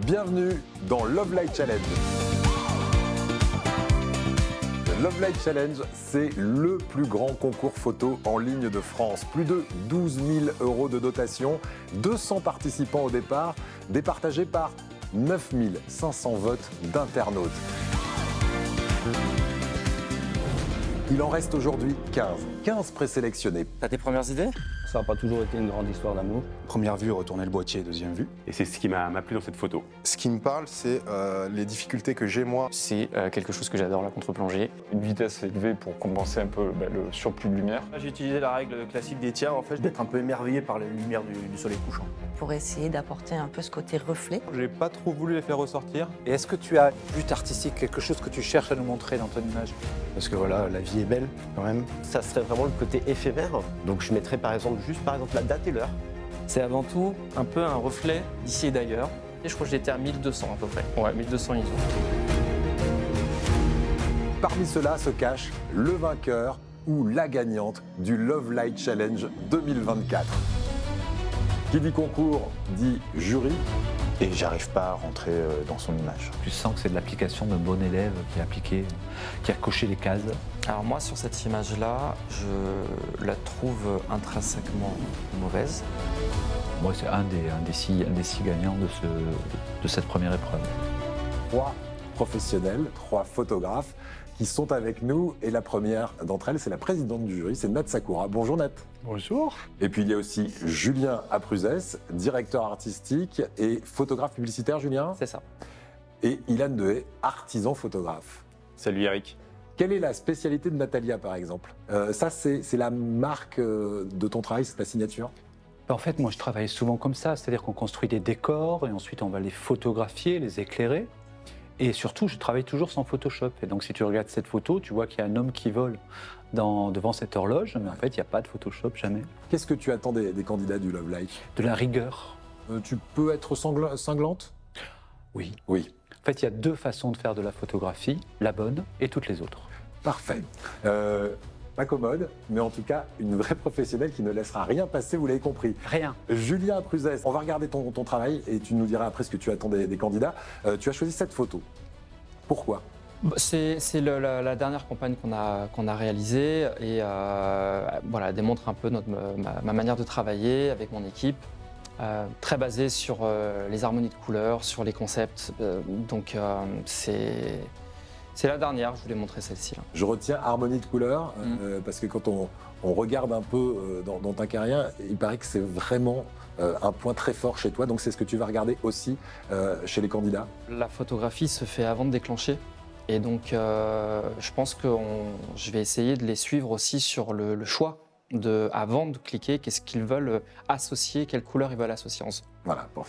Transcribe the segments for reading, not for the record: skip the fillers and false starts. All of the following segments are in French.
Bienvenue dans Love Light Challenge. Le Love Light Challenge, c'est le plus grand concours photo en ligne de France. Plus de 12 000 € de dotation, 200 participants au départ, départagés par 9 500 votes d'internautes. Il en reste aujourd'hui 15 présélectionnés. T'as tes premières idées? Ça n'a pas toujours été une grande histoire d'amour. Première vue, retourner le boîtier, deuxième vue. Et c'est ce qui m'a plu dans cette photo. Ce qui me parle, c'est les difficultés que j'ai moi. C'est quelque chose que j'adore, la contre-plongée. Une vitesse élevée pour compenser un peu le surplus de lumière. J'ai utilisé la règle classique des tiers, en fait, d'être un peu émerveillé par les lumières du soleil couchant. Pour essayer d'apporter un peu ce côté reflet. J'ai pas trop voulu les faire ressortir. Et est-ce que tu as un but artistique, quelque chose que tu cherches à nous montrer dans ton image? Parce que voilà, la vie est belle quand même. Ça serait vraiment le côté éphémère. Donc je mettrais par exemple la date et l'heure. C'est avant tout un peu un reflet d'ici et d'ailleurs. Et je crois que j'étais à 1200 à peu près. Ouais, 1200 ISO. Parmi ceux-là se cache le vainqueur ou la gagnante du Love Light Challenge 2024. Qui dit concours dit jury. Et j'arrive pas à rentrer dans son image. Tu sens que c'est de l'application de bon élève qui a appliqué, qui a coché les cases. Alors moi, sur cette image-là, je la trouve intrinsèquement mauvaise. Moi, c'est un des six gagnants de cette première épreuve. 3 professionnels, 3 photographes qui sont avec nous. Et la première d'entre elles, c'est la présidente du jury, c'est Nat Sakura. Bonjour Nat. Bonjour. Et puis il y a aussi Julien Apruzès, directeur artistique et photographe publicitaire, Julien. C'est ça. Et Ilan Dehaye, artisan photographe. Salut Eric. Quelle est la spécialité de Natalia, par exemple? Ça, c'est la marque de ton travail, c'est ta signature? En fait, moi, je travaille souvent comme ça, c'est-à-dire qu'on construit des décors et ensuite on va les photographier, les éclairer. Et surtout, je travaille toujours sans Photoshop. Et donc, si tu regardes cette photo, tu vois qu'il y a un homme qui vole devant cette horloge, mais en fait, il n'y a pas de Photoshop, jamais. Qu'est-ce que tu attends des candidats du Love Light? De la rigueur. Tu peux être cinglante? Oui. Oui. En fait, il y a 2 façons de faire de la photographie, la bonne et toutes les autres. Parfait. Pas commode, mais en tout cas, une vraie professionnelle qui ne laissera rien passer, vous l'avez compris. Rien. Julien Apruzès, on va regarder ton travail et tu nous diras après ce que tu attends des candidats. Tu as choisi cette photo. Pourquoi? C'est la dernière campagne qu'on a réalisée et voilà, elle démontre un peu ma manière de travailler avec mon équipe. Très basée sur les harmonies de couleurs, sur les concepts. Donc c'est la dernière, je voulais montrer celle-ci. Je retiens harmonie de couleurs parce que quand on regarde un peu dans ta carrière, il paraît que c'est vraiment un point très fort chez toi. Donc c'est ce que tu vas regarder aussi chez les candidats. La photographie se fait avant de déclencher. Et donc je pense que je vais essayer de les suivre aussi sur le choix. Avant de cliquer, qu'est-ce qu'ils veulent associer, quelle couleur ils veulent associer ensemble. Voilà. Bon.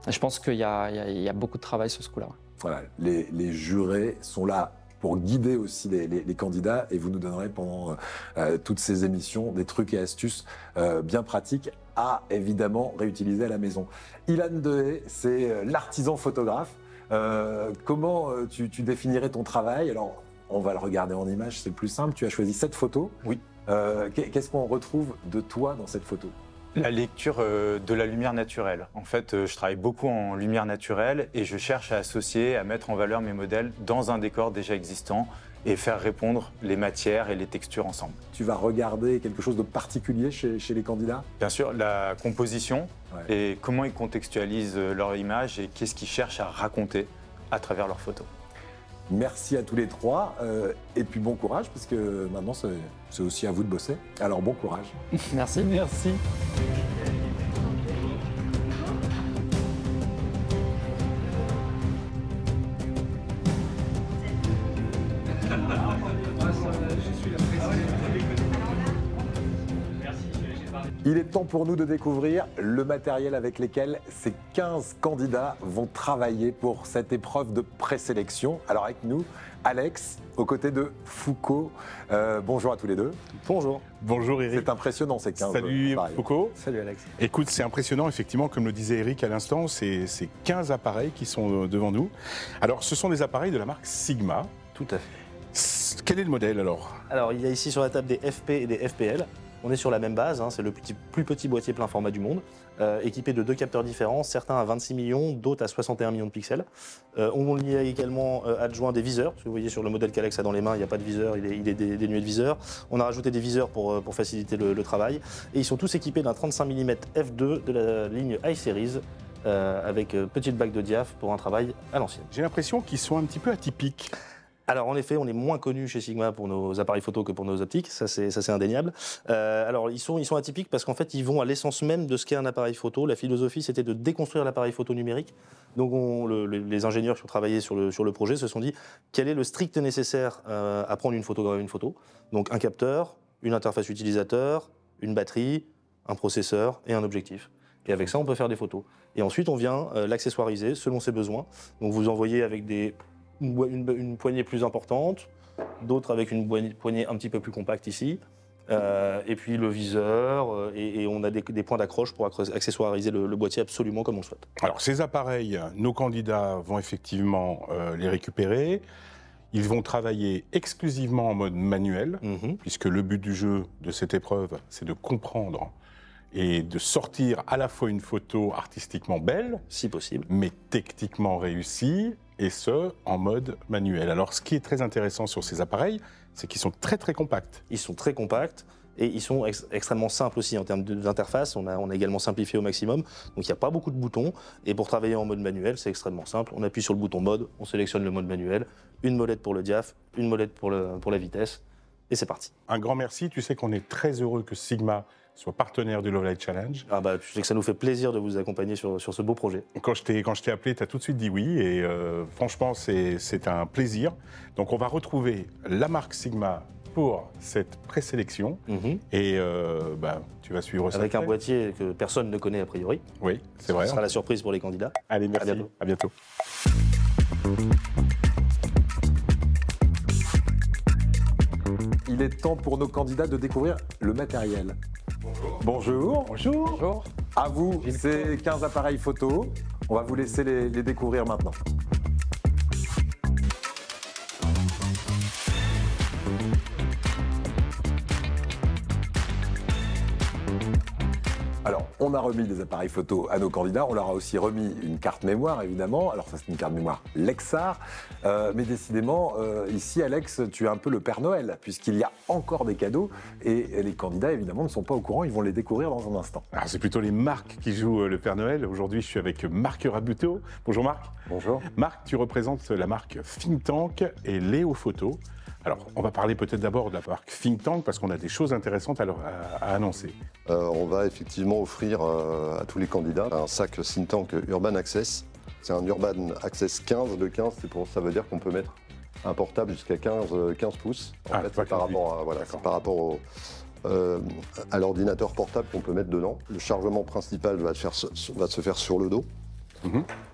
Je pense qu'il y a beaucoup de travail sur ce coup-là. Voilà, les jurés sont là pour guider aussi les candidats et vous nous donnerez pendant toutes ces émissions des trucs et astuces bien pratiques à évidemment réutiliser à la maison. Ilan Dehaye, c'est l'artisan photographe. Comment tu définirais ton travail? Alors, on va le regarder en image, c'est plus simple. Tu as choisi cette photo. Oui. Qu'est-ce qu'on retrouve de toi dans cette photo? La lecture de la lumière naturelle. En fait, je travaille beaucoup en lumière naturelle et je cherche à associer, à mettre en valeur mes modèles dans un décor déjà existant et faire répondre les matières et les textures ensemble. Tu vas regarder quelque chose de particulier chez les candidats? Bien sûr, la composition et comment ils contextualisent leur image et qu'est-ce qu'ils cherchent à raconter à travers leurs photos. Merci à tous les 3 et puis bon courage parce que maintenant c'est aussi à vous de bosser. Alors bon courage. Merci. Merci. Il est temps pour nous de découvrir le matériel avec lequel ces 15 candidats vont travailler pour cette épreuve de présélection. Alors avec nous, Alex, aux côtés de Foucault. Bonjour à tous les deux. Bonjour. Bonjour Eric. C'est impressionnant ces 15 Salut appareils. Foucault. Salut Alex. Écoute, c'est impressionnant, effectivement, comme le disait Eric à l'instant, c'est 15 appareils qui sont devant nous. Alors, ce sont des appareils de la marque Sigma. Tout à fait. Quel est le modèle alors? Alors, il y a ici sur la table des FP et des FPL. On est sur la même base, hein, c'est le plus petit boîtier plein format du monde. équipés de 2 capteurs différents, certains à 26 millions, d'autres à 61 millions de pixels. On y a également adjoint des viseurs, parce que vous voyez sur le modèle qu'Alex a dans les mains, il n'y a pas de viseur, il est dénué de viseur. On a rajouté des viseurs pour faciliter le travail. Et ils sont tous équipés d'un 35 mm f2 de la ligne iSeries, avec petite bague de diaph pour un travail à l'ancienne. J'ai l'impression qu'ils sont un petit peu atypiques. Alors en effet, on est moins connu chez Sigma pour nos appareils photo que pour nos optiques, ça c'est indéniable. Alors ils sont atypiques parce qu'en fait ils vont à l'essence même de ce qu'est un appareil photo. La philosophie c'était de déconstruire l'appareil photo numérique. Donc les ingénieurs qui ont travaillé sur le projet se sont dit quel est le strict nécessaire à prendre une photo. Donc un capteur, une interface utilisateur, une batterie, un processeur et un objectif. Et avec ça on peut faire des photos. Et ensuite on vient l'accessoiriser selon ses besoins. Donc vous envoyez avec une poignée plus importante, d'autres avec une poignée un petit peu plus compacte ici, et puis le viseur, et on a des points d'accroche pour accessoiriser le boîtier absolument comme on le souhaite. Alors ces appareils, nos candidats vont effectivement les récupérer. Ils vont travailler exclusivement en mode manuel, puisque le but du jeu de cette épreuve, c'est de comprendre et de sortir à la fois une photo artistiquement belle, si possible, mais techniquement réussie, et ce, en mode manuel. Alors, ce qui est très intéressant sur ces appareils, c'est qu'ils sont très très compacts. Ils sont très compacts et ils sont extrêmement simples aussi en termes d'interface. On a également simplifié au maximum, donc il n'y a pas beaucoup de boutons. Et pour travailler en mode manuel, c'est extrêmement simple. On appuie sur le bouton mode, on sélectionne le mode manuel, une molette pour le diaph, une molette pour la vitesse, et c'est parti. Un grand merci. Tu sais qu'on est très heureux que Sigma soit partenaire du Love Light Challenge. Ah bah, je sais que ça nous fait plaisir de vous accompagner sur ce beau projet. Quand je t'ai appelé, tu as tout de suite dit oui, et franchement, c'est un plaisir. Donc on va retrouver la marque Sigma pour cette présélection, et tu vas suivre ça. Avec un boîtier que personne ne connaît a priori. Oui, c'est vrai. Ce sera la surprise pour les candidats. Allez, merci. À bientôt. Il est temps pour nos candidats de découvrir le matériel. Bonjour. Bonjour. À vous, ces 15 appareils photo. On va vous laisser les découvrir maintenant. Alors, on a remis des appareils photo à nos candidats. On leur a aussi remis une carte mémoire, évidemment. Alors, ça, c'est une carte mémoire Lexar. Mais décidément, ici, Alex, tu es un peu le Père Noël, puisqu'il y a encore des cadeaux. Et les candidats, évidemment, ne sont pas au courant. Ils vont les découvrir dans un instant. Alors, c'est plutôt les marques qui jouent le Père Noël. Aujourd'hui, je suis avec Marc Rabuteau. Bonjour, Marc. Bonjour. Marc, tu représentes la marque Think Tank et Léo Photo. Alors, on va parler peut-être d'abord de la marque Think Tank parce qu'on a des choses intéressantes à annoncer. On va effectivement offrir à tous les candidats un sac Think Tank Urban Access. C'est un Urban Access 15. Le 15, ça veut dire qu'on peut mettre un portable jusqu'à 15 pouces. En fait, c'est par rapport à l'ordinateur portable qu'on peut mettre dedans. Le chargement principal va se faire sur le dos.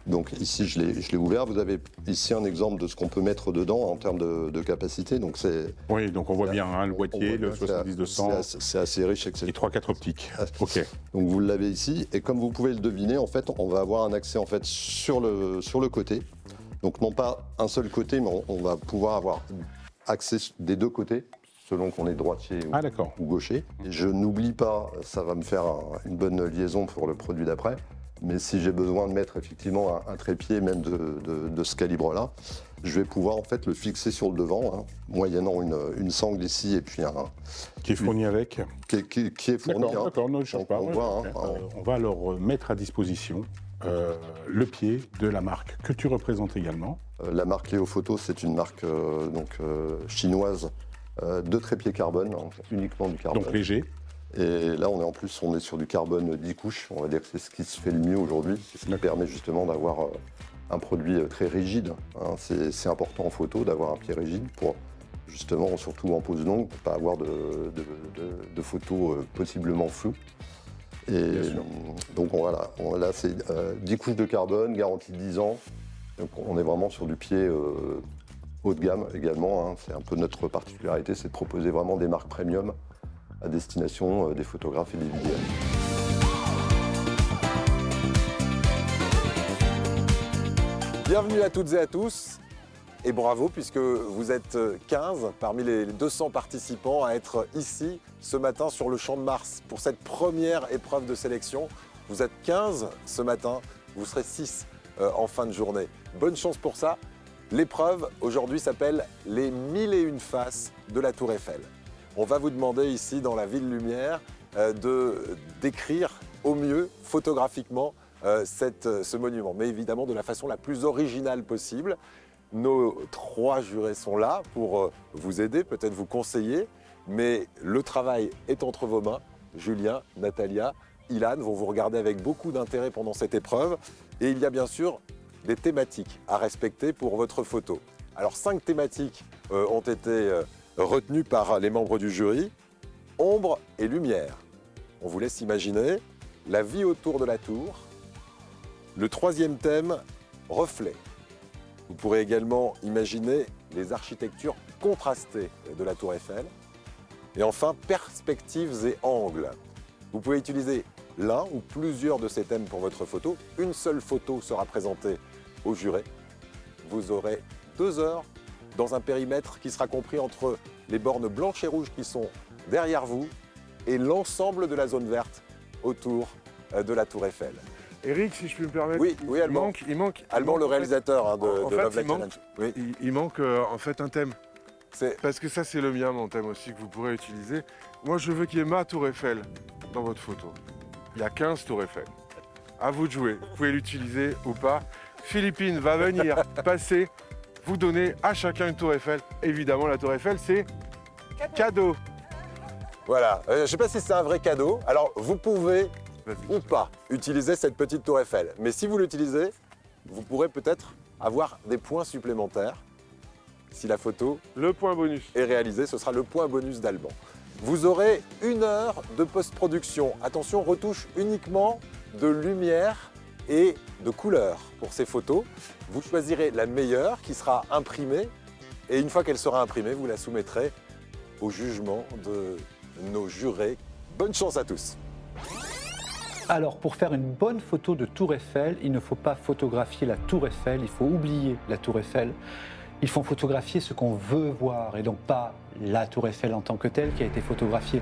Donc ici, je l'ai ouvert. Vous avez ici un exemple de ce qu'on peut mettre dedans en termes de capacité. Donc oui, donc on voit bien le boîtier, le 70-200. C'est assez riche, etc. Et 3-4 optiques. Ok. Donc vous l'avez ici. Et comme vous pouvez le deviner, en fait, on va avoir un accès en fait sur le côté. Donc non pas un seul côté, mais on va pouvoir avoir accès des deux côtés, selon qu'on est droitier ou gaucher. Et je n'oublie pas, ça va me faire une bonne liaison pour le produit d'après. Mais si j'ai besoin de mettre effectivement un trépied même de ce calibre-là, je vais pouvoir en fait le fixer sur le devant, moyennant une sangle ici et puis un... Qui est fourni avec qui est fourni. D'accord, ne change pas. On va leur mettre à disposition le pied de la marque que tu représentes également. La marque Léo Photo, c'est une marque chinoise de trépied carbone, uniquement du carbone. Donc léger. Et là, on est sur du carbone 10 couches. On va dire que c'est ce qui se fait le mieux aujourd'hui. C'est ce qui permet justement d'avoir un produit très rigide. C'est important en photo d'avoir un pied rigide pour justement, surtout en pose longue, pour ne pas avoir de photos possiblement floues. Et donc voilà, là c'est 10 couches de carbone, garantie de 10 ans. Donc on est vraiment sur du pied haut de gamme également. C'est un peu notre particularité, c'est de proposer vraiment des marques premium à destination des photographes et des vidéastes. Bienvenue à toutes et à tous, et bravo puisque vous êtes 15 parmi les 200 participants à être ici ce matin sur le Champ de Mars pour cette première épreuve de sélection. Vous êtes 15 ce matin, vous serez 6 en fin de journée. Bonne chance pour ça. L'épreuve aujourd'hui s'appelle les 1001 faces de la Tour Eiffel. On va vous demander ici dans la Ville Lumière de décrire au mieux photographiquement ce monument, mais évidemment de la façon la plus originale possible. Nos 3 jurés sont là pour vous aider, peut-être vous conseiller, mais le travail est entre vos mains. Julien, Natalia, Ilan vont vous regarder avec beaucoup d'intérêt pendant cette épreuve. Et il y a bien sûr des thématiques à respecter pour votre photo. Alors 5 thématiques ont été retenues par les membres du jury. Ombre et lumière. On vous laisse imaginer la vie autour de la tour. Le 3e thème, reflet. Vous pourrez également imaginer les architectures contrastées de la tour Eiffel. Et enfin, perspectives et angles. Vous pouvez utiliser l'un ou plusieurs de ces thèmes pour votre photo. Une seule photo sera présentée au juré. Vous aurez 2 heures dans un périmètre qui sera compris entre les bornes blanches et rouges qui sont derrière vous et l'ensemble de la zone verte autour de la tour Eiffel. Eric, si je puis me permettre, oui, Alban. Alban, le réalisateur de Love Like Challenge. Oui. Il manque en fait un thème. Parce que ça, c'est le mien, mon thème aussi, que vous pourrez utiliser. Moi, je veux qu'il y ait ma tour Eiffel dans votre photo. Il y a 15 tours Eiffel. À vous de jouer. Vous pouvez l'utiliser ou pas. Philippine va venir passer, vous donner à chacun une tour Eiffel. Évidemment, la tour Eiffel, c'est cadeau. Voilà. Je ne sais pas si c'est un vrai cadeau. Alors, vous pouvez ou pas utiliser cette petite tour Eiffel. Mais si vous l'utilisez, vous pourrez peut-être avoir des points supplémentaires. Si la photo est réalisée, ce sera le point bonus d'Alban. Vous aurez 1 heure de post-production. Attention, retouche uniquement de lumière et de couleur pour ces photos. Vous choisirez la meilleure qui sera imprimée et une fois qu'elle sera imprimée, vous la soumettrez au jugement de nos jurés. Bonne chance à tous. Alors, pour faire une bonne photo de Tour Eiffel, il ne faut pas photographier la Tour Eiffel, il faut oublier la Tour Eiffel. Il faut photographier ce qu'on veut voir et donc pas la Tour Eiffel en tant que telle qui a été photographiée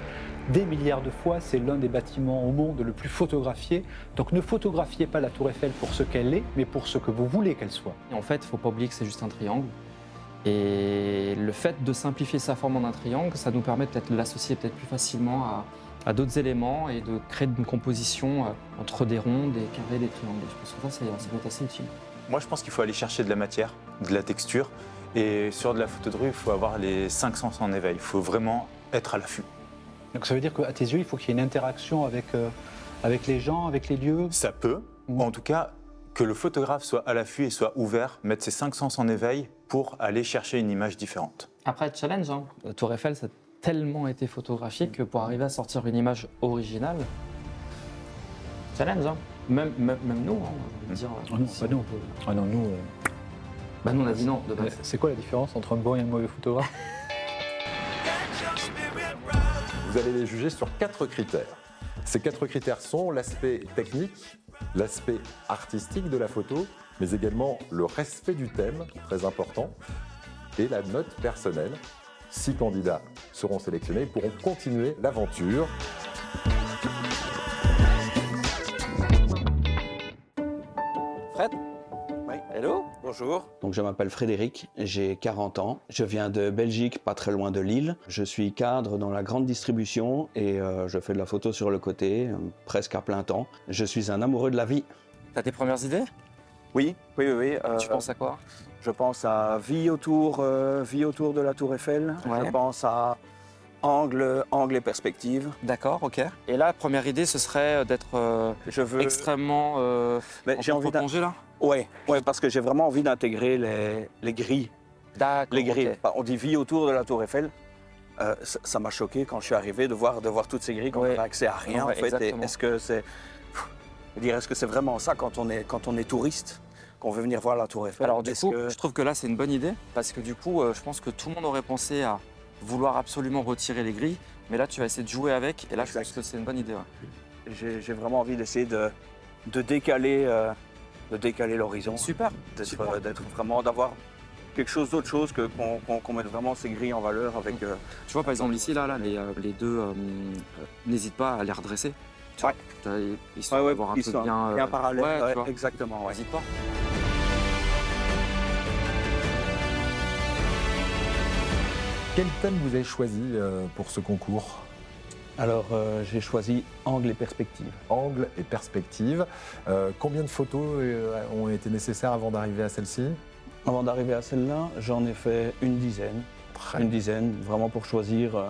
des milliards de fois. C'est l'un des bâtiments au monde le plus photographié. Donc ne photographiez pas la Tour Eiffel pour ce qu'elle est, mais pour ce que vous voulez qu'elle soit. Et en fait, il ne faut pas oublier que c'est juste un triangle. Et le fait de simplifier sa forme en un triangle, ça nous permet peut-être de l'associer peut-être plus facilement à d'autres éléments et de créer une composition entre des ronds, des carrés, des triangles. Je pense que ça peut être assez utile. Moi, je pense qu'il faut aller chercher de la matière, de la texture. Et sur de la photo de rue, il faut avoir les 5 sens en éveil. Il faut vraiment être à l'affût. Donc ça veut dire qu'à tes yeux, il faut qu'il y ait une interaction avec les gens, avec les lieux? Ça peut. En tout cas, que le photographe soit à l'affût et soit ouvert, mettre ses 5 sens en éveil pour aller chercher une image différente. Après, challenge, hein. La Tour Eiffel, ça a tellement été photographié que pour arriver à sortir une image originale, challenge, hein. Même nous, hein, on va dire. Oh non, pas nous. Ah non, nous. Bah nous, on a dit non, de base. C'est quoi la différence entre un bon et un mauvais photographe? Vous allez les juger sur 4 critères. Ces 4 critères sont l'aspect technique, l'aspect artistique de la photo, mais également le respect du thème, très important, et la note personnelle. 6 candidats seront sélectionnés et pourront continuer l'aventure. Fred? Oui. Hello, bonjour. Donc je m'appelle Frédéric, j'ai 40 ans. Je viens de Belgique, pas très loin de Lille. Je suis cadre dans la grande distribution et je fais de la photo sur le côté, presque à plein temps. Je suis un amoureux de la vie. T'as tes premières idées? Oui. Tu penses à quoi? Je pense à vie autour de la Tour Eiffel. Ouais. Je pense à angle et perspective. D'accord, ok. Et là, première idée, ce serait d'être extrêmement j'ai envie plongé là. Ouais, parce que j'ai vraiment envie d'intégrer les grilles. D'accord. Les grilles. Okay. On dit vie autour de la Tour Eiffel. Ça m'a choqué quand je suis arrivé de voir toutes ces grilles, qu'on n'a accès à rien en fait. Est-ce que c'est vraiment ça quand on est touriste, qu'on veut venir voir la Tour Eiffel? Alors du coup, je trouve que là c'est une bonne idée parce que du coup, je pense que tout le monde aurait pensé à vouloir absolument retirer les grilles, mais là tu vas essayer de jouer avec et là je pense que c'est une bonne idée. Ouais. J'ai vraiment envie d'essayer de décaler l'horizon. Super. D'être vraiment d'avoir quelque chose d'autre chose que qu'on mette vraiment ces grilles en valeur avec. Tu vois par exemple ici là les deux, n'hésite pas à les redresser. Histoire d'avoir un peu bien parallèle. ouais, tu vois. Exactement. Ouais. Vas-y pas. Quel thème vous avez choisi pour ce concours? Alors, j'ai choisi angle et perspective. Angle et perspective. Combien de photos ont été nécessaires avant d'arriver à celle-ci? Avant d'arriver à celle-là, j'en ai fait une dizaine. Une dizaine, vraiment pour choisir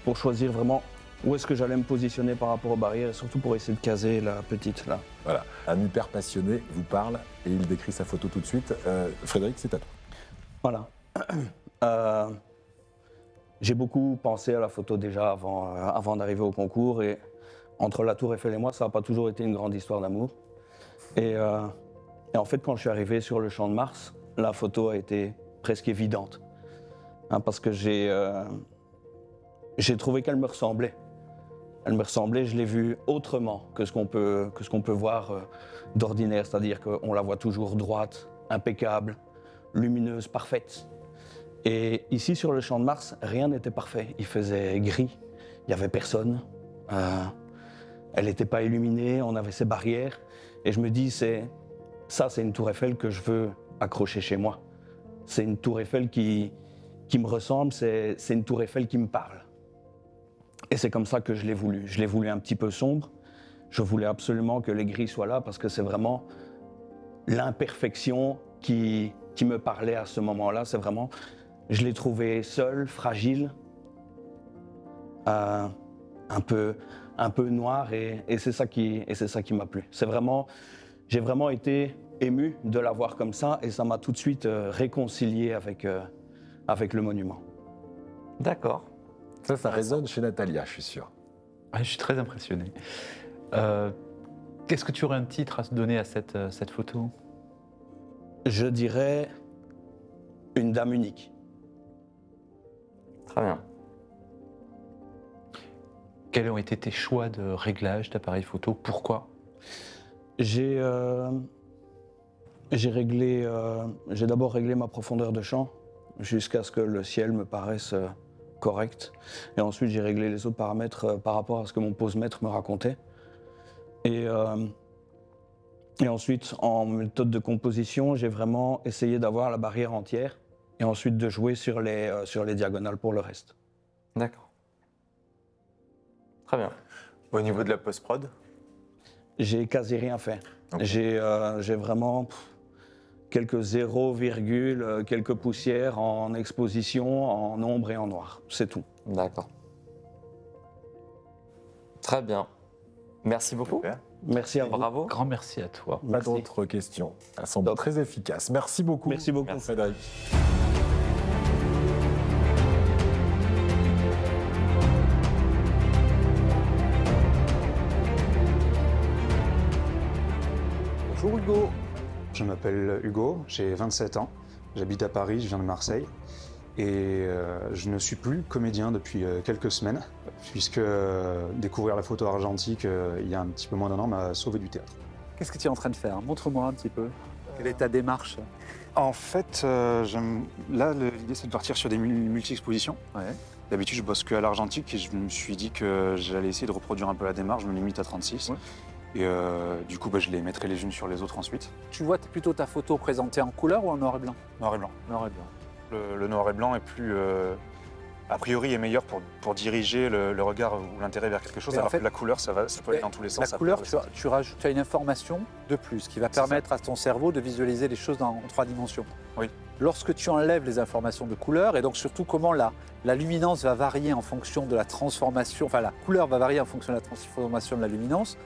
vraiment où est-ce que j'allais me positionner par rapport aux barrières, et surtout pour essayer de caser la petite là. Voilà, un hyper passionné vous parle et il décrit sa photo tout de suite. Frédéric, c'est à toi. Voilà. J'ai beaucoup pensé à la photo déjà avant d'arriver au concours, et entre la Tour Eiffel et moi, ça n'a pas toujours été une grande histoire d'amour. Et en fait, quand je suis arrivé sur le Champ de Mars, la photo a été presque évidente. Parce que j'ai trouvé qu'elle me ressemblait. Elle me ressemblait, je l'ai vue autrement que ce qu'on peut voir d'ordinaire, c'est-à-dire qu'on la voit toujours droite, impeccable, lumineuse, parfaite. Et ici, sur le Champ de Mars, rien n'était parfait. Il faisait gris, il n'y avait personne, elle n'était pas illuminée, on avait ces barrières. Et je me dis, c'est une tour Eiffel que je veux accrocher chez moi. C'est une tour Eiffel qui me ressemble, c'est une tour Eiffel qui me parle. Et c'est comme ça que je l'ai voulu. Je l'ai voulu un petit peu sombre. Je voulais absolument que les gris soient là parce que c'est vraiment l'imperfection qui me parlait à ce moment-là. C'est vraiment, je l'ai trouvé seul, fragile, un peu noir et c'est ça qui m'a plu. J'ai vraiment été ému de la voir comme ça et ça m'a tout de suite réconcilié avec le monument. D'accord. Ça résonne chez Natalia, je suis sûr. Ouais, je suis très impressionné. Qu'est-ce que tu aurais un titre à se donner à cette photo? Je dirais une dame unique. Très bien. Quels ont été tes choix de réglage d'appareil photo? Pourquoi? J'ai d'abord réglé ma profondeur de champ jusqu'à ce que le ciel me paraisse correct. Et ensuite, j'ai réglé les autres paramètres par rapport à ce que mon pose-mètre me racontait. Et ensuite, en méthode de composition, j'ai vraiment essayé d'avoir la barrière entière et ensuite de jouer sur les diagonales pour le reste. D'accord. Très bien. Au niveau de la post-prod? J'ai quasi rien fait. Okay. J'ai vraiment quelques zéros, virgules, quelques poussières en exposition, en ombre et en noir. C'est tout. D'accord. Très bien. Merci beaucoup. Super. Merci à vous. Bravo. Grand merci à toi. Pas d'autres questions. Elles semblent très efficaces. Merci beaucoup. Merci beaucoup, Frédéric. Bonjour Hugo. Je m'appelle Hugo, j'ai 27 ans, j'habite à Paris, je viens de Marseille et je ne suis plus comédien depuis quelques semaines puisque découvrir la photo argentique il y a un petit peu moins d'un an m'a sauvé du théâtre. Qu'est-ce que tu es en train de faire? Montre-moi un petit peu. Quelle est ta démarche? En fait, là l'idée c'est de partir sur des multi-expositions. Ouais. D'habitude je bosse que à l'argentique et je me suis dit que j'allais essayer de reproduire un peu la démarche, je me limite à 36. Ouais. Et du coup, je les mettrai les unes sur les autres ensuite. Tu vois plutôt ta photo présentée en couleur ou en noir et blanc? Noir et blanc. Noir et blanc. Le noir et blanc est plus, a priori, est meilleur pour diriger le regard ou l'intérêt vers quelque chose, alors que la couleur, ça peut aller dans tous les sens. La couleur, tu as une information de plus qui va permettre à ton cerveau de visualiser les choses en 3 dimensions. Oui. Lorsque tu enlèves les informations de couleur, et donc surtout comment la luminance va varier en fonction de la transformation, enfin la couleur va varier en fonction de la transformation de la luminance,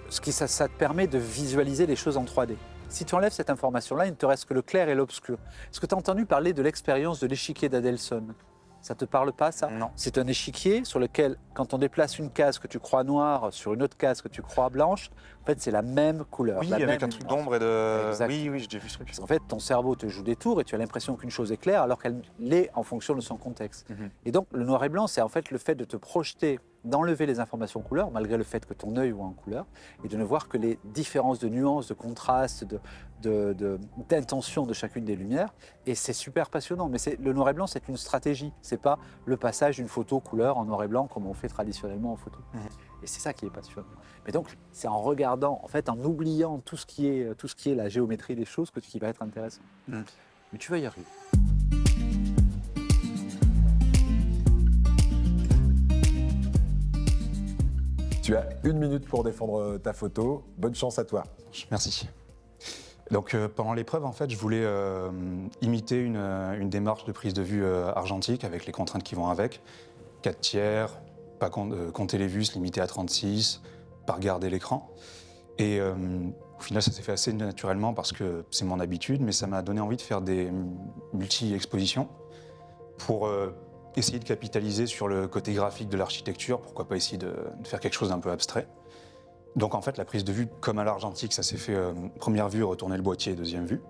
ça te permet de visualiser les choses en 3D. Si tu enlèves cette information-là, il ne te reste que le clair et l'obscur. Est-ce que tu as entendu parler de l'expérience de l'échiquier d'Adelson? Ça ne te parle pas, ça? Non. C'est un échiquier sur lequel, quand on déplace une case que tu crois noire sur une autre case que tu crois blanche, en fait, c'est la même couleur. Oui, avec un truc d'ombre et de... Exactement. Oui, j'ai vu ce truc. En fait, ton cerveau te joue des tours et tu as l'impression qu'une chose est claire alors qu'elle l'est en fonction de son contexte. Et donc, le noir et blanc, c'est en fait le fait de te projeter d'enlever les informations couleur, malgré le fait que ton œil voit en couleur, et de ne voir que les différences de nuances, de contrastes, d'intention de chacune des lumières. Et c'est super passionnant. Mais le noir et blanc, c'est une stratégie. C'est pas le passage d'une photo couleur en noir et blanc comme on fait traditionnellement en photo. Et c'est ça qui est passionnant. Mais donc, c'est en regardant, en fait, en oubliant tout ce qui est la géométrie des choses que qui va être intéressant. Mais tu vas y arriver. Tu as 1 minute pour défendre ta photo. Bonne chance à toi. Merci. Donc pendant l'épreuve, en fait, je voulais imiter une démarche de prise de vue argentique avec les contraintes qui vont avec. 4/3, pas compter les vues, se limiter à 36, pas regarder l'écran. Et au final, ça s'est fait assez naturellement parce que c'est mon habitude, mais ça m'a donné envie de faire des multi-expositions pour essayer de capitaliser sur le côté graphique de l'architecture, pourquoi pas essayer de faire quelque chose d'un peu abstrait. Donc en fait, la prise de vue, comme à l'argentique, ça s'est fait première vue, retourner le boîtier, deuxième vue.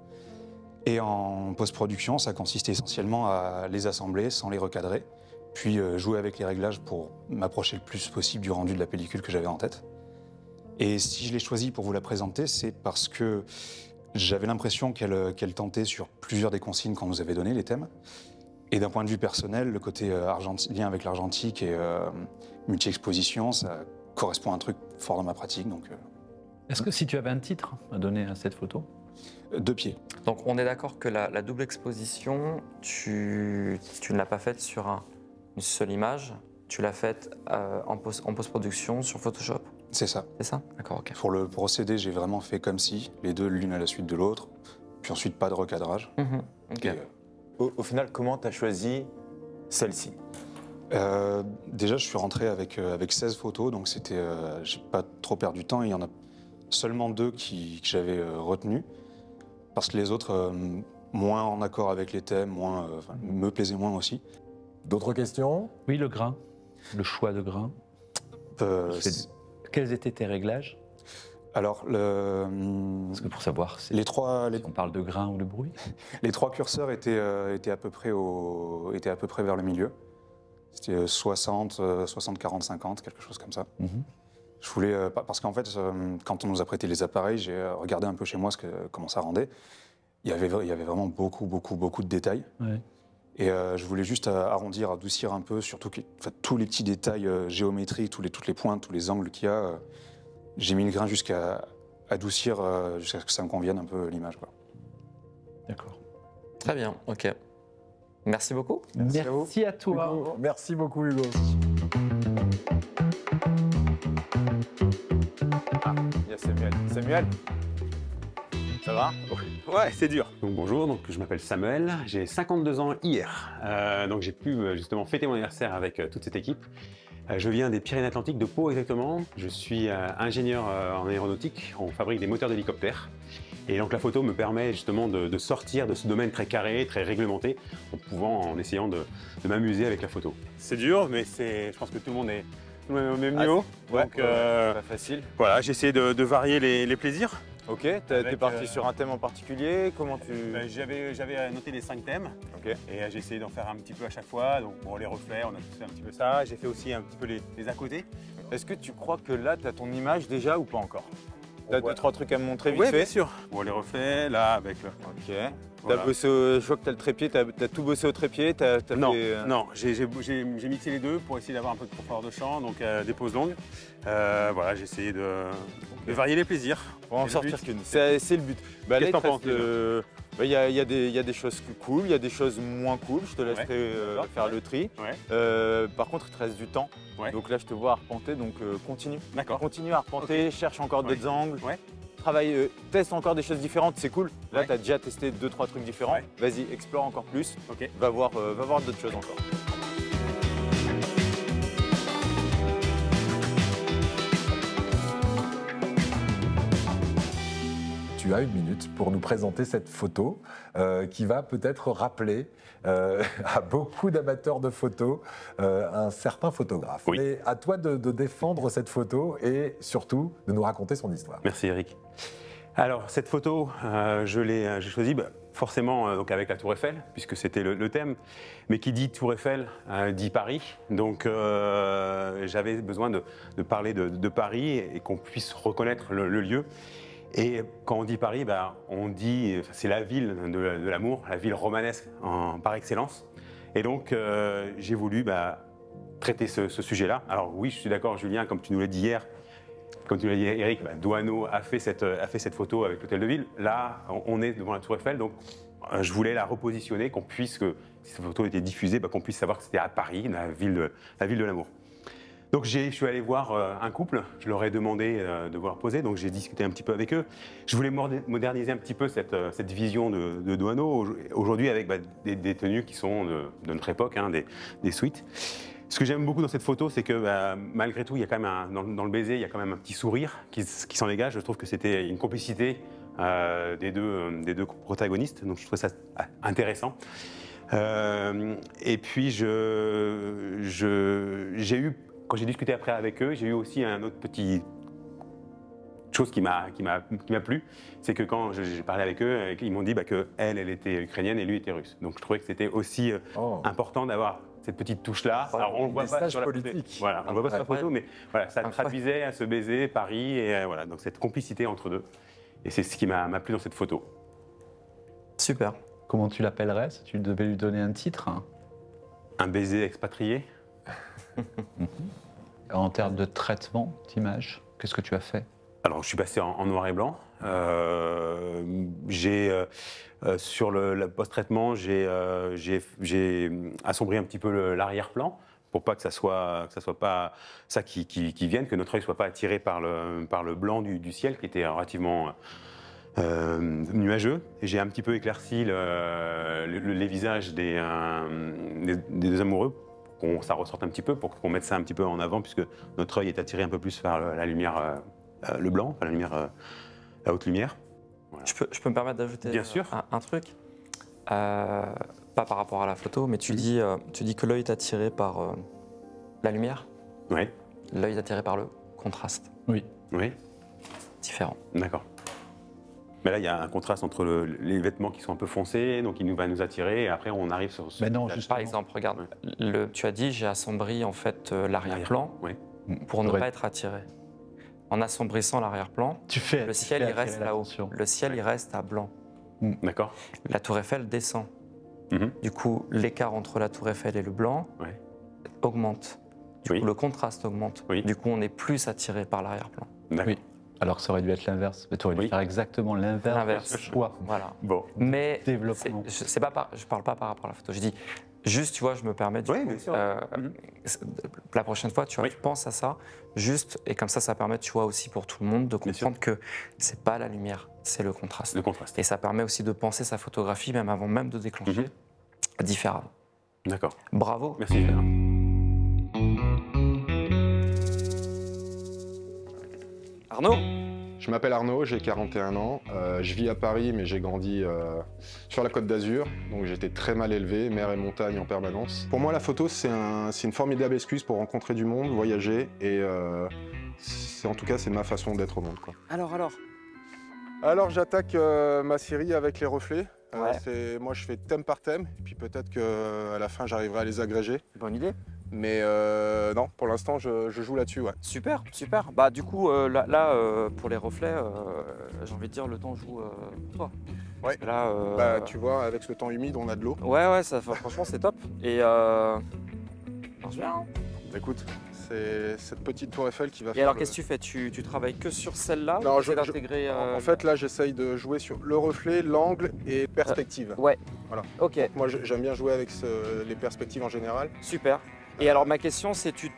Et en post-production, ça consistait essentiellement à les assembler sans les recadrer, puis jouer avec les réglages pour m'approcher le plus possible du rendu de la pellicule que j'avais en tête. Et si je l'ai choisie pour vous la présenter, c'est parce que j'avais l'impression qu'elle tentait sur plusieurs des consignes qu'on nous avait données, les thèmes. Et d'un point de vue personnel, le côté lien avec l'argentique et multi-exposition, ça correspond à un truc fort dans ma pratique. Est-ce que si tu avais un titre à donner à cette photo? 2 pieds. Donc on est d'accord que la double exposition, tu ne l'as pas faite sur une seule image, tu l'as faite en post-production sur Photoshop? C'est ça. C'est ça? D'accord, ok. Pour le procédé, j'ai vraiment fait comme si, les deux l'une à la suite de l'autre, puis ensuite pas de recadrage. Ok. Au final, comment tu as choisi celle-ci? Déjà, je suis rentré avec 16 photos, donc j'ai pas trop perdu de temps. Il y en a seulement 2 que j'avais retenues, parce que les autres, moins en accord avec les thèmes, me plaisaient moins aussi. D'autres questions? Oui, le grain, le choix de grain. Quels étaient tes réglages? Alors, parce que pour savoir si on parle de grain ou de bruit. Les 3 curseurs étaient à peu près vers le milieu. C'était 60, 60, 40, 50, quelque chose comme ça. Je voulais, parce qu'en fait, quand on nous a prêté les appareils, j'ai regardé un peu chez moi comment ça rendait. Il y avait vraiment beaucoup de détails. Ouais. Et je voulais juste arrondir, adoucir un peu, surtout tous les petits détails géométriques, toutes les pointes, tous les angles qu'il y a. J'ai mis le grain jusqu'à adoucir, jusqu'à ce que ça me convienne un peu l'image. D'accord. Très bien, ok. Merci beaucoup. Merci à toi. Hugo. Merci beaucoup, Hugo. Il y a Samuel. Samuel, ça va? Ouais, c'est dur. Donc bonjour, donc je m'appelle Samuel, j'ai 52 ans hier. Donc j'ai pu justement fêter mon anniversaire avec toute cette équipe. Je viens des Pyrénées-Atlantiques, de Pau exactement. Je suis ingénieur en aéronautique, on fabrique des moteurs d'hélicoptères. Et donc la photo me permet justement de sortir de ce domaine très carré, très réglementé, en essayant de m'amuser avec la photo. C'est dur, mais je pense que tout le monde est au même niveau. Donc pas facile. Voilà, j'ai essayé de varier les plaisirs. Ok, t'es parti sur un thème en particulier? Comment tu... J'avais noté les 5 thèmes, et j'ai essayé d'en faire un petit peu à chaque fois. Donc bon, les reflets, on a tous fait un petit peu ça. J'ai fait aussi un petit peu les à côté. Est-ce que tu crois que là, tu as ton image déjà ou pas encore? T'as 2-3 trucs à me montrer vite fait? Oui, bien sûr. Bon, les reflets, là, avec le... Ok. Voilà. Je vois que tu as le trépied, tu as tout bossé au trépied? Non, j'ai mixé les deux pour essayer d'avoir un peu de profondeur de champ, donc des pauses longues. Voilà, j'ai essayé de varier les plaisirs. On va en sortir qu'une. C'est le but. Qu'est-ce que t'en penses? Il y a des choses cool, il y a des choses moins cool. Je te laisserai faire le tri. Par contre, il te reste du temps. Donc là, je te vois arpenter, donc continue. D'accord. Continue à arpenter, cherche encore d'autres angles. Travaille, teste encore des choses différentes, c'est cool. Là, tu as déjà testé 2-3 trucs différents. Vas-y, explore encore plus. Va voir d'autres choses encore. Tu as 1 minute pour nous présenter cette photo qui va peut-être rappeler à beaucoup d'amateurs de photos un certain photographe. Oui. Mais à toi de défendre cette photo et surtout de nous raconter son histoire. Merci Eric. Alors, cette photo, j'ai choisi forcément donc avec la Tour Eiffel, puisque c'était le thème. Mais qui dit Tour Eiffel, dit Paris. Donc, j'avais besoin de parler de Paris et qu'on puisse reconnaître le lieu. Et quand on dit Paris, on dit c'est la ville de l'amour, la ville romanesque par excellence. Et donc, j'ai voulu traiter ce sujet-là. Alors oui, je suis d'accord, Julien, comme tu nous l'as dit hier, comme tu l'as dit, Eric, Doisneau a fait cette photo avec l'hôtel de ville. Là, on est devant la Tour Eiffel, donc je voulais la repositionner, qu'on puisse, si cette photo était diffusée, qu'on puisse savoir que c'était à Paris, la ville de l'amour. Donc je suis allé voir un couple, je leur ai demandé de voir poser, donc j'ai discuté un petit peu avec eux. Je voulais moderniser un petit peu cette vision de Doisneau, aujourd'hui avec des tenues qui sont de notre époque, des suites. Ce que j'aime beaucoup dans cette photo, c'est que malgré tout, il y a quand même dans le baiser, il y a quand même un petit sourire qui s'en dégage. Je trouve que c'était une complicité des deux protagonistes, donc je trouve ça intéressant. Et puis j'ai eu, quand j'ai discuté après avec eux, j'ai eu aussi un autre petit chose qui m'a plu, c'est que quand j'ai parlé avec eux, ils m'ont dit que elle était ukrainienne et lui était russe. Donc je trouvais que c'était aussi important d'avoir cette petite touche-là. Alors on le voit pas sur la photo. Voilà, on le voit pas sur la photo, mais voilà, ça traduisait à ce baiser Paris et voilà, donc cette complicité entre deux. Et c'est ce qui m'a plu dans cette photo. Super. Comment tu l'appellerais si tu devais lui donner un titre? Un baiser expatrié. En termes de traitement d'image, qu'est-ce que tu as fait? Alors, je suis passé en noir et blanc. Sur le post-traitement, j'ai assombri un petit peu l'arrière-plan pour pas que ça soit pas ça qui vienne, que notre œil soit pas attiré par le blanc du ciel qui était relativement nuageux. Et j'ai un petit peu éclairci les visages des deux amoureux, pour que ça ressorte un petit peu, pour qu'on mette ça un petit peu en avant, puisque notre œil est attiré un peu plus par la lumière, le blanc, enfin, la haute lumière. Voilà. Je peux me permettre d'ajouter Bien sûr. Un truc, pas par rapport à la photo, mais tu dis que l'œil est attiré par la lumière. Oui. L'œil est attiré par le contraste. Oui. Oui. Différent. D'accord. Mais là, il y a un contraste entre les vêtements qui sont un peu foncés, donc il va nous attirer, et après on arrive sur ce... Mais non, Par exemple, regarde, tu as dit j'ai assombri en fait l'arrière-plan pour ne pas être attiré. En assombrissant l'arrière-plan, le ciel il reste là-haut. Le ciel il reste à blanc. D'accord. La tour Eiffel descend. Du coup, l'écart entre la tour Eiffel et le blanc augmente. Du coup, le contraste augmente. Du coup, on est plus attiré par l'arrière-plan. D'accord. Oui. Alors que ça aurait dû être l'inverse. Mais tu aurais dû faire exactement l'inverse. Choix. Voilà. Bon. Mais développement. Je parle pas par rapport à la photo. Je dis juste, tu vois, je me permets. La prochaine fois, tu vois, tu penses à ça. Juste, et comme ça permet, tu vois, aussi pour tout le monde de comprendre que c'est pas la lumière, c'est le contraste. Le contraste. Et ça permet aussi de penser sa photographie, même avant même de déclencher, différemment. D'accord. Bravo. Merci, Julien. Arnaud? Je m'appelle Arnaud, j'ai 41 ans. Je vis à Paris, mais j'ai grandi sur la Côte d'Azur. Donc j'étais très mal élevé, mer et montagne en permanence. Pour moi, la photo, c'est une formidable excuse pour rencontrer du monde, voyager. Et en tout cas, c'est ma façon d'être au monde, quoi. Alors j'attaque ma série avec les reflets. Moi, je fais thème par thème. Et puis peut-être qu'à la fin, j'arriverai à les agréger. Bonne idée. Mais non, pour l'instant, je joue là-dessus. Ouais. Super, super. Bah du coup, pour les reflets, j'ai envie de dire, le temps joue pour toi. Ouais. Là, tu vois, avec ce temps humide, on a de l'eau. Ouais, franchement, c'est top. Et marche bien. Écoute, c'est cette petite tour Eiffel qui va faire... Et alors, qu'est-ce que tu fais? Tu travailles que sur celle-là? Non, d'intégrer. En fait, là, j'essaye de jouer sur le reflet, l'angle et perspective. Ouais. Voilà. Ok. Donc, moi, j'aime bien jouer avec les perspectives en général. Super. Et alors ma question c'est, tu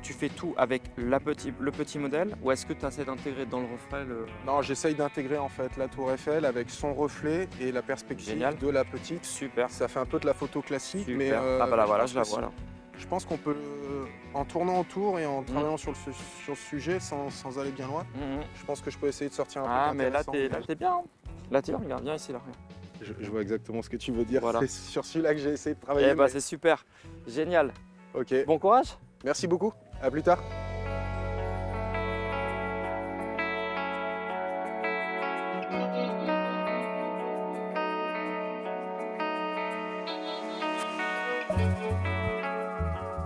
fais tout avec le petit modèle ou est-ce que tu essaies d'intégrer dans le reflet Non, j'essaye d'intégrer en fait la tour Eiffel avec son reflet et la perspective de la petite. Super. Ça fait un peu de la photo classique. Super. Mais ah bah là voilà, je la vois là. Je pense qu'on peut, en tournant autour et en travaillant sur le sujet sans aller bien loin, je pense que je peux essayer de sortir un peu. Ah mais là t'es bien. Là t'es bien, regarde, viens ici là. Je vois exactement ce que tu veux dire. Voilà. C'est sur celui-là que j'ai essayé de travailler. Eh bah c'est super, génial. Ok. Bon courage. Merci beaucoup. À plus tard.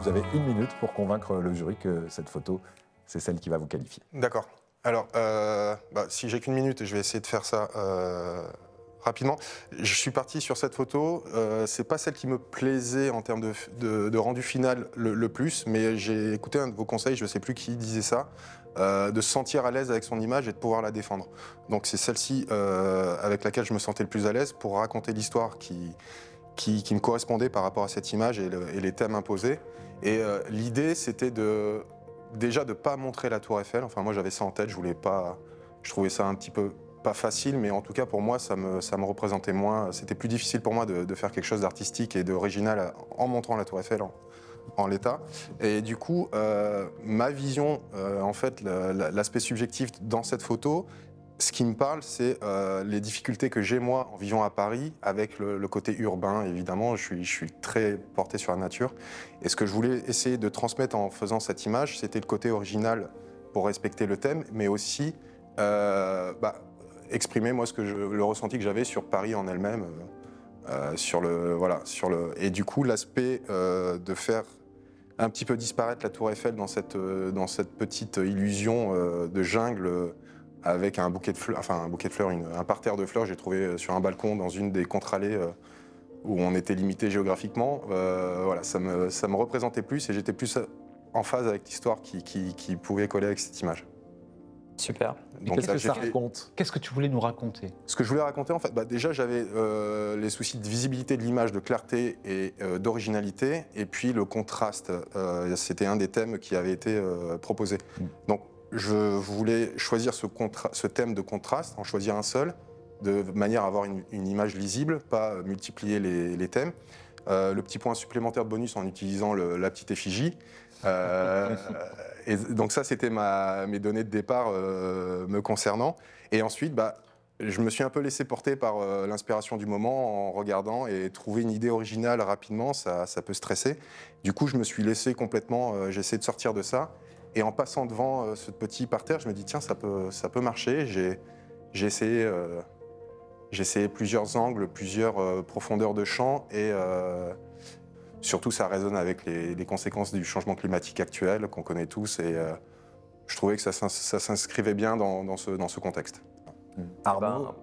Vous avez 1 minute pour convaincre le jury que cette photo, c'est celle qui va vous qualifier. D'accord. Alors, si j'ai qu'une minute, je vais essayer de faire ça rapidement. Je suis parti sur cette photo. C'est pas celle qui me plaisait en termes de rendu final le plus, mais j'ai écouté un de vos conseils, je ne sais plus qui disait ça, de se sentir à l'aise avec son image et de pouvoir la défendre. Donc c'est celle-ci avec laquelle je me sentais le plus à l'aise pour raconter l'histoire qui me correspondait par rapport à cette image et les thèmes imposés. Et l'idée, c'était déjà de ne pas montrer la Tour Eiffel. Enfin, moi, j'avais ça en tête, je trouvais ça un petit peu pas facile, mais en tout cas, pour moi, ça me représentait moins. C'était plus difficile pour moi de faire quelque chose d'artistique et d'original en montrant la Tour Eiffel en l'état. Et du coup, ma vision, en fait, l'aspect subjectif dans cette photo, ce qui me parle, c'est les difficultés que j'ai, moi, en vivant à Paris, avec le côté urbain, évidemment. Je suis très porté sur la nature. Et ce que je voulais essayer de transmettre en faisant cette image, c'était le côté original pour respecter le thème, mais aussi exprimer, moi, le ressenti que j'avais sur Paris en elle-même, et du coup, l'aspect de faire un petit peu disparaître la Tour Eiffel dans cette petite illusion de jungle, avec un bouquet de fleurs, un parterre de fleurs, j'ai trouvé sur un balcon dans une des contre-allées où on était limité géographiquement. Ça me représentait plus et j'étais plus en phase avec l'histoire qui pouvait coller avec cette image. Super. Qu'est-ce que ça raconte? Qu'est-ce que tu voulais nous raconter? Ce que je voulais raconter, en fait, déjà j'avais les soucis de visibilité de l'image, de clarté et d'originalité, et puis le contraste. C'était un des thèmes qui avait été proposé. Donc, je voulais choisir ce thème de contraste, en choisir un seul, de manière à avoir une image lisible, pas multiplier les thèmes. Le petit point supplémentaire de bonus en utilisant la petite effigie. Et donc ça, c'était mes données de départ me concernant. Et ensuite, je me suis un peu laissé porter par l'inspiration du moment en regardant, et trouver une idée originale rapidement, ça peut stresser. Du coup, je me suis laissé complètement, j'ai essayé de sortir de ça. Et en passant devant ce petit parterre, je me dis, tiens, ça peut marcher. J'ai essayé plusieurs angles, plusieurs profondeurs de champ, et surtout, ça résonne avec les conséquences du changement climatique actuel qu'on connaît tous. Et je trouvais que ça s'inscrivait bien dans ce contexte. Arnaud,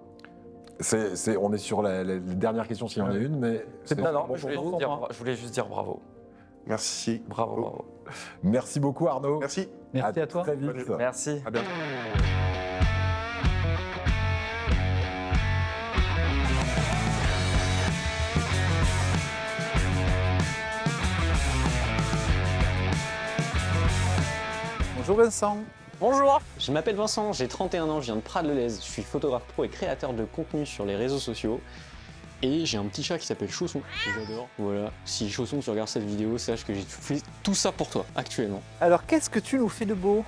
on est sur la dernière question s'il y en a une, mais... je voulais juste dire bravo. Merci. Bravo. Merci beaucoup, Arnaud. Merci. Merci à toi. Très vite. Merci. À bientôt. Bonjour Vincent. Bonjour, je m'appelle Vincent, j'ai 31 ans, je viens de Prades-le-Lez, je suis photographe pro et créateur de contenu sur les réseaux sociaux. Et j'ai un petit chat qui s'appelle Chausson, que j'adore. Voilà, si Chausson, tu regardes cette vidéo, sache que j'ai fait tout ça pour toi, actuellement. Alors, qu'est-ce que tu nous fais de beau?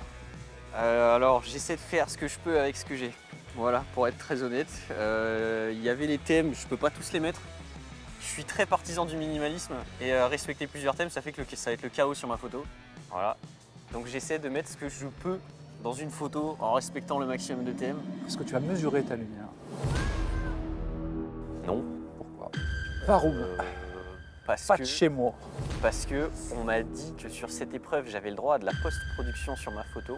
Alors, j'essaie de faire ce que je peux avec ce que j'ai. Voilà, pour être très honnête. Il y avait les thèmes, je peux pas tous les mettre. Je suis très partisan du minimalisme, et respecter plusieurs thèmes, ça fait que ça va être le chaos sur ma photo. Voilà. Donc j'essaie de mettre ce que je peux dans une photo en respectant le maximum de thèmes. Est-ce que tu as mesuré ta lumière? Non. Pourquoi? Varoum. Pas de chez moi. Parce que on m'a dit que sur cette épreuve, j'avais le droit à de la post-production sur ma photo.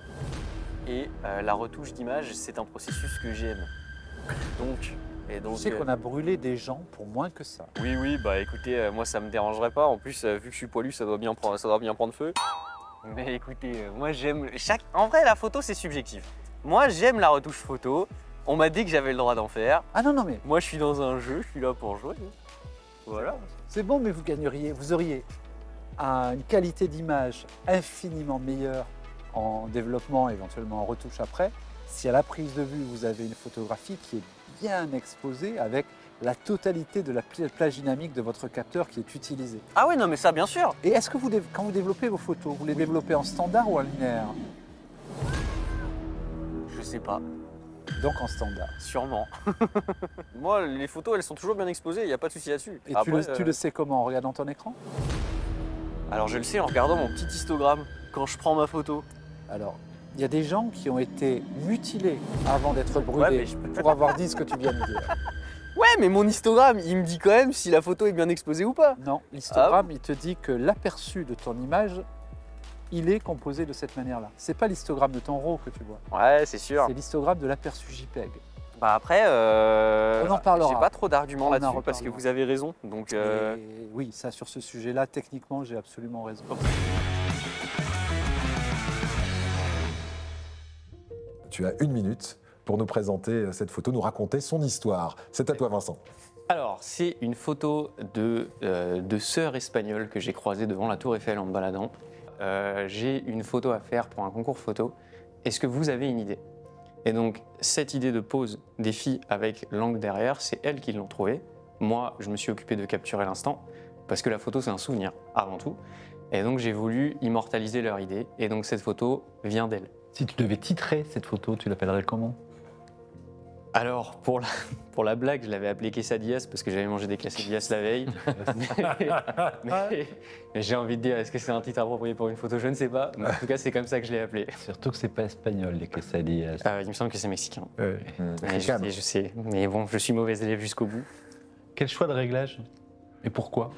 Et la retouche d'image, c'est un processus que j'aime. Donc, tu sais qu'on a brûlé des gens pour moins que ça. Oui, bah écoutez, moi ça me dérangerait pas. En plus, vu que je suis poilu, ça doit bien prendre feu. Mais écoutez, moi j'aime... En vrai, la photo, c'est subjectif. Moi, j'aime la retouche photo. On m'a dit que j'avais le droit d'en faire. Ah non, mais... Moi, je suis dans un jeu, je suis là pour jouer. Voilà. C'est bon, mais vous auriez une qualité d'image infiniment meilleure en développement, éventuellement en retouche après, si à la prise de vue, vous avez une photographie qui est bien exposée avec la totalité de la plage dynamique de votre capteur qui est utilisé. Ah oui, non mais ça bien sûr. Et est-ce que quand vous développez vos photos, vous les développez en standard ou en linéaire? Je sais pas. Donc en standard. Sûrement. Moi, les photos, elles sont toujours bien exposées, il n'y a pas de souci là-dessus. Et après, tu le sais comment? En regardant ton écran? Alors je le sais en regardant mon petit histogramme quand je prends ma photo. Alors, il y a des gens qui ont été mutilés avant d'être brûlés pour avoir dit ce que tu viens de dire. Ouais, mais mon histogramme, il me dit quand même si la photo est bien exposée ou pas. Non, l'histogramme, il te dit que l'aperçu de ton image, il est composé de cette manière-là. C'est pas l'histogramme de ton RAW que tu vois. Ouais, c'est sûr. C'est l'histogramme de l'aperçu JPEG. Bah après, on en parlera. J'ai pas trop d'arguments On en là-dessus parce que reparlera. vous avez raison. Donc, Et oui, ça, sur ce sujet-là, techniquement, j'ai absolument raison. Tu as 1 minute pour nous présenter cette photo, nous raconter son histoire. C'est à toi, Vincent. Alors, c'est une photo de sœurs espagnoles que j'ai croisées devant la Tour Eiffel en me baladant. J'ai une photo à faire pour un concours photo. Est-ce que vous avez une idée? Et donc, cette idée de pose des filles avec l'angle derrière, c'est elles qui l'ont trouvée. Moi, je me suis occupé de capturer l'instant, parce que la photo, c'est un souvenir, avant tout. Et donc, j'ai voulu immortaliser leur idée. Et donc, cette photo vient d'elles. Si tu devais titrer cette photo, tu l'appellerais comment? Alors, pour la blague, je l'avais appelé quesadillas parce que j'avais mangé des quesadillas la veille. mais j'ai envie de dire, est-ce que c'est un titre approprié pour une photo? Je ne sais pas. Mais en tout cas, c'est comme ça que je l'ai appelé. Surtout que c'est pas espagnol, les quesadillas. Il me semble que c'est mexicain. Ouais. Je sais. Mais bon, je suis mauvais élève jusqu'au bout. Quel choix de réglage? Et pourquoi?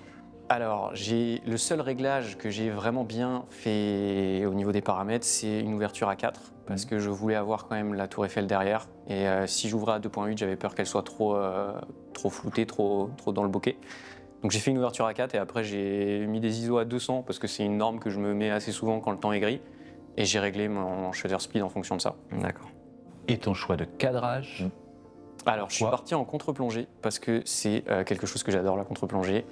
Alors, le seul réglage que j'ai vraiment bien fait au niveau des paramètres, c'est une ouverture à 4, parce que je voulais avoir quand même la tour Eiffel derrière. Et si j'ouvrais à 2.8, j'avais peur qu'elle soit trop floutée, trop dans le bokeh. Donc j'ai fait une ouverture à 4 et après j'ai mis des ISO à 200, parce que c'est une norme que je me mets assez souvent quand le temps est gris. Et j'ai réglé mon shutter speed en fonction de ça. D'accord. Et ton choix de cadrage? Alors, je suis parti en contre-plongée, parce que c'est quelque chose que j'adore, la contre-plongée.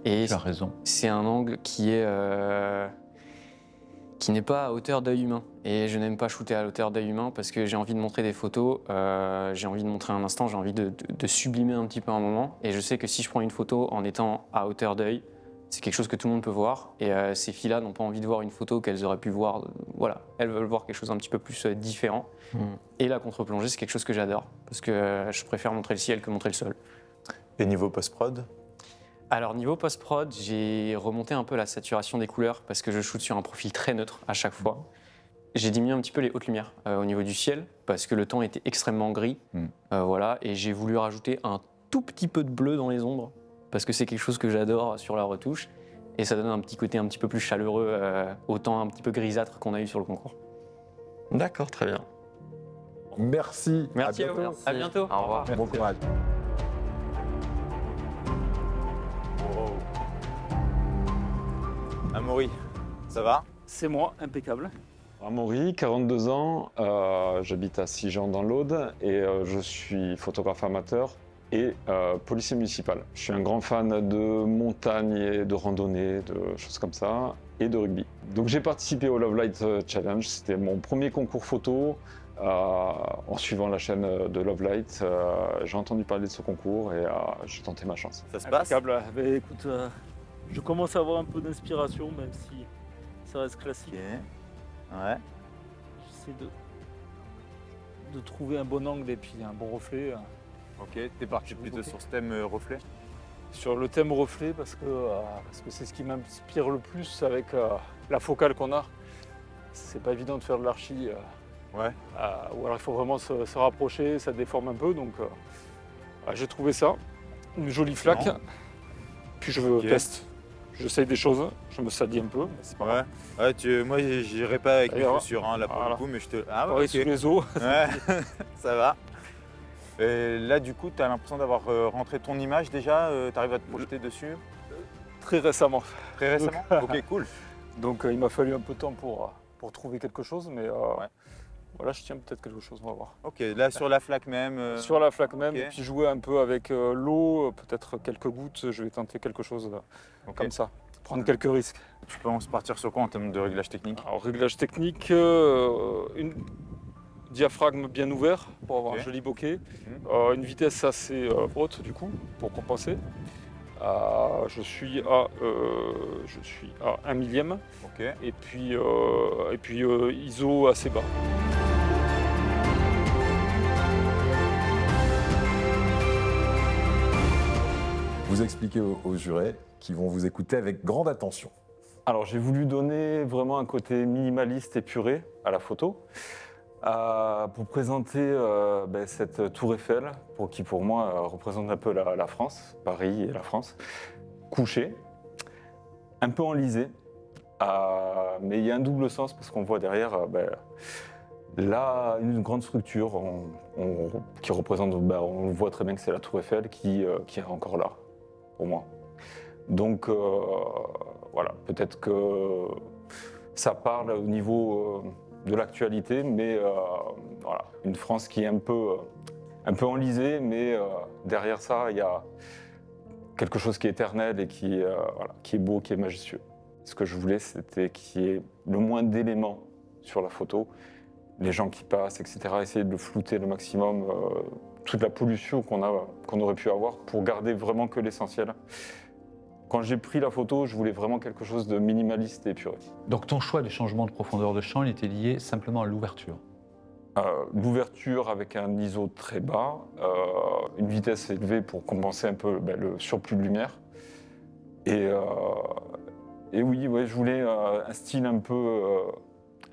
Et tu as raison. C'est un angle qui n'est pas à hauteur d'œil humain. Et je n'aime pas shooter à hauteur d'œil humain parce que j'ai envie de montrer des photos, j'ai envie de montrer un instant, j'ai envie de sublimer un petit peu un moment. Et je sais que si je prends une photo en étant à hauteur d'œil, c'est quelque chose que tout le monde peut voir. Et ces filles-là n'ont pas envie de voir une photo qu'elles auraient pu voir. Voilà, elles veulent voir quelque chose un petit peu plus différent. Et la contre-plongée, c'est quelque chose que j'adore parce que je préfère montrer le ciel que montrer le sol. Et niveau post-prod? Alors niveau post-prod, j'ai remonté un peu la saturation des couleurs parce que je shoote sur un profil très neutre à chaque fois. J'ai diminué un petit peu les hautes lumières au niveau du ciel parce que le temps était extrêmement gris. Voilà, et j'ai voulu rajouter un tout petit peu de bleu dans les ombres parce que c'est quelque chose que j'adore sur la retouche et ça donne un petit côté un petit peu plus chaleureux au temps un petit peu grisâtre qu'on a eu sur le concours. D'accord, très bien. Merci. Merci à vous. À bientôt. Au revoir. Bon courage. Amaury, ça va? C'est moi, impeccable. Amaury, 42 ans, j'habite à Sigean dans l'Aude et je suis photographe amateur et policier municipal. Je suis un grand fan de montagne et de randonnée, de choses comme ça, et de rugby. Donc j'ai participé au Love Light Challenge, c'était mon premier concours photo. En suivant la chaîne de Love Light, j'ai entendu parler de ce concours et j'ai tenté ma chance. Ça se passe? Impeccable. Ben, écoute, je commence à avoir un peu d'inspiration, même si ça reste classique. Ouais. J'essaie de trouver un bon angle et puis un bon reflet. Ok, t'es parti plutôt sur ce thème reflet? Sur le thème reflet, parce que c'est ce qui m'inspire le plus avec la focale qu'on a. C'est pas évident de faire de l'archi. Ouais. Ou alors il faut vraiment se rapprocher, ça déforme un peu. Donc j'ai trouvé ça, une jolie flaque. Puis je teste. J'essaye des choses, je me sadie un peu, mais c'est pas grave. Ouais, moi j'irai pas avec mes chaussures là pour le coup, mais je te. Ah ouais, sous les os. Ouais, ça va. Et là du coup, tu as l'impression d'avoir rentré ton image déjà, tu arrives à te projeter dessus? Très récemment. Très récemment? Ok, cool. Donc il m'a fallu un peu de temps pour trouver quelque chose, mais voilà, je tiens peut-être quelque chose, on va voir. Ok, là sur la flaque même Sur la flaque même, et puis jouer un peu avec l'eau, peut-être quelques gouttes, je vais tenter quelque chose comme ça, prendre quelques risques. Tu penses partir sur quoi en termes de réglage technique? Alors réglage technique, une diaphragme bien ouvert pour avoir un joli bokeh, une vitesse assez haute du coup, pour compenser. Je suis à 1 millième, et puis ISO assez bas. Vous expliquez aux jurés qui vont vous écouter avec grande attention. Alors j'ai voulu donner vraiment un côté minimaliste épuré à la photo. Pour présenter cette tour Eiffel, qui pour moi représente un peu la France, Paris et la France, couchée, un peu enlisée, mais il y a un double sens parce qu'on voit derrière là une grande structure qui représente, on voit très bien que c'est la tour Eiffel qui est encore là, pour moi. Donc voilà, peut-être que ça parle au niveau de l'actualité, mais voilà, une France qui est un peu enlisée, mais derrière ça, il y a quelque chose qui est éternel et qui est beau, qui est majestueux. Ce que je voulais, c'était qu'il y ait le moins d'éléments sur la photo, les gens qui passent, etc., essayer de le flouter le maximum, toute la pollution qu'on aurait pu avoir pour garder vraiment que l'essentiel. Quand j'ai pris la photo, je voulais vraiment quelque chose de minimaliste et épuré. Donc ton choix de changement de profondeur de champ, il était lié simplement à l'ouverture? L'ouverture avec un ISO très bas, une vitesse élevée pour compenser un peu le surplus de lumière. Et oui, je voulais un style un peu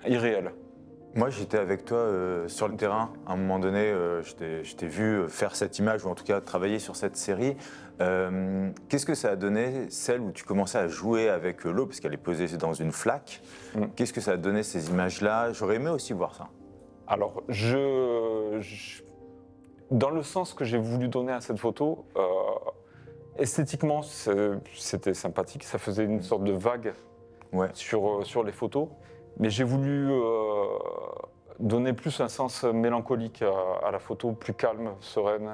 irréel. Moi, j'étais avec toi sur le terrain. À un moment donné, je t'ai vu faire cette image, ou en tout cas travailler sur cette série. Qu'est-ce que ça a donné, celle où tu commençais à jouer avec l'eau, parce qu'elle est posée dans une flaque? Qu'est-ce que ça a donné, ces images-là? J'aurais aimé aussi voir ça. Alors, dans le sens que j'ai voulu donner à cette photo, esthétiquement, c'était sympathique. Ça faisait une sorte de vague sur les photos. Mais j'ai voulu donner plus un sens mélancolique à la photo, plus calme, sereine,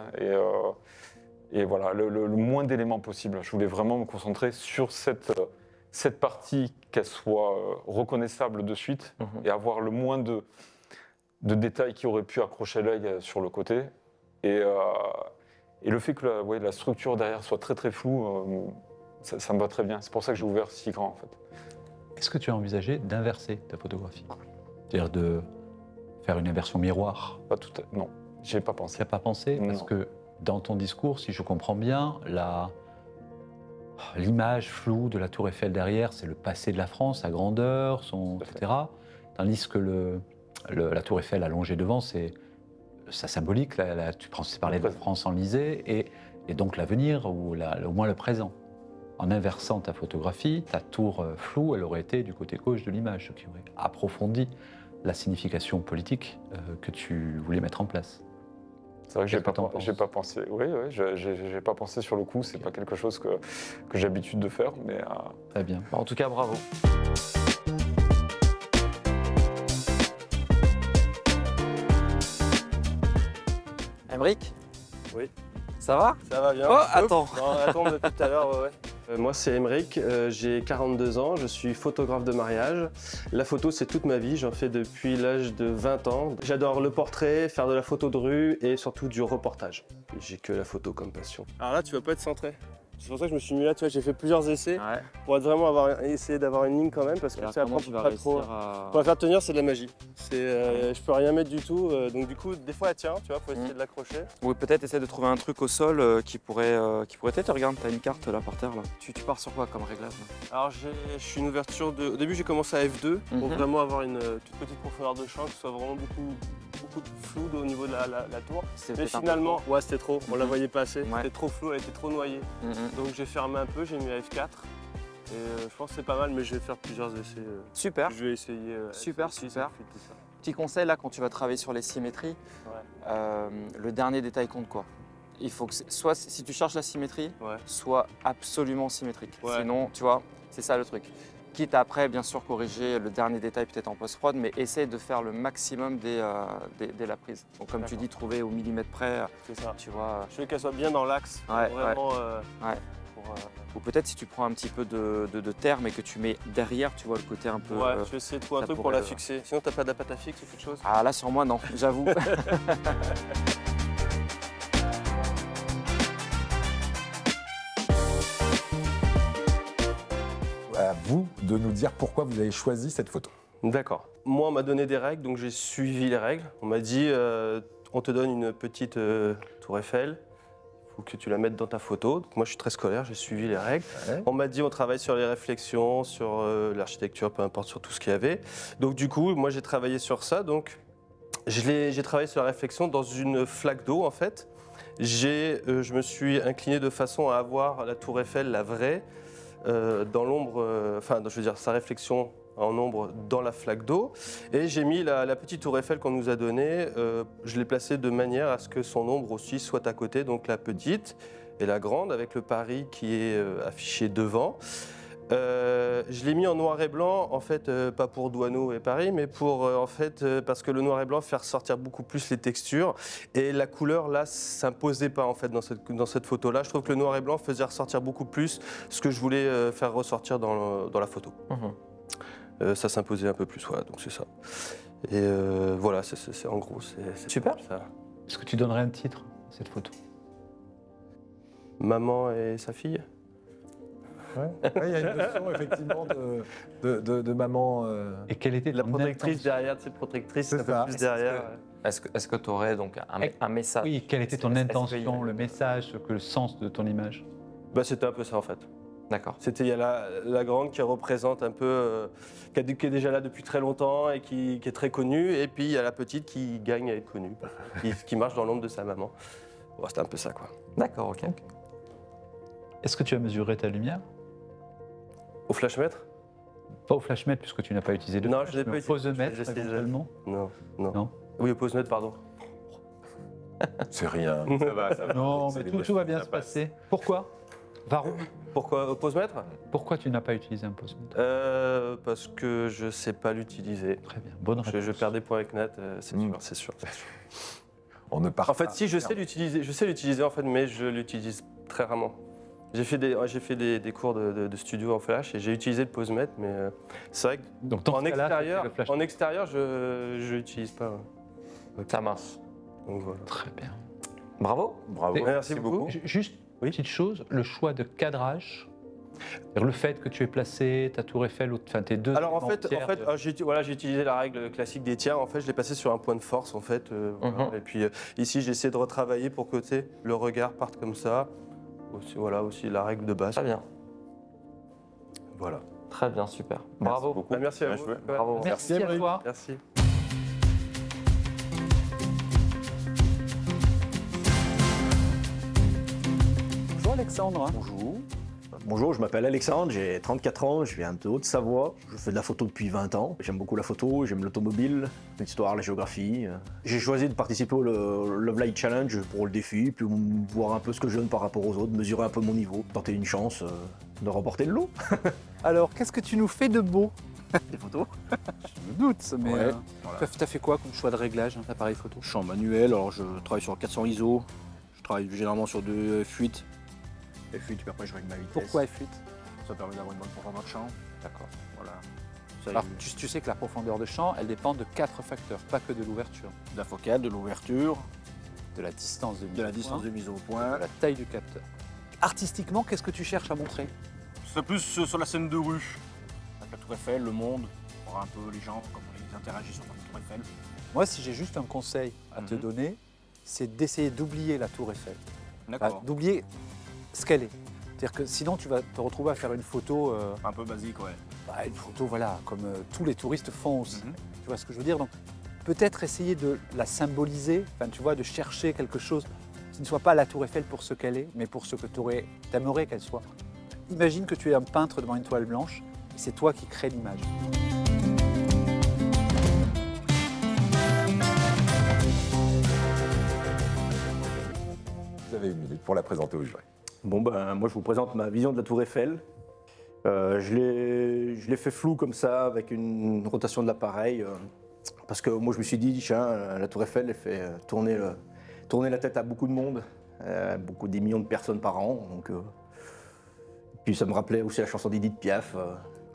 et voilà, le moins d'éléments possible. Je voulais vraiment me concentrer sur cette partie, qu'elle soit reconnaissable de suite, et avoir le moins de détails qui auraient pu accrocher l'œil sur le côté. Et le fait que la structure derrière soit très très floue, ça me va très bien. C'est pour ça que j'ai ouvert si grand en fait. Est-ce que tu as envisagé d'inverser ta photographie? C'est-à-dire de faire une inversion miroir? Pas tout non, j'y ai pas pensé. Tu n'y as pas pensé? Parce que dans ton discours, si je comprends bien, l'image floue de la tour Eiffel derrière, c'est le passé de la France, sa grandeur, etc. Tandis que la tour Eiffel allongée devant, c'est sa symbolique. Tu parlais de la France enlisée et donc l'avenir ou au moins le présent. En inversant ta photographie, ta tour floue, elle aurait été du côté gauche de l'image, ce qui aurait approfondi la signification politique que tu voulais mettre en place. C'est vrai que j'ai pas pensé. Oui, j'ai pas pensé sur le coup. C'est pas quelque chose que j'ai l'habitude de faire, mais. Très bien. En tout cas, bravo. Aymeric? Oui. Ça va? Ça va bien. Oh, attends. Non, attends, depuis tout à l'heure, ouais. Moi, c'est Aymeric, j'ai 42 ans, je suis photographe de mariage. La photo, c'est toute ma vie, j'en fais depuis l'âge de 20 ans. J'adore le portrait, faire de la photo de rue et surtout du reportage. J'ai que la photo comme passion. Alors là, tu vas pas être centré. C'est pour ça que je me suis mis là, tu vois, j'ai fait plusieurs essais pour vraiment essayer d'avoir une ligne quand même, parce que après, on peut pas trop. Pour la faire tenir, c'est de la magie. Je peux rien mettre du tout, donc du coup, des fois, elle tient, tu vois, faut essayer de l'accrocher. Oui, peut-être essayer de trouver un truc au sol qui pourrait t'aider. Regarde, t'as une carte là par terre là. Tu pars sur quoi comme réglage là? Alors, je suis une ouverture de. Au début, j'ai commencé à F2 pour vraiment avoir une toute petite profondeur de champ, que ce soit vraiment beaucoup de flou au niveau de la tour. Mais finalement, ouais, c'était trop, on la voyait pas assez. C'était trop flou, elle était trop noyée. Donc j'ai fermé un peu, j'ai mis à F4 et je pense que c'est pas mal, mais je vais faire plusieurs essais. Super. Je vais essayer. Super. Petit conseil là, quand tu vas travailler sur les symétries, le dernier détail compte quoi? Il faut que soit si tu cherches la symétrie, soit absolument symétrique. Sinon, tu vois, c'est ça le truc. Quitte à après, bien sûr, corriger le dernier détail peut-être en post-prod, mais essaye de faire le maximum dès la prise. Donc comme tu dis, trouver au millimètre près, tu vois. Je veux qu'elle soit bien dans l'axe, vraiment. Ou peut-être si tu prends un petit peu de terre, mais que tu mets derrière, tu vois le côté un peu. Ouais, je vais essayer de trouver un truc pour la fixer. Sinon, t'as pas de la pâte à fixe ou quelque chose? Ah là, sur moi, non, j'avoue. À vous de nous dire pourquoi vous avez choisi cette photo. D'accord. Moi, on m'a donné des règles, donc j'ai suivi les règles. On m'a dit, on te donne une petite tour Eiffel, il faut que tu la mettes dans ta photo. Donc moi, je suis très scolaire, j'ai suivi les règles. On m'a dit, on travaille sur les réflexions, sur l'architecture, peu importe, sur tout ce qu'il y avait. Donc du coup, moi, j'ai travaillé sur ça. Donc J'ai travaillé sur la réflexion dans une flaque d'eau en fait. Je me suis incliné de façon à avoir la tour Eiffel, la vraie, dans l'ombre, enfin je veux dire sa réflexion en ombre dans la flaque d'eau. Et j'ai mis la petite tour Eiffel qu'on nous a donnée, je l'ai placée de manière à ce que son ombre aussi soit à côté, donc la petite et la grande avec le Paris qui est affiché devant. Je l'ai mis en noir et blanc, en fait, pas pour Douaneau et Paris, mais pour, en fait, parce que le noir et blanc fait ressortir beaucoup plus les textures. Et la couleur, là, s'imposait pas, en fait, dans cette photo-là. Je trouve que le noir et blanc faisait ressortir beaucoup plus ce que je voulais faire ressortir dans la photo. Ça s'imposait un peu plus, voilà, donc c'est ça. Et voilà, c'est en gros, c'est super. Est-ce que tu donnerais un titre à cette photo? Maman et sa fille. Ouais. Il y a une notion effectivement de maman. Et quelle était la protectrice derrière, c'est protectrice, un peu plus derrière. Est-ce que tu aurais donc un message? Oui, quelle était ton intention, le message, le sens de ton image? Bah, c'était un peu ça en fait. D'accord. Il y a la grande qui représente un peu, qui est déjà là depuis très longtemps et qui est très connue, et puis il y a la petite qui gagne à être connue, qui marche dans l'ombre de sa maman. Bon, c'était un peu ça quoi. D'accord, ok. Est-ce que tu as mesuré ta lumière? Au flashmètre? Pas au flashmètre puisque tu n'as pas utilisé de non, flash, je l'ai pas utilisé. Au posemètre éventuellement? Non. Oui, au posemètre, pardon. C'est rien. Ça va. Non, mais tout va bien se passer. Pourquoi? Varro? Pourquoi au posemètre? Pourquoi tu n'as pas utilisé un posemètre? Parce que je ne sais pas l'utiliser. Très bien, bonne réponse. Je perds des points avec Nat, c'est sûr. On ne part en fait, si, je sais l'utiliser en fait, mais je l'utilise très rarement. J'ai fait des cours de studio en flash et j'ai utilisé le posemètre, mais c'est vrai que en extérieur, je l'utilise pas. Ça marche. Donc, voilà. Très bien. Bravo. Merci beaucoup. Juste une petite chose, le choix de cadrage, le fait que tu aies placé ta tour Eiffel, enfin tes deux. Alors en fait j'ai utilisé la règle classique des tiers. En fait, je l'ai passé sur un point de force en fait. Voilà. Et puis ici, j'ai essayé de retravailler pour que le regard parte comme ça. Aussi la règle de base. Très bien. Voilà. Très bien, super. Bravo. Merci à vous. Bravo. Merci à toi. Merci. Bonjour Alexandre. Bonjour. Bonjour, je m'appelle Alexandre, j'ai 34 ans, je viens de Haute-Savoie. Je fais de la photo depuis 20 ans. J'aime beaucoup la photo, j'aime l'automobile, l'histoire, la géographie. J'ai choisi de participer au Love Light Challenge pour le défi, puis voir un peu ce que je donne par rapport aux autres, mesurer un peu mon niveau, tenter une chance de remporter le lot. Alors, qu'est-ce que tu nous fais de beau? Des photos. Je me doute, mais Ouais, voilà. T'as fait quoi comme choix de réglage d'appareil photo? Je suis en manuel, alors je travaille sur 400 ISO, je travaille généralement sur 2 F8. F8, puis après je règle ma vitesse. Pourquoi F8? Ça permet d'avoir une bonne profondeur de champ. D'accord. Voilà. Alors, tu sais que la profondeur de champ, elle dépend de 4 facteurs, pas que de l'ouverture. De la focale, de l'ouverture, de la distance de mise au point, de la taille du capteur. Artistiquement, qu'est-ce que tu cherches à montrer? C'est plus sur la scène de rue, avec la Tour Eiffel, le monde, voir un peu les gens, comment ils interagissent sur la Tour Eiffel. Moi, si j'ai juste un conseil à te donner, c'est d'essayer d'oublier la Tour Eiffel. D'accord. D'oublier ce qu'elle est. C'est-à-dire que sinon, tu vas te retrouver à faire une photo... un peu basique, ouais. Une photo, voilà, comme tous les touristes font aussi. Tu vois ce que je veux dire? Donc, peut-être essayer de la symboliser, enfin, tu vois, de chercher quelque chose qui ne soit pas la Tour Eiffel pour ce qu'elle est, mais pour ce que tu aimerais qu'elle soit. Imagine que tu es un peintre devant une toile blanche, et c'est toi qui crée l'image. Vous avez une minute pour la présenter au jury. Bon, moi, je vous présente ma vision de la Tour Eiffel. Je l'ai fait flou comme ça, avec une rotation de l'appareil, parce que moi, je me suis dit, tiens, la Tour Eiffel, elle fait tourner la tête à beaucoup de monde, des millions de personnes par an. Donc, puis ça me rappelait aussi la chanson d'Edith Piaf,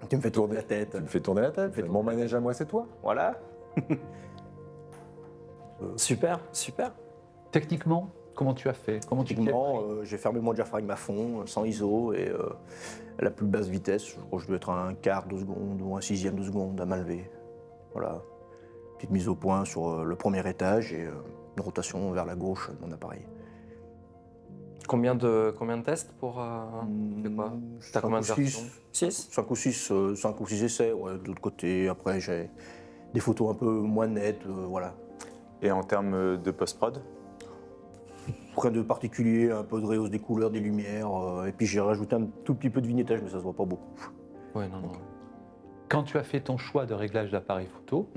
qui me fait tourner la tête. Tu me fais tourner la tête. Mon manège à moi, c'est toi. Voilà. Super, super. Techniquement, comment tu as fait? Techniquement, j'ai fermé mon diaphragme à fond, sans ISO, et à la plus basse vitesse. Je crois que je dois être à un quart de seconde ou un sixième de seconde à main levée. Voilà. Petite mise au point sur le premier étage et une rotation vers la gauche de mon appareil. Combien de tests pour... T'as combien de versions? 5 ou 6 essais, ouais, de l'autre côté. Après, j'ai des photos un peu moins nettes, voilà. Et en termes de post-prod? Rien de particulier, un peu de rehausse des couleurs, des lumières, et puis j'ai rajouté un tout petit peu de vignettage, mais ça se voit pas beaucoup. Ouais, non, non. Quand tu as fait ton choix de réglage d'appareil photo,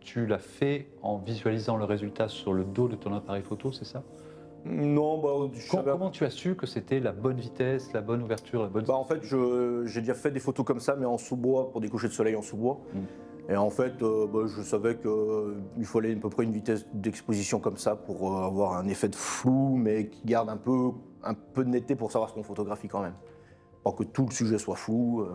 tu l'as fait en visualisant le résultat sur le dos de ton appareil photo, c'est ça? Non, comment tu as su que c'était la bonne vitesse, la bonne ouverture, la bonne... En fait, j'ai déjà fait des photos comme ça, mais en sous-bois, pour des couchers de soleil en sous-bois. Et en fait, je savais qu'il fallait à peu près une vitesse d'exposition comme ça pour avoir un effet de flou, mais qui garde un peu de netteté pour savoir ce qu'on photographie quand même. Pas que tout le sujet soit flou.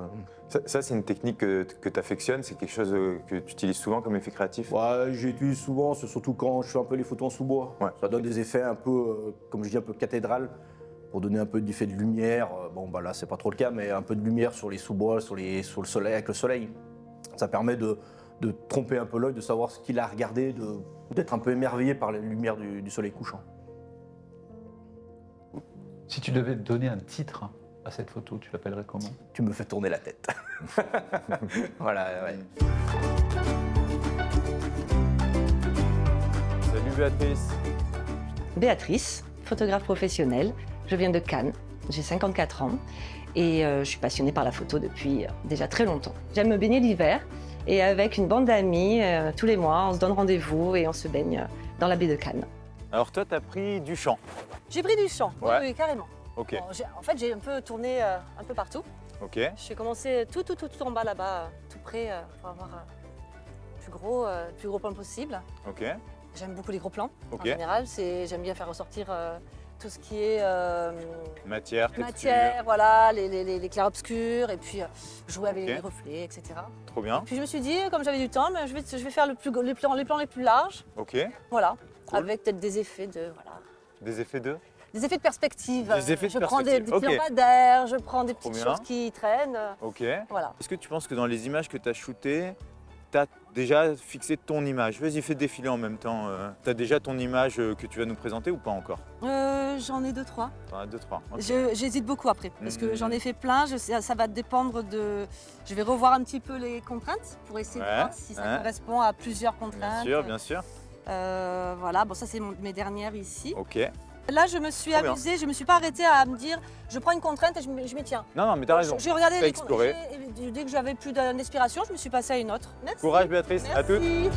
Ça, c'est une technique que tu affectionnes, c'est quelque chose que tu utilises souvent comme effet créatif? Ouais, j'utilise souvent, c'est surtout quand je fais un peu les photos en sous-bois. Ouais. Ça donne des effets un peu, comme je dis, un peu cathédrale, pour donner un peu d'effet de lumière. Bon, là, c'est pas trop le cas, mais un peu de lumière sur les sous-bois, sur le soleil, avec le soleil. Ça permet de tromper un peu l'œil, de savoir ce qu'il a regardé, d'être un peu émerveillé par les lumières du soleil couchant. Si tu devais donner un titre à cette photo, tu l'appellerais comment? Tu me fais tourner la tête. Voilà, ouais. Salut Béatrice. Béatrice, photographe professionnelle. Je viens de Cannes, j'ai 54 ans et je suis passionnée par la photo depuis déjà très longtemps. J'aime me baigner l'hiver et avec une bande d'amis, tous les mois, on se donne rendez-vous et on se baigne dans la baie de Cannes. Alors toi, tu as pris du champ. J'ai pris du champ, Ouais. oui, carrément. Ok. Bon, en fait, j'ai un peu tourné un peu partout. Ok. J'ai commencé tout en bas là-bas, tout près, pour avoir le plus gros plan possible. Ok. J'aime beaucoup les gros plans, Ok. en général. J'aime bien faire ressortir tout ce qui est Matière, texture. matière, voilà, les clairs-obscurs, et puis jouer avec Ok. les reflets, etc. Trop bien. Puis je me suis dit, comme j'avais du temps, je vais faire les plans les plus larges, Ok. voilà, Cool. avec peut-être des effets de... Voilà. Des effets de? Des effets de perspective. Des effets de je prends des perspective, petits ok. lampadaires, je prends des Trop petites bien. choses qui traînent. Ok. Voilà. Est-ce que tu penses que dans les images que tu as shootées, tu as déjà fixé ton image? Vas-y, fais défiler en même temps. Tu as déjà ton image que tu vas nous présenter ou pas encore? J'en ai 2-3. T'en as 2-3. Ok. J'hésite beaucoup après, parce que j'en ai fait plein. Ça va dépendre de... Je vais revoir un petit peu les contraintes pour essayer de voir si ça correspond à plusieurs contraintes. Bien sûr, bien sûr. Voilà, bon ça c'est mes dernières ici. Ok. Là je me suis Trop bien. amusée, je me suis pas arrêtée à me dire je prends une contrainte et je m'y tiens. Non, non, mais t'as raison. J'ai regardé T'as exploré. et dès que j'avais plus d'inspiration, je me suis passée à une autre. Merci. Courage Béatrice, à toutes. Merci.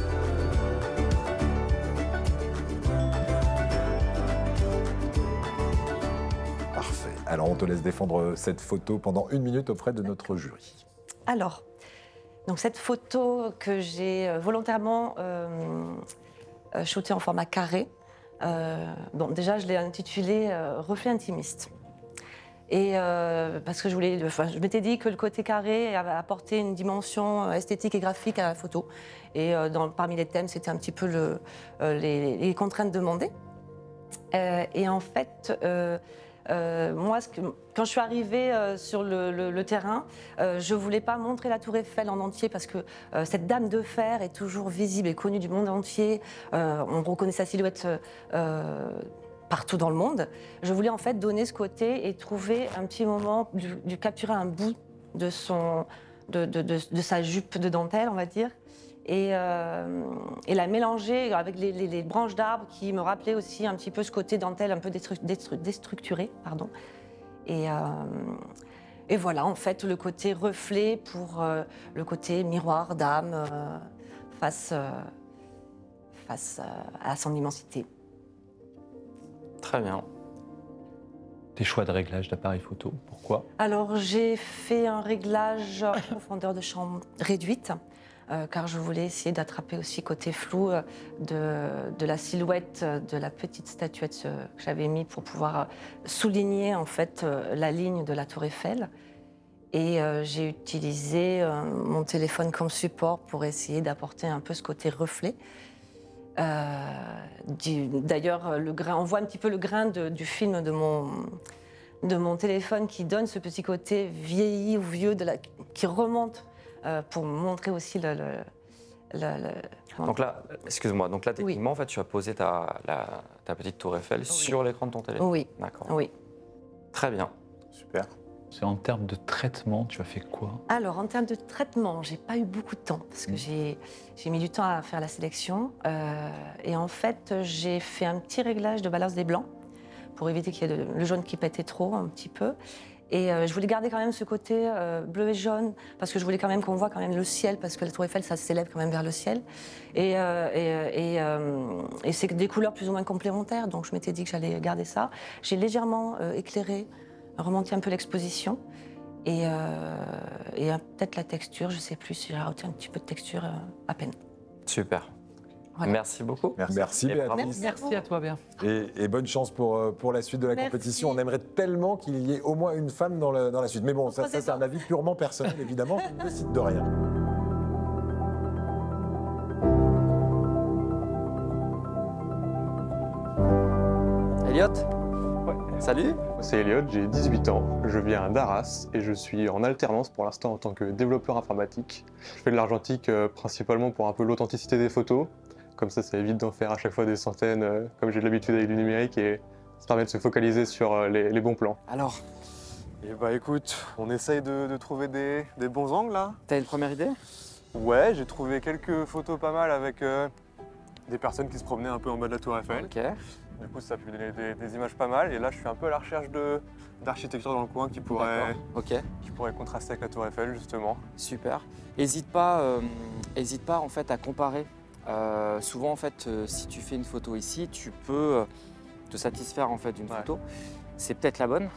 Parfait. Alors on te laisse défendre cette photo pendant 1 minute auprès de notre jury. Alors, donc cette photo que j'ai volontairement shootée en format carré, bon, déjà je l'ai intitulée Reflet intimiste. Et parce que je m'étais dit que le côté carré avait apporté une dimension esthétique et graphique à la photo. Et parmi les thèmes, c'était un petit peu les contraintes demandées. Et en fait, moi, quand je suis arrivée sur le terrain, je ne voulais pas montrer la Tour Eiffel en entier parce que cette dame de fer est toujours visible et connue du monde entier. On reconnaît sa silhouette partout dans le monde. Je voulais en fait donner ce côté et trouver un petit moment, capturer un bout de sa jupe de dentelle, on va dire, et la mélanger avec les branches d'arbres qui me rappelaient aussi un petit peu ce côté dentelle un peu déstructuré, pardon. Et voilà, en fait, le côté reflet pour le côté miroir d'âme face à son immensité. Très bien. Tes choix de réglage d'appareil photo, pourquoi? Alors, j'ai fait un réglage en profondeur de champ réduite, car je voulais essayer d'attraper aussi côté flou de la silhouette de la petite statuette que j'avais mis pour pouvoir souligner en fait la ligne de la Tour Eiffel. Et j'ai utilisé mon téléphone comme support pour essayer d'apporter un peu ce côté reflet. D'ailleurs, on voit un petit peu le grain du film de mon téléphone qui donne ce petit côté vieilli ou vieux qui remonte pour montrer aussi Donc là, excuse-moi, donc là techniquement, en fait, tu as posé ta petite tour Eiffel sur l'écran de ton téléphone. Oui. D'accord. Oui. Très bien. Super. C'est en termes de traitement, tu as fait quoi? Alors, en termes de traitement, j'ai pas eu beaucoup de temps parce que j'ai mis du temps à faire la sélection. Et en fait, j'ai fait un petit réglage de balance des blancs pour éviter qu'il y ait le jaune qui pétait trop un petit peu. Et je voulais garder quand même ce côté bleu et jaune parce que je voulais quand même qu'on voit quand même le ciel parce que la Tour Eiffel, ça s'élève quand même vers le ciel. Et c'est des couleurs plus ou moins complémentaires, donc je m'étais dit que j'allais garder ça. J'ai légèrement éclairé, remonté un peu l'exposition et peut-être la texture, je sais plus si j'ai rajouté un petit peu de texture à peine. Super. Voilà. Merci beaucoup. Merci Et bravo. Béatrice. Merci à toi, Béa. Et bonne chance pour la suite de la Merci. compétition. On aimerait tellement qu'il y ait au moins une femme dans la suite. Mais bon, ça c'est un avis purement personnel, évidemment, qui ne décide de rien. Elliot. Salut. C'est Elliot, j'ai 18 ans, je viens d'Arras et je suis en alternance pour l'instant en tant que développeur informatique. Je fais de l'argentique principalement pour un peu l'authenticité des photos, comme ça évite d'en faire à chaque fois des centaines comme j'ai l'habitude avec du numérique et ça permet de se focaliser sur les bons plans. Alors, Et bah écoute, on essaye de trouver des bons angles là. t'as une première idée? Ouais, j'ai trouvé quelques photos pas mal avec des personnes qui se promenaient un peu en bas de la Tour Eiffel. Ok. Du coup, ça a pu donner des images pas mal. Et là, je suis un peu à la recherche d'architecture dans le coin qui pourrait contraster avec la Tour Eiffel, justement. Super. N'hésite pas en fait à comparer. Souvent en fait, si tu fais une photo ici, tu peux te satisfaire en fait d'une photo. C'est peut-être la bonne,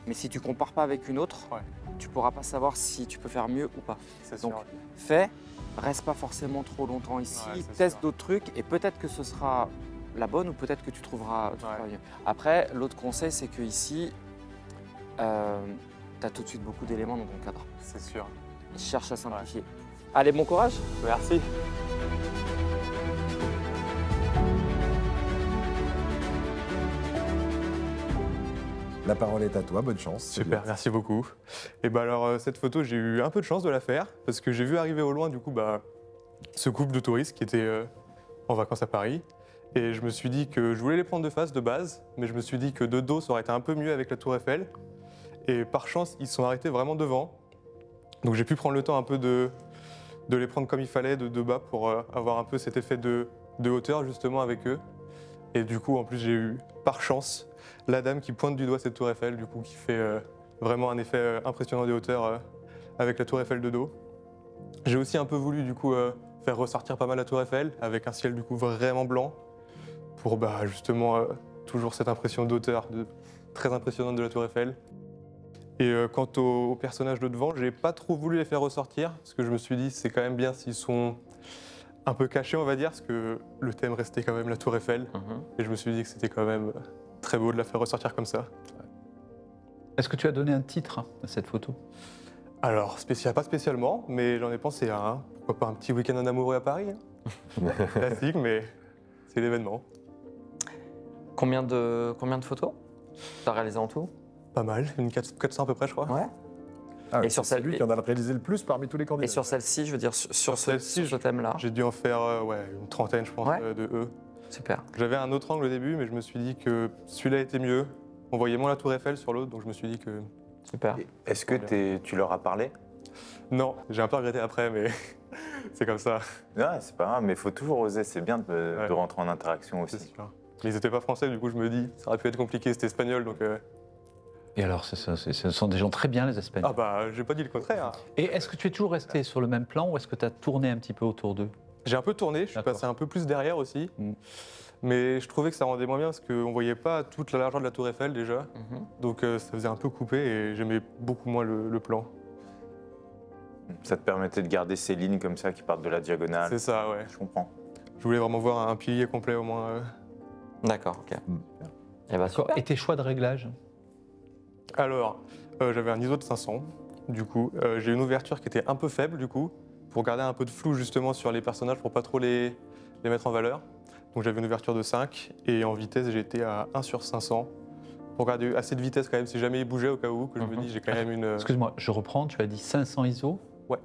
mais si tu compares pas avec une autre, tu pourras pas savoir si tu peux faire mieux ou pas. Donc reste pas forcément trop longtemps ici, teste d'autres trucs et peut-être que ce sera la bonne ou peut-être que tu trouveras mieux. Après, l'autre conseil, c'est que ici, tu as tout de suite beaucoup d'éléments dans ton cadre. C'est sûr. Cherche à simplifier. Allez, bon courage. Merci. La parole est à toi, bonne chance. Super, merci beaucoup. Et bah alors, cette photo, j'ai eu un peu de chance de la faire parce que j'ai vu arriver au loin, du coup, ce couple de touristes qui étaient en vacances à Paris. Et je me suis dit que je voulais les prendre de face de base, mais je me suis dit que de dos, ça aurait été un peu mieux avec la Tour Eiffel. Et par chance, ils se sont arrêtés vraiment devant. Donc j'ai pu prendre le temps un peu de les prendre comme il fallait, de bas, pour avoir un peu cet effet de hauteur justement avec eux. Et du coup, en plus, j'ai eu, par chance, la dame qui pointe du doigt cette Tour Eiffel, du coup, qui fait vraiment un effet impressionnant de hauteur avec la Tour Eiffel de dos. J'ai aussi un peu voulu, du coup, faire ressortir pas mal la Tour Eiffel, avec un ciel, du coup, vraiment blanc, pour justement toujours cette impression d'auteur très impressionnante de la Tour Eiffel. Et quant aux personnages de devant, j'ai pas trop voulu les faire ressortir, parce que je me suis dit c'est quand même bien s'ils sont un peu cachés, on va dire, parce que le thème restait quand même la Tour Eiffel. Et je me suis dit que c'était quand même très beau de la faire ressortir comme ça. Est-ce que tu as donné un titre à cette photo? Alors, pas spécialement, mais j'en ai pensé à un. Pourquoi pas un petit week-end en amoureux à Paris, hein. Classique, mais c'est l'événement. Combien de photos tu as réalisé en tout? Pas mal, une 400 à peu près, je crois. Ouais. Et sur c'est lui qui en a réalisé le plus parmi tous les candidats. Et sur celle-ci, je veux dire, sur ce thème-là? J'ai dû en faire une trentaine, je pense, de eux. Super. J'avais un autre angle au début, mais je me suis dit que celui-là était mieux. On voyait moins la Tour Eiffel sur l'autre, donc je me suis dit que... Super. Est-ce que tu leur as parlé? Non, j'ai un peu regretté après, mais c'est comme ça. Ouais, c'est pas grave, mais il faut toujours oser, c'est bien de rentrer en interaction aussi. C'est sûr. Mais ils n'étaient pas français, du coup je me dis, ça aurait pu être compliqué, c'était espagnol, donc... Et alors, ce sont des gens très bien, les Espagnols. Ah bah, j'ai pas dit le contraire. Et est-ce que tu es toujours resté sur le même plan ou est-ce que tu as tourné un petit peu autour d'eux? J'ai un peu tourné, je suis passé un peu plus derrière aussi. Mais je trouvais que ça rendait moins bien parce qu'on voyait pas toute la largeur de la Tour Eiffel déjà. Donc ça faisait un peu coupé et j'aimais beaucoup moins le plan. Ça te permettait de garder ces lignes comme ça qui partent de la diagonale. C'est ça, ouais. Je comprends. Je voulais vraiment voir un pilier complet au moins. D'accord, ok. Et bah, super. Et tes choix de réglage? Alors, j'avais un ISO de 500. Du coup, j'ai une ouverture qui était un peu faible du coup, pour garder un peu de flou justement sur les personnages, pour pas trop les mettre en valeur. Donc j'avais une ouverture de 5 et en vitesse j'étais à 1/500 pour garder assez de vitesse quand même si jamais il bougeait au cas où, que je me dis j'ai quand même une... Excuse-moi, je reprends, tu as dit 500 ISO? Ouais.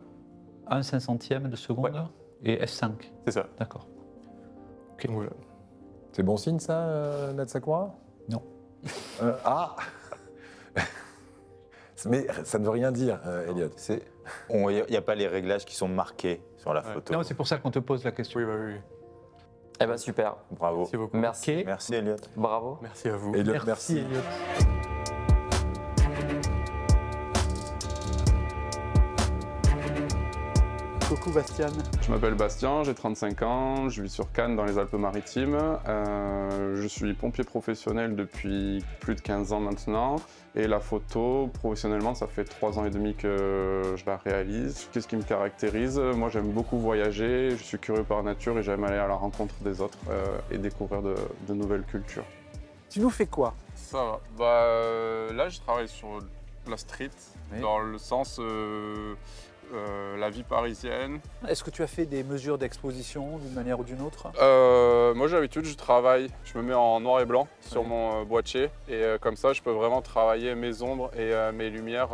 1/500e de seconde et F5? C'est ça. D'accord. Ok. Voilà. C'est bon signe ça, Natsakura? Non. Ah Mais ça ne veut rien dire, Elliot. Il n'y a pas les réglages qui sont marqués sur la photo. Non, c'est pour ça qu'on te pose la question. Oui, bah oui. Eh ben super. Bravo. Merci beaucoup. Merci. Merci, Elliot. Bravo. Merci à vous. Elliot, Merci, merci. Elliot. Coucou Bastien. Je m'appelle Bastien, j'ai 35 ans, je vis sur Cannes dans les Alpes-Maritimes. Je suis pompier professionnel depuis plus de 15 ans maintenant. Et la photo, professionnellement, ça fait 3 ans et demi que je la réalise. Qu'est-ce qui me caractérise? Moi, j'aime beaucoup voyager, je suis curieux par nature et j'aime aller à la rencontre des autres et découvrir de nouvelles cultures. Tu nous fais quoi? Ça va. Bah, là, je travaille sur la street, dans le sens la vie parisienne. Est-ce que tu as fait des mesures d'exposition d'une manière ou d'une autre? Moi, j'ai l'habitude, je me mets en noir et blanc sur mon boîtier et comme ça, je peux vraiment travailler mes ombres et mes lumières.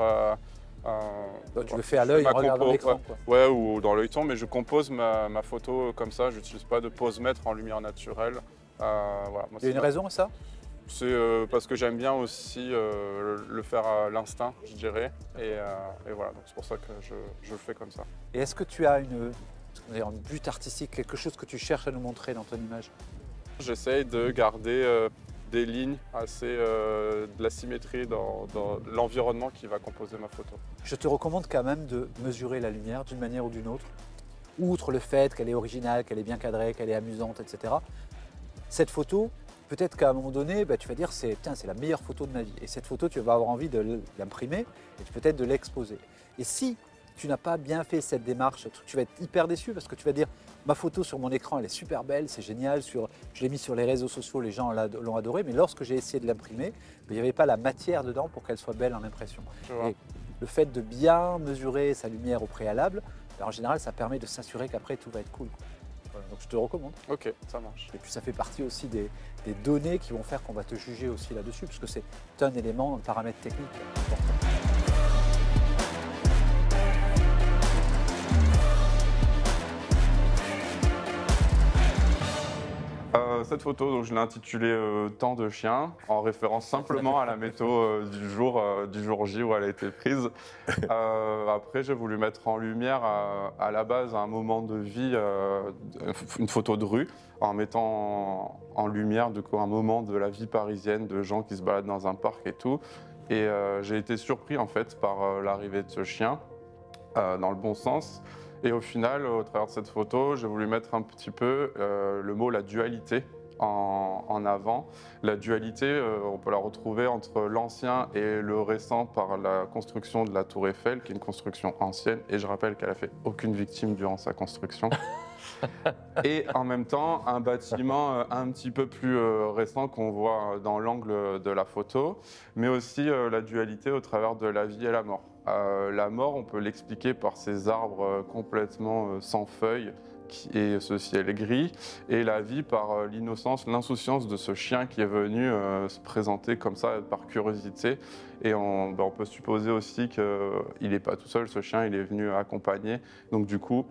Tu le fais à l'œil en regardant l'écran, quoi. Ouais, ou dans l'œilleton, mais je compose ma photo comme ça. Je n'utilise pas de pose-mètre en lumière naturelle. Voilà, moi, Il y a une raison à ça? C'est parce que j'aime bien aussi le faire à l'instinct, je dirais. Et voilà, donc c'est pour ça que je le fais comme ça. Et est-ce que tu as un but artistique, quelque chose que tu cherches à nous montrer dans ton image? J'essaye de garder des lignes, de la symétrie dans l'environnement qui va composer ma photo. Je te recommande quand même de mesurer la lumière d'une manière ou d'une autre. Outre le fait qu'elle est originale, qu'elle est bien cadrée, qu'elle est amusante, etc. Cette photo, peut-être qu'à un moment donné, tu vas dire c'est la meilleure photo de ma vie. Et cette photo, tu vas avoir envie de l'imprimer et peut-être de l'exposer. Et si tu n'as pas bien fait cette démarche, tu vas être hyper déçu parce que tu vas dire ma photo sur mon écran, elle est super belle, c'est génial, je l'ai mis sur les réseaux sociaux, les gens l'ont adoré, mais lorsque j'ai essayé de l'imprimer, il n'y avait pas la matière dedans pour qu'elle soit belle en impression. Et le fait de bien mesurer sa lumière au préalable, en général, ça permet de s'assurer qu'après tout va être cool. Voilà, donc je te recommande. Ok, ça marche. Et puis ça fait partie aussi des données qui vont faire qu'on va te juger aussi là-dessus, parce que c'est un élément, un paramètre technique important. Cette photo, donc, je l'ai intitulée Temps de chien, en référence simplement à la météo du jour J où elle a été prise. Après, j'ai voulu mettre en lumière à la base un moment de vie, une photo de rue, en mettant en lumière du coup, un moment de la vie parisienne, de gens qui se baladent dans un parc et tout. Et j'ai été surpris en fait par l'arrivée de ce chien, dans le bon sens. Et au final, au travers de cette photo, j'ai voulu mettre un petit peu le mot la dualité en avant. La dualité, on peut la retrouver entre l'ancien et le récent par la construction de la Tour Eiffel, qui est une construction ancienne. Et je rappelle qu'elle a fait aucune victime durant sa construction. Et en même temps, un bâtiment un petit peu plus récent qu'on voit dans l'angle de la photo, mais aussi la dualité au travers de la vie et la mort. La mort, on peut l'expliquer par ces arbres complètement sans feuilles et ce ciel gris, et la vie par l'innocence, l'insouciance de ce chien qui est venu se présenter comme ça par curiosité. Et on peut supposer aussi qu'il n'est pas tout seul, ce chien, il est venu accompagner. Donc du coup,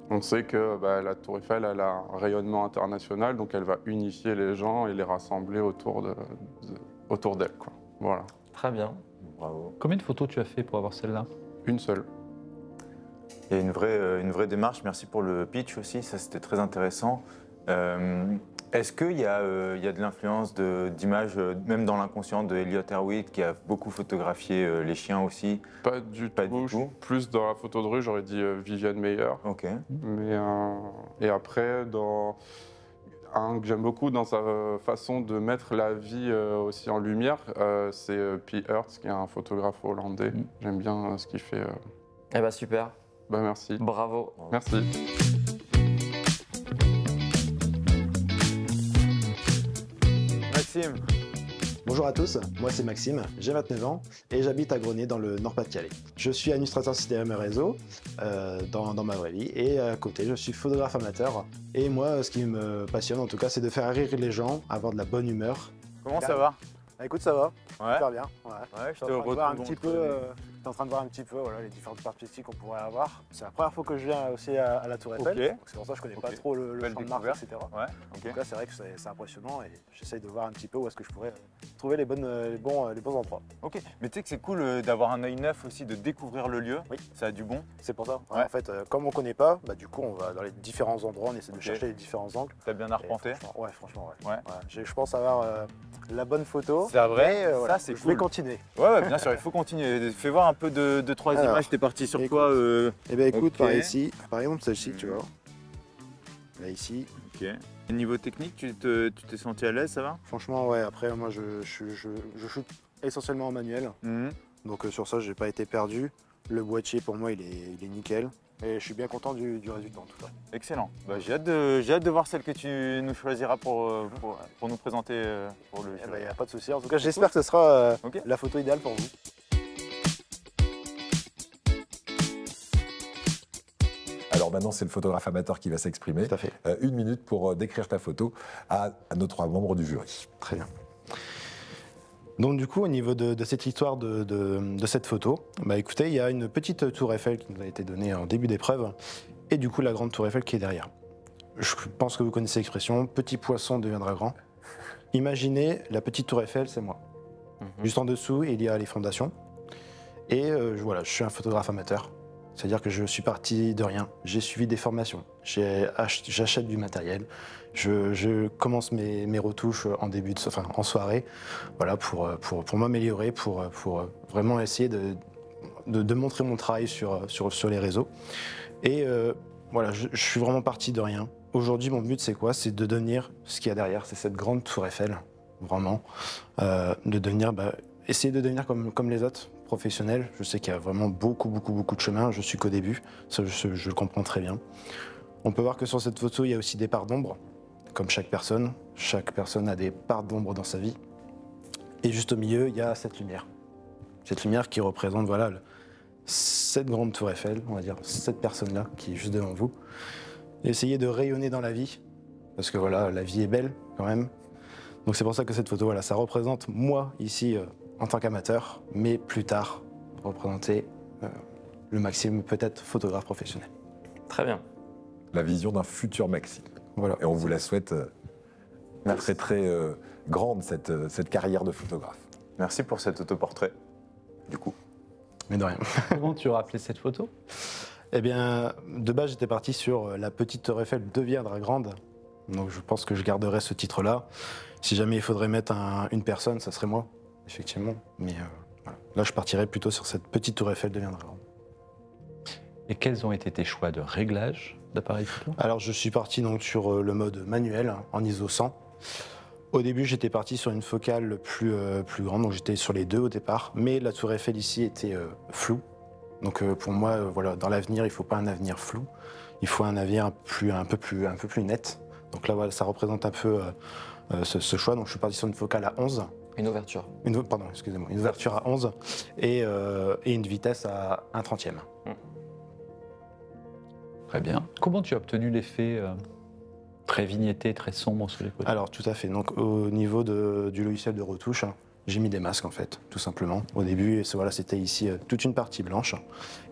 on sait que la Tour Eiffel elle a un rayonnement international, donc elle va unifier les gens et les rassembler autour d'elle. Voilà. Très bien. Bravo. Combien de photos tu as fait pour avoir celle-là? Une seule. Il y a une vraie démarche. Merci pour le pitch aussi, ça c'était très intéressant. Est-ce qu'il y a de l'influence d'images, même dans l'inconscient de Elliot Erwitt, qui a beaucoup photographié les chiens aussi? Pas du tout. Plus dans la photo de rue, j'aurais dit Viviane Meyer. Ok. Mais, et après, un que j'aime beaucoup dans sa façon de mettre la vie aussi en lumière, c'est P. Hertz, qui est un photographe hollandais. J'aime bien ce qu'il fait. Eh ben super. Merci. Bravo. Merci. Maxime. Bonjour à tous, moi c'est Maxime, j'ai 29 ans et j'habite à Grenoble dans le Nord-Pas-de-Calais. Je suis administrateur système et réseau dans ma vraie vie et à côté je suis photographe amateur. Et moi ce qui me passionne en tout cas c'est de faire rire les gens, avoir de la bonne humeur. Comment ça va? Écoute, ça va, ouais. super bien. Ouais, je te retrouve un petit peu suis en train de voir un petit peu voilà, les différentes perspectives qu'on pourrait avoir. C'est la première fois que je viens aussi à la Tour Eiffel, donc c'est pour ça que je connais pas trop le champ de Mars, etc. Donc là, c'est vrai que c'est impressionnant et j'essaye de voir un petit peu où est-ce que je pourrais trouver les bons endroits. Ok, mais tu sais que c'est cool d'avoir un œil neuf aussi, de découvrir le lieu. Oui. Ça a du bon. C'est pour ça. En fait, comme on connaît pas, du coup, on va dans les différents endroits, on essaie de chercher les différents angles. T'as bien arpenté? Ouais, franchement, ouais. Je pense avoir la bonne photo. C'est vrai, voilà, ça c'est cool. Je vais continuer. Ouais, bien sûr, il faut continuer. Fais voir un peu de 3 images, t'es parti sur quoi Eh bien écoute, par ici, par exemple celle-ci, tu vois. Là ici. Ok. Et niveau technique, tu t'es senti à l'aise, ça va? Franchement, ouais, après moi je shoot essentiellement en manuel. Donc sur ça, j'ai pas été perdu. Le boîtier pour moi il est nickel. Et je suis bien content du résultat en tout cas. Excellent. Bah, j'ai hâte de voir celle que tu nous choisiras pour nous présenter pour le jeu. Il n'y a pas de souci. En tout cas, j'espère que ce sera la photo idéale pour vous. Alors maintenant, c'est le photographe amateur qui va s'exprimer. Tout à fait. 1 minute pour décrire ta photo à nos 3 membres du jury. Très bien. Donc du coup, au niveau de cette histoire de cette photo, écoutez, il y a une petite tour Eiffel qui nous a été donnée en début d'épreuve, et du coup la grande tour Eiffel qui est derrière. Je pense que vous connaissez l'expression, petit poisson deviendra grand. Imaginez, la petite tour Eiffel, c'est moi. Juste en dessous, il y a les fondations. Et voilà, je suis un photographe amateur. C'est-à-dire que je suis parti de rien. J'ai suivi des formations. J'achète du matériel. Je commence mes retouches en soirée, voilà, pour m'améliorer, pour vraiment essayer de montrer mon travail sur les réseaux. Et voilà, je suis vraiment parti de rien. Aujourd'hui, mon but, c'est quoi? C'est de devenir ce qu'il y a derrière. C'est cette grande tour Eiffel, vraiment. Essayer de devenir comme les autres, professionnels. Je sais qu'il y a vraiment beaucoup de chemin. Je suis qu'au début. Ça, je le comprends très bien. On peut voir que sur cette photo, il y a aussi des parts d'ombre. Comme chaque personne. Chaque personne a des parts d'ombre dans sa vie. Et juste au milieu, il y a cette lumière. Cette lumière qui représente voilà, cette grande tour Eiffel, on va dire, cette personne-là qui est juste devant vous. Et essayez de rayonner dans la vie. Parce que voilà, la vie est belle quand même. Donc c'est pour ça que cette photo, voilà, ça représente moi ici en tant qu'amateur, mais plus tard représenter le Maxime, peut-être photographe professionnel. Très bien. La vision d'un futur Maxime. Voilà. Et on vous la souhaite très grande, cette carrière de photographe. Merci pour cet autoportrait, du coup. Mais de rien. Comment tu aurais appelé cette photo? Eh bien, de base, j'étais parti sur la petite tour Eiffel deviendra grande. Donc je pense que je garderai ce titre-là. Si jamais il faudrait mettre une personne, ça serait moi, effectivement. Mais voilà. Là, je partirais plutôt sur cette petite tour Eiffel deviendra grande. Et quels ont été tes choix de réglage d'appareil photo? Alors, je suis parti donc sur le mode manuel, en ISO 100. Au début, j'étais parti sur une focale plus grande, donc j'étais sur les 2 au départ. Mais la tour Eiffel ici était floue. Donc pour moi, voilà, dans l'avenir, il ne faut pas un avenir flou. Il faut un avenir un peu plus net. Donc là, voilà, ça représente un peu ce choix. Donc je suis parti sur une focale à 11. Une ouverture. Pardon, excusez-moi. Une ouverture à 11 et une vitesse à 1/30e. Très bien. Comment tu as obtenu l'effet très vignetté, très sombre sur les côtés? Alors tout à fait. Donc au niveau du logiciel de retouche, j'ai mis des masques en fait, tout simplement. Au début, voilà, c'était ici toute une partie blanche.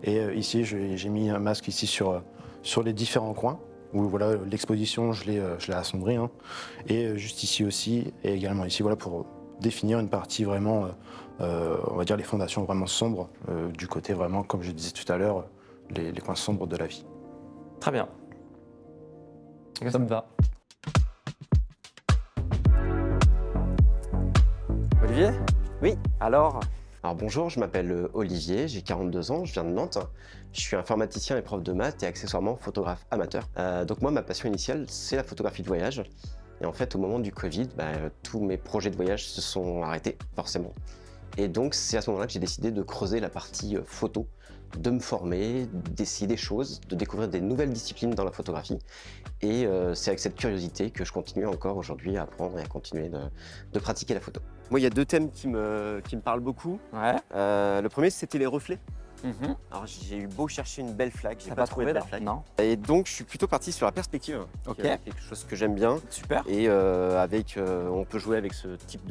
Et ici, j'ai mis un masque ici sur les différents coins. Où voilà, l'exposition, je l'ai assombrie. Hein. Et juste ici aussi, et également ici, voilà, pour définir une partie vraiment, on va dire les fondations vraiment sombres, du côté vraiment, comme je disais tout à l'heure, les coins sombres de la vie. Très bien. Ça me va. Olivier? Oui, alors? Alors bonjour, je m'appelle Olivier, j'ai 42 ans, je viens de Nantes. Je suis informaticien et prof de maths et accessoirement photographe amateur. Donc moi, ma passion initiale, c'est la photographie de voyage. Et en fait, au moment du Covid, tous mes projets de voyage se sont arrêtés, forcément. Et donc, c'est à ce moment-là que j'ai décidé de creuser la partie photo, de me former, d'essayer des choses, de découvrir des nouvelles disciplines dans la photographie. Et c'est avec cette curiosité que je continue encore aujourd'hui à apprendre et à continuer de pratiquer la photo. Moi, il y a 2 thèmes qui me parlent beaucoup. Ouais. Le premier, c'était les reflets. Alors j'ai eu beau chercher une belle flaque, j'ai T'as pas trouvé de belle là? flaque. Non. Et donc je suis plutôt parti sur la perspective, Ok. qui est quelque chose que j'aime bien. Super. Et on peut jouer avec ce type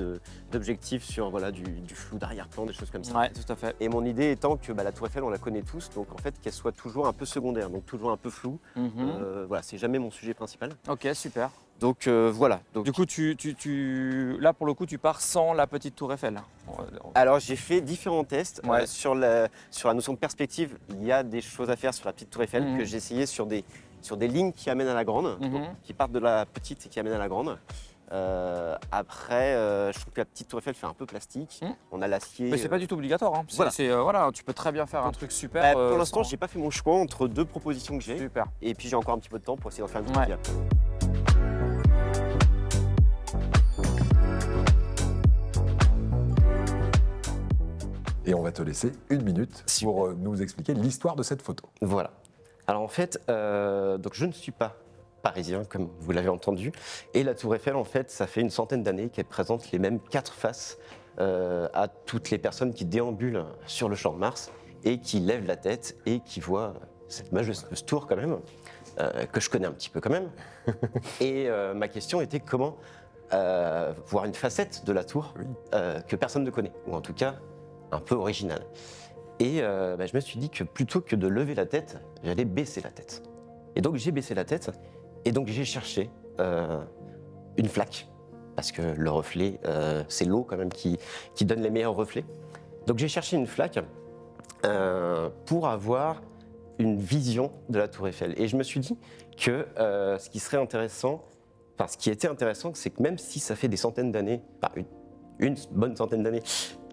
d'objectif sur voilà, du flou d'arrière-plan, des choses comme ça. Ouais, tout à fait. Et mon idée étant que la Tour Eiffel, on la connaît tous, donc en fait qu'elle soit toujours un peu secondaire, donc toujours un peu floue. Voilà, c'est jamais mon sujet principal. Ok, super. Donc voilà. Donc, Du coup, là pour le coup, tu pars sans la petite tour Eiffel. alors j'ai fait différents tests Ouais. sur la notion de perspective. Il y a des choses à faire sur la petite Tour Eiffel Mhm. que j'ai essayé sur des lignes qui amènent à la grande, Mhm. donc, qui partent de la petite et qui amènent à la grande. Après, je trouve que la petite Tour Eiffel fait un peu plastique. On a l'acier. Mais c'est pas du tout obligatoire. Hein. Voilà. Voilà, tu peux très bien faire un truc super. Pour l'instant, sans- j'ai pas fait mon choix entre deux propositions que j'ai. Super. Et puis j'ai encore un petit peu de temps pour essayer d'en faire une Ouais. petite. Et on va te laisser 1 minute pour nous expliquer l'histoire de cette photo. Voilà. Alors en fait, donc je ne suis pas parisien, comme vous l'avez entendu. Et la Tour Eiffel, en fait, ça fait une centaine d'années qu'elle présente les mêmes 4 faces à toutes les personnes qui déambulent sur le Champ de Mars et qui lèvent la tête et qui voient cette majestueuse tour quand même, que je connais un petit peu quand même. Et ma question était comment voir une facette de la tour que personne ne connaît, ou en tout cas un peu originale. Et je me suis dit que plutôt que de lever la tête, j'allais baisser la tête. Et donc j'ai baissé la tête, et donc j'ai cherché une flaque, parce que le reflet, c'est l'eau quand même qui donne les meilleurs reflets. Donc j'ai cherché une flaque pour avoir une vision de la Tour Eiffel. Et je me suis dit que ce qui serait intéressant, enfin ce qui était intéressant, c'est que même si ça fait des centaines d'années, une bonne centaine d'années,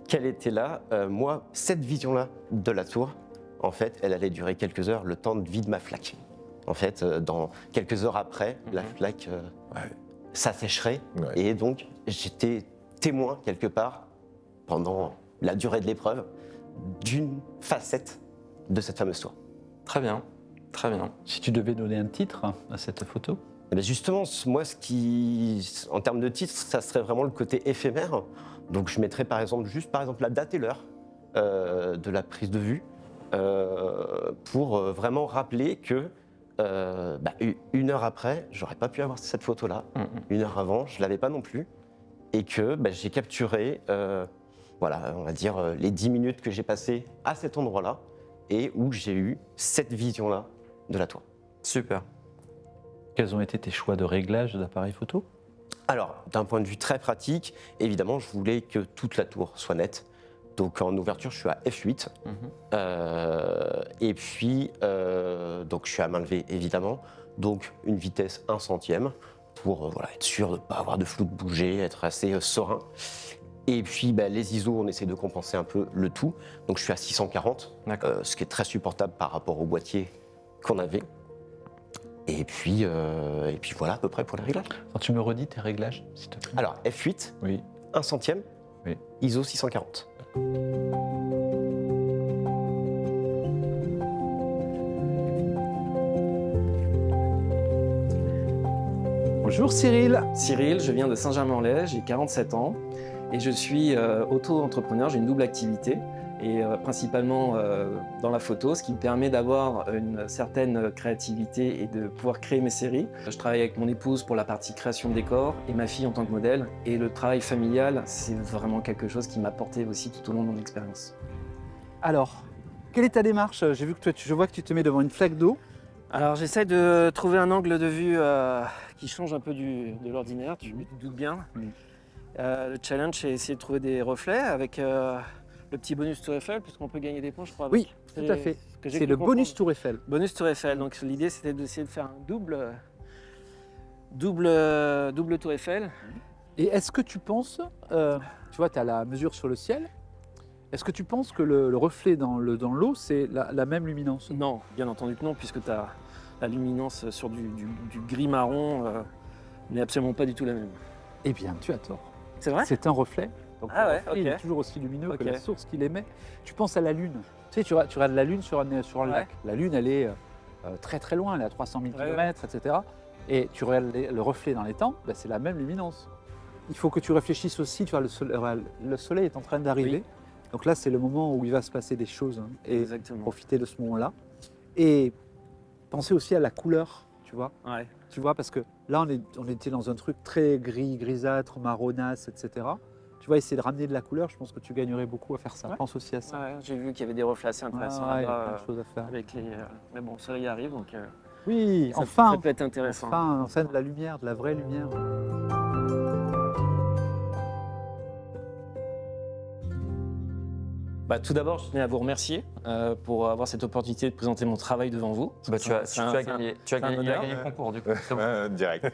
qu'elle était là, moi, cette vision-là de la tour, en fait, elle allait durer quelques heures, le temps de vie de ma flaque. En fait, dans quelques heures après, la flaque s'assécherait. Et donc, j'étais témoin, quelque part, pendant la durée de l'épreuve, d'une facette de cette fameuse tour. Très bien, très bien. Si tu devais donner un titre à cette photo? Justement, moi, en termes de titre, ça serait vraiment le côté éphémère. Donc je mettrais par exemple la date et l'heure de la prise de vue pour vraiment rappeler que 1 heure après, j'aurais pas pu avoir cette photo-là. 1 heure avant, je l'avais pas non plus. Et que j'ai capturé, voilà, on va dire les 10 minutes que j'ai passées à cet endroit-là et où j'ai eu cette vision-là de la tour. Super. Quels ont été tes choix de réglage d'appareil photo? Alors, d'un point de vue très pratique, évidemment, je voulais que toute la tour soit nette. Donc, en ouverture, je suis à f8. Et puis, donc, je suis à main levée, évidemment. Donc, une vitesse 1 centième pour être sûr de ne pas avoir de flou de bouger, être assez serein. Et puis, les ISO, on essaie de compenser un peu le tout. Donc, je suis à 640, ce qui est très supportable par rapport au boîtier qu'on avait. Et puis voilà à peu près pour les réglages. Alors, tu me redis tes réglages, s'il te plaît? Alors, f8, 1 centième, ISO 640. Bonjour Cyril. Cyril, je viens de Saint-Germain-en-Laye, j'ai 47 ans et je suis auto-entrepreneur, j'ai une double activité. Et principalement dans la photo, ce qui me permet d'avoir une certaine créativité et de pouvoir créer mes séries. Je travaille avec mon épouse pour la partie création de décors et ma fille en tant que modèle. Et le travail familial, c'est vraiment quelque chose qui m'a porté aussi tout au long de mon expérience. Alors, quelle est ta démarche? J'ai vu que je vois que tu te mets devant une flaque d'eau. Alors j'essaie de trouver un angle de vue qui change un peu de l'ordinaire, tu te doutes bien. Le challenge, c'est essayer de trouver des reflets avec le petit bonus Tour Eiffel, puisqu'on peut gagner des points, je crois. Avec. Oui, tout à fait. C'est le bonus Tour Eiffel. Bonus Tour Eiffel. Donc l'idée, c'était d'essayer de faire un double Tour Eiffel. Et est-ce que tu penses, tu vois, tu as la mesure sur le ciel, est-ce que tu penses que le reflet dans l'eau, c'est la même luminance? Non, bien entendu que non, puisque tu as la luminance sur du gris marron n'est absolument pas du tout la même. Eh bien, tu as tort. C'est vrai? C'est un reflet. Donc ah le ouais, reflet, il est toujours aussi lumineux que la source qu'il émet. Tu penses à la Lune. Tu sais, tu regardes la Lune sur un lac. La Lune, elle est très très loin, elle est à 300 000 km, etc. Et tu regardes le reflet dans les temps, c'est la même luminance. Il faut que tu réfléchisses aussi, tu vois, le soleil est en train d'arriver. Donc là, c'est le moment où il va se passer des choses, hein, et Exactement. profiter de ce moment-là. Et pensez aussi à la couleur, tu vois. Ouais. Tu vois, parce que là, on était dans un truc très gris, grisâtre, marronasse, etc. Tu vois, essayer de ramener de la couleur, je pense que tu gagnerais beaucoup à faire ça. Ouais. Pense aussi à ça. Ouais, j'ai vu qu'il y avait des reflets assez intéressants Ouais, il y a là-bas, plein de choses à faire. avec les, mais bon, ça y arrive, donc Oui, ça, enfin, ça peut être intéressant. enfin de la lumière, de la vraie lumière. Bah, tout d'abord, je tenais à vous remercier pour avoir cette opportunité de présenter mon travail devant vous. Bah, tu as gagné le concours, du coup. Direct.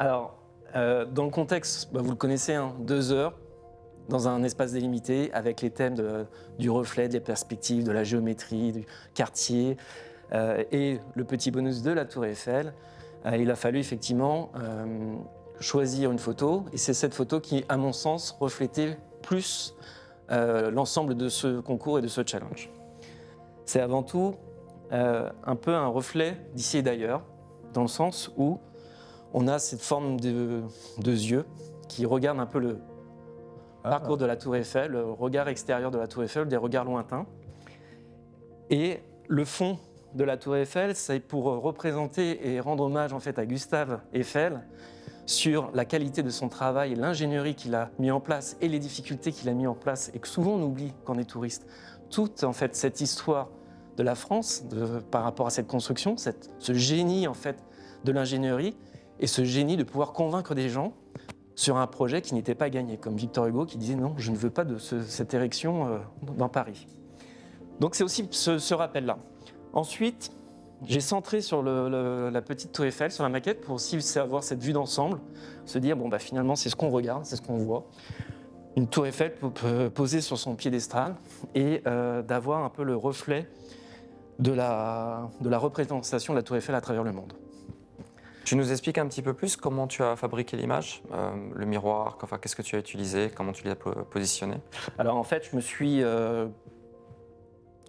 Alors, dans le contexte, bah, vous le connaissez, hein, 2 heures dans un espace délimité avec les thèmes du reflet, des perspectives, de la géométrie, du quartier et le petit bonus de la Tour Eiffel. Il a fallu effectivement choisir une photo et c'est cette photo qui, à mon sens, reflétait plus l'ensemble de ce concours et de ce challenge. C'est avant tout un peu un reflet d'ici et d'ailleurs, dans le sens où on a cette forme de yeux qui regardent un peu le parcours de la Tour Eiffel, le regard extérieur de la Tour Eiffel, des regards lointains. Et le fond de la Tour Eiffel, c'est pour représenter et rendre hommage en fait à Gustave Eiffel sur la qualité de son travail, l'ingénierie qu'il a mis en place et les difficultés qu'il a mis en place et que souvent on oublie quand on est touriste. Toute en fait cette histoire de la France par rapport à cette construction, ce génie en fait de l'ingénierie et ce génie de pouvoir convaincre des gens sur un projet qui n'était pas gagné, comme Victor Hugo qui disait non, je ne veux pas de cette érection dans Paris. Donc c'est aussi ce rappel-là. Ensuite, j'ai centré sur la petite Tour Eiffel, sur la maquette, pour aussi avoir cette vue d'ensemble, se dire, bon, bah, finalement, c'est ce qu'on regarde, c'est ce qu'on voit. Une Tour Eiffel posée sur son piédestal et d'avoir un peu le reflet de la représentation de la Tour Eiffel à travers le monde. Tu nous expliques un petit peu plus comment tu as fabriqué l'image, le miroir, enfin, qu'est-ce que tu as utilisé, comment tu l'as positionné? Alors en fait,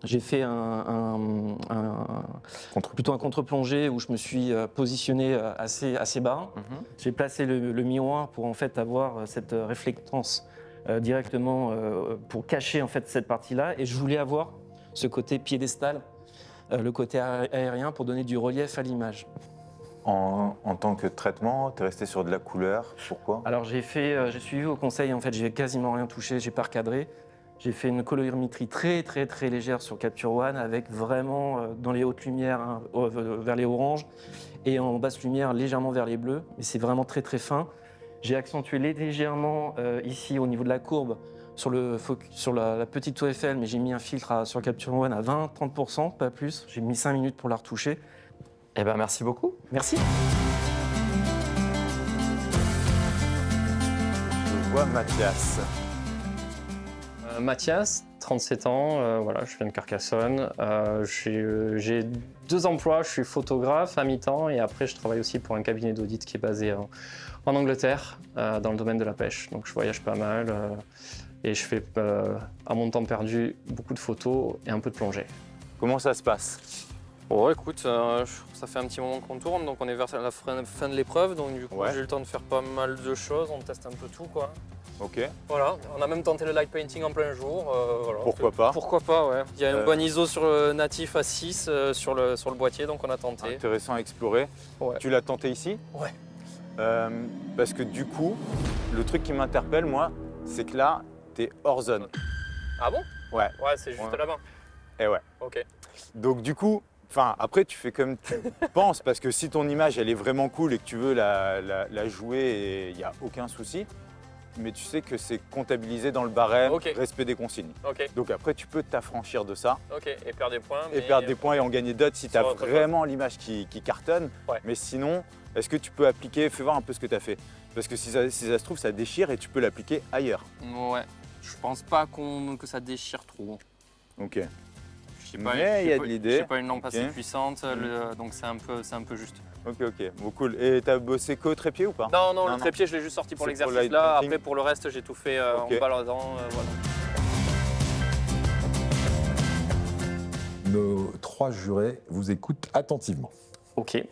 j'ai fait plutôt un contre-plongée où je me suis positionné assez bas. J'ai placé le miroir pour en fait avoir cette réflectance directement pour cacher en fait cette partie-là. Et je voulais avoir ce côté piédestal, le côté aérien pour donner du relief à l'image. En tant que traitement, tu es resté sur de la couleur, pourquoi? Alors j'ai suivi vos conseils, en fait j'ai quasiment rien touché, j'ai pas recadré. J'ai fait une colorimétrie très légère sur Capture One avec vraiment dans les hautes lumières vers les oranges et en basse lumière légèrement vers les bleus. Mais c'est vraiment très fin. J'ai accentué légèrement ici au niveau de la courbe sur la petite Tour Eiffel, mais j'ai mis un filtre sur Capture One à 20-30%, pas plus. J'ai mis 5 minutes pour la retoucher. Eh ben merci beaucoup. Merci. Je vois Mathias. Mathias, 37 ans, voilà, je viens de Carcassonne. J'ai 2 emplois, je suis photographe à mi-temps et après je travaille aussi pour un cabinet d'audit qui est basé en Angleterre, dans le domaine de la pêche. Donc je voyage pas mal et je fais à mon temps perdu beaucoup de photos et un peu de plongée. Comment ça se passe? Bon, écoute, ça fait un petit moment qu'on tourne, donc on est vers la fin de l'épreuve, donc du coup j'ai eu le temps de faire pas mal de choses, on teste un peu tout, quoi. Ok. Voilà, on a même tenté le light painting en plein jour. Voilà, pourquoi pas? Pourquoi pas, ouais. Il y a une bonne ISO sur le natif à 6 sur le boîtier, donc on a tenté. Intéressant à explorer. Ouais. Tu l'as tenté ici? Ouais. Parce que du coup, le truc qui m'interpelle, moi, c'est que là, t'es hors zone. Ah bon? Ouais. Ouais, c'est juste là-bas. Eh ouais. Ok. Donc du coup, après, tu fais comme tu penses, parce que si ton image, elle est vraiment cool et que tu veux la jouer, il n'y a aucun souci. Mais tu sais que c'est comptabilisé dans le barème, respect des consignes. Donc après, tu peux t'affranchir de ça. Et perdre des points. Et perdre des points et en gagner d'autres si tu as vraiment l'image qui cartonne. Ouais. Mais sinon, est-ce que tu peux appliquer, fais voir un peu ce que tu as fait. Parce que si ça se trouve, ça déchire et tu peux l'appliquer ailleurs. Ouais, je pense pas que ça déchire trop. Ok. Mais il y a de l'idée. J'ai pas une lampe assez puissante, donc c'est un peu juste. Ok, bon cool. Et t'as bossé qu'au trépied ou pas? Non, le trépied je l'ai juste sorti pour l'exercice là, après pour le reste j'ai tout fait en baladant, voilà. Nos 3 jurés vous écoutent attentivement. Ok.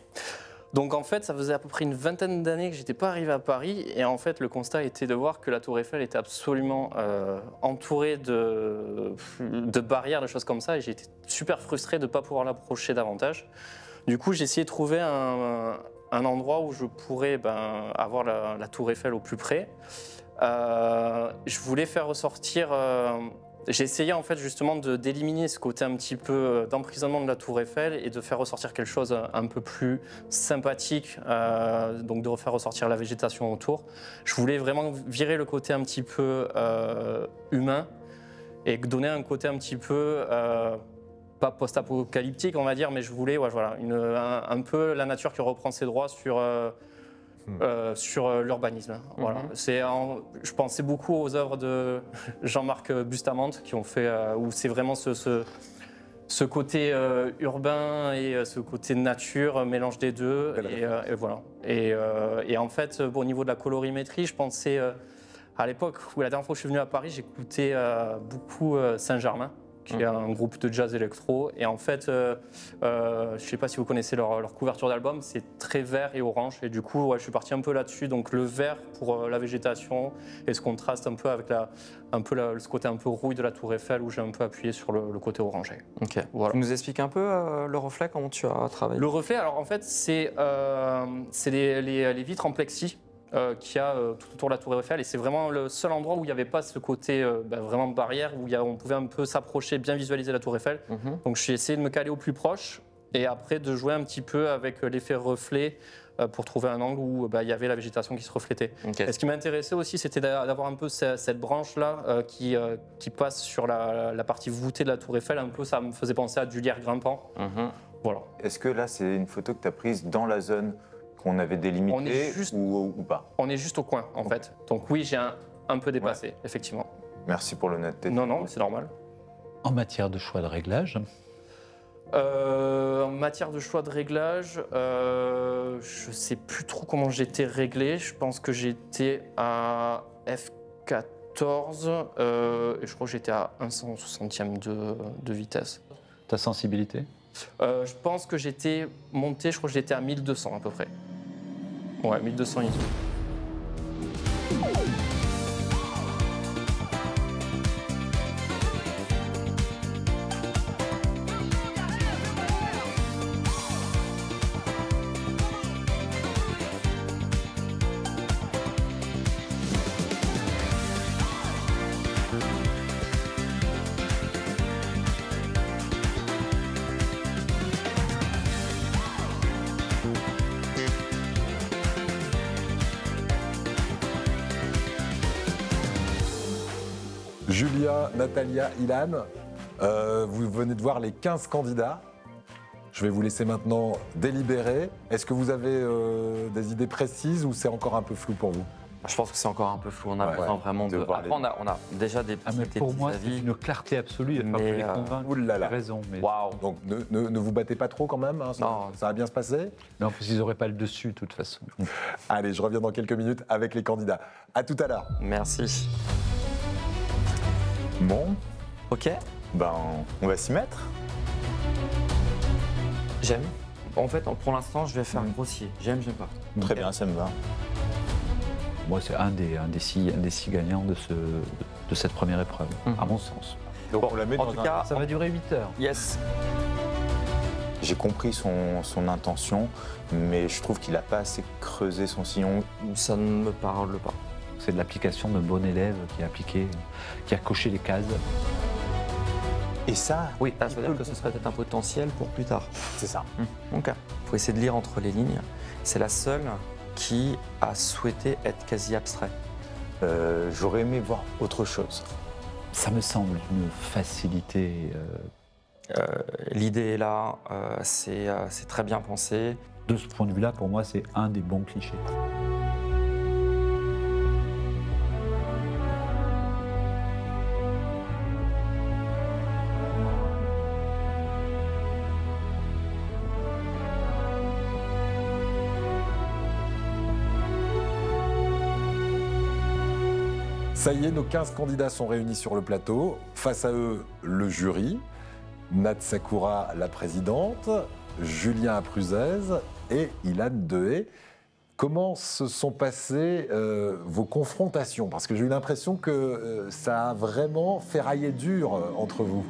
Donc en fait, ça faisait à peu près une vingtaine d'années que j'étais pas arrivé à Paris, et en fait, le constat était de voir que la Tour Eiffel était absolument entourée de barrières, de choses comme ça, et j'ai été super frustré de ne pas pouvoir l'approcher davantage. Du coup, j'ai essayé de trouver un endroit où je pourrais avoir la Tour Eiffel au plus près. Je voulais faire ressortir... J'ai essayé en fait justement d'éliminer ce côté un petit peu d'emprisonnement de la Tour Eiffel et de faire ressortir quelque chose un peu plus sympathique, donc de refaire ressortir la végétation autour. Je voulais vraiment virer le côté un petit peu humain et donner un côté un petit peu, pas post-apocalyptique on va dire, mais je voulais voilà, un peu la nature qui reprend ses droits sur l'urbanisme. Voilà. Je pensais beaucoup aux œuvres de Jean-Marc Bustamante qui ont fait, où c'est vraiment ce côté urbain et ce côté nature, mélange des deux. Et voilà. Et en fait, au niveau de la colorimétrie, je pensais, à l'époque où la dernière fois que je suis venu à Paris, j'écoutais beaucoup Saint-Germain, qui est un groupe de jazz électro. Et en fait, je ne sais pas si vous connaissez leur couverture d'album, c'est très vert et orange. Et du coup, je suis parti un peu là-dessus. Donc le vert pour la végétation et ce contraste un peu avec ce côté un peu rouille de la Tour Eiffel où j'ai un peu appuyé sur le côté orangé. Ok. Voilà. Tu nous expliques un peu le reflet, comment tu as travaillé? Le reflet, alors en fait, c'est les vitres en plexi. Qu'il y a tout autour de la Tour Eiffel, et c'est vraiment le seul endroit où il n'y avait pas ce côté vraiment barrière, où on pouvait un peu s'approcher, bien visualiser la Tour Eiffel. Donc j'ai essayé de me caler au plus proche et après de jouer un petit peu avec l'effet reflet pour trouver un angle où il y avait la végétation qui se reflétait. Et ce qui m'intéressait aussi, c'était d'avoir un peu cette branche-là qui passe sur la partie voûtée de la Tour Eiffel. Un peu, ça me faisait penser à du lierre grimpant. Voilà. Est-ce que là, c'est une photo que tu as prise dans la zone qu'on avait délimité ou pas? On est juste au coin, en fait. Donc oui, j'ai un peu dépassé, effectivement. Merci pour l'honnêteté. Non, c'est normal. En matière de choix de réglage? En matière de choix de réglage, je ne sais plus trop comment j'étais réglé. Je pense que j'étais à F14 et je crois que j'étais à 1/160e de vitesse. Ta sensibilité? Je pense que j'étais monté, je crois que j'étais à 1200 à peu près. Ouais, 1200 ISO. Julia, Natalia, Ilan, vous venez de voir les 15 candidats. Je vais vous laisser maintenant délibérer. Est-ce que vous avez des idées précises ou c'est encore un peu flou pour vous? Je pense que c'est encore un peu flou. On a besoin vraiment de. Après, on a déjà des petits, pour moi, c'est une clarté absolue. Il n'y a pas les convaincre. Ouh là là. Raison. Mais... Waouh. Donc ne vous battez pas trop quand même. Hein, ça va bien se passer. Non, parce qu'ils n'auraient pas le dessus de toute façon. Allez, je reviens dans quelques minutes avec les candidats. À tout à l'heure. Merci. Bon. Ok. Ben, on va s'y mettre. J'aime. En fait, pour l'instant, je vais faire un grossier. J'aime pas. Très bien, ça me va. Moi, c'est un des six gagnants de cette première épreuve, à mon sens. Donc on la met en dans tout cas, ça va durer 8 heures. Yes. J'ai compris son intention, mais je trouve qu'il n'a pas assez creusé son sillon. Ça ne me parle pas. C'est de l'application de bon élève qui a coché les cases. Et ça, oui, ça veut dire que ce serait peut-être un potentiel pour plus tard. C'est ça. Ok. Il faut essayer de lire entre les lignes. C'est la seule qui a souhaité être quasi abstrait. J'aurais aimé voir autre chose. Ça me semble une facilité. L'idée est là, c'est très bien pensé. De ce point de vue-là, pour moi, c'est un des bons clichés. Ça y est, nos 15 candidats sont réunis sur le plateau. Face à eux, le jury. Nat Sakura, la présidente. Julien Apruzès et Ilan Dehé. Comment se sont passées vos confrontations? Parce que j'ai eu l'impression que ça a vraiment ferraillé dur entre vous.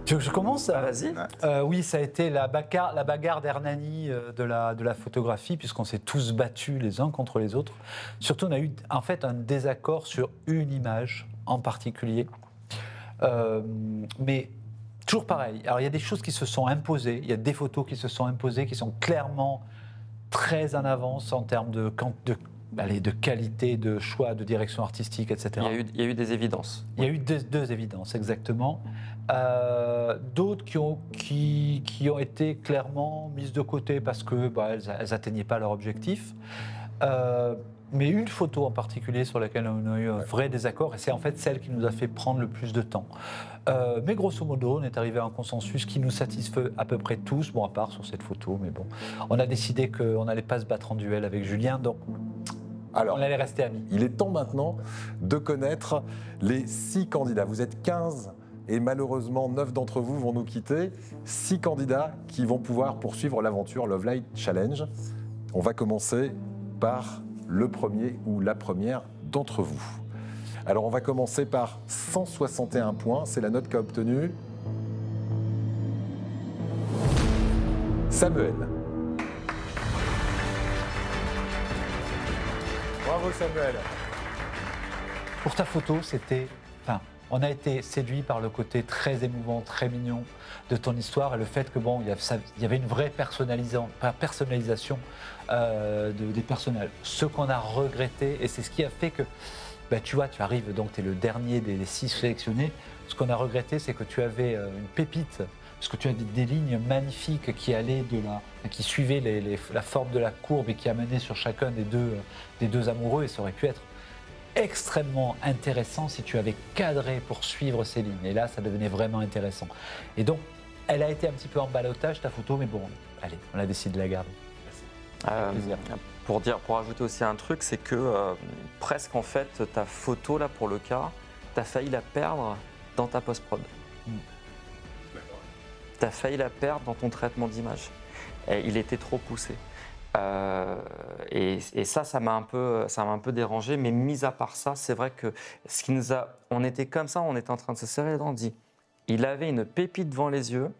Tu veux que je commence? Vas-y. Oui, ça a été la bagarre d'Hernani de la photographie, puisqu'on s'est tous battus les uns contre les autres. Surtout, on a eu en fait un désaccord sur une image en particulier. Mais toujours pareil. Alors, il y a des choses qui se sont imposées. Il y a des photos qui se sont imposées, qui sont clairement très en avance en termes de qualité, de choix, de direction artistique, etc. Il y a eu des évidences. Il y a eu deux évidences, exactement. D'autres qui ont été clairement mises de côté parce que elles n'atteignaient pas leur objectif. Mais une photo en particulier sur laquelle on a eu un vrai désaccord, et c'est en fait celle qui nous a fait prendre le plus de temps. Mais grosso modo, on est arrivé à un consensus qui nous satisfait à peu près tous, bon à part sur cette photo, mais bon. On a décidé qu'on n'allait pas se battre en duel avec Julien, donc alors, on allait rester amis. Il est temps maintenant de connaître les 6 candidats. Vous êtes 15 et malheureusement 9 d'entre vous vont nous quitter. 6 candidats qui vont pouvoir poursuivre l'aventure Love Light Challenge. On va commencer par le premier ou la première d'entre vous. Alors on va commencer par 161 points, c'est la note qu'a obtenue Samuel. Bravo Samuel. Pour ta photo, on a été séduit par le côté très émouvant, très mignon de ton histoire et le fait que il y avait une vraie personnalisation des personnages. Ce qu'on a regretté, et c'est ce qui a fait que, tu arrives, donc tu es le dernier des 6 sélectionnés. Ce qu'on a regretté, c'est que tu avais une pépite, parce que tu as des lignes magnifiques qui allaient qui suivaient la forme de la courbe et qui amenaient sur chacun des deux amoureux, et ça aurait pu être extrêmement intéressant si tu avais cadré pour suivre ces lignes. Et là, ça devenait vraiment intéressant. Et donc, elle a été un petit peu en ballottage, ta photo, mais bon, allez, on a décidé de la garder. Pour ajouter aussi un truc, c'est que presque en fait, ta photo là pour le cas, tu as failli la perdre dans ta post-prod. Tu as failli la perdre dans ton traitement d'image. Il était trop poussé. Et ça m'a un peu dérangé, mais mis à part ça, c'est vrai que on était comme ça, on était en train de se serrer les dents, on dit, il avait une pépite devant les yeux,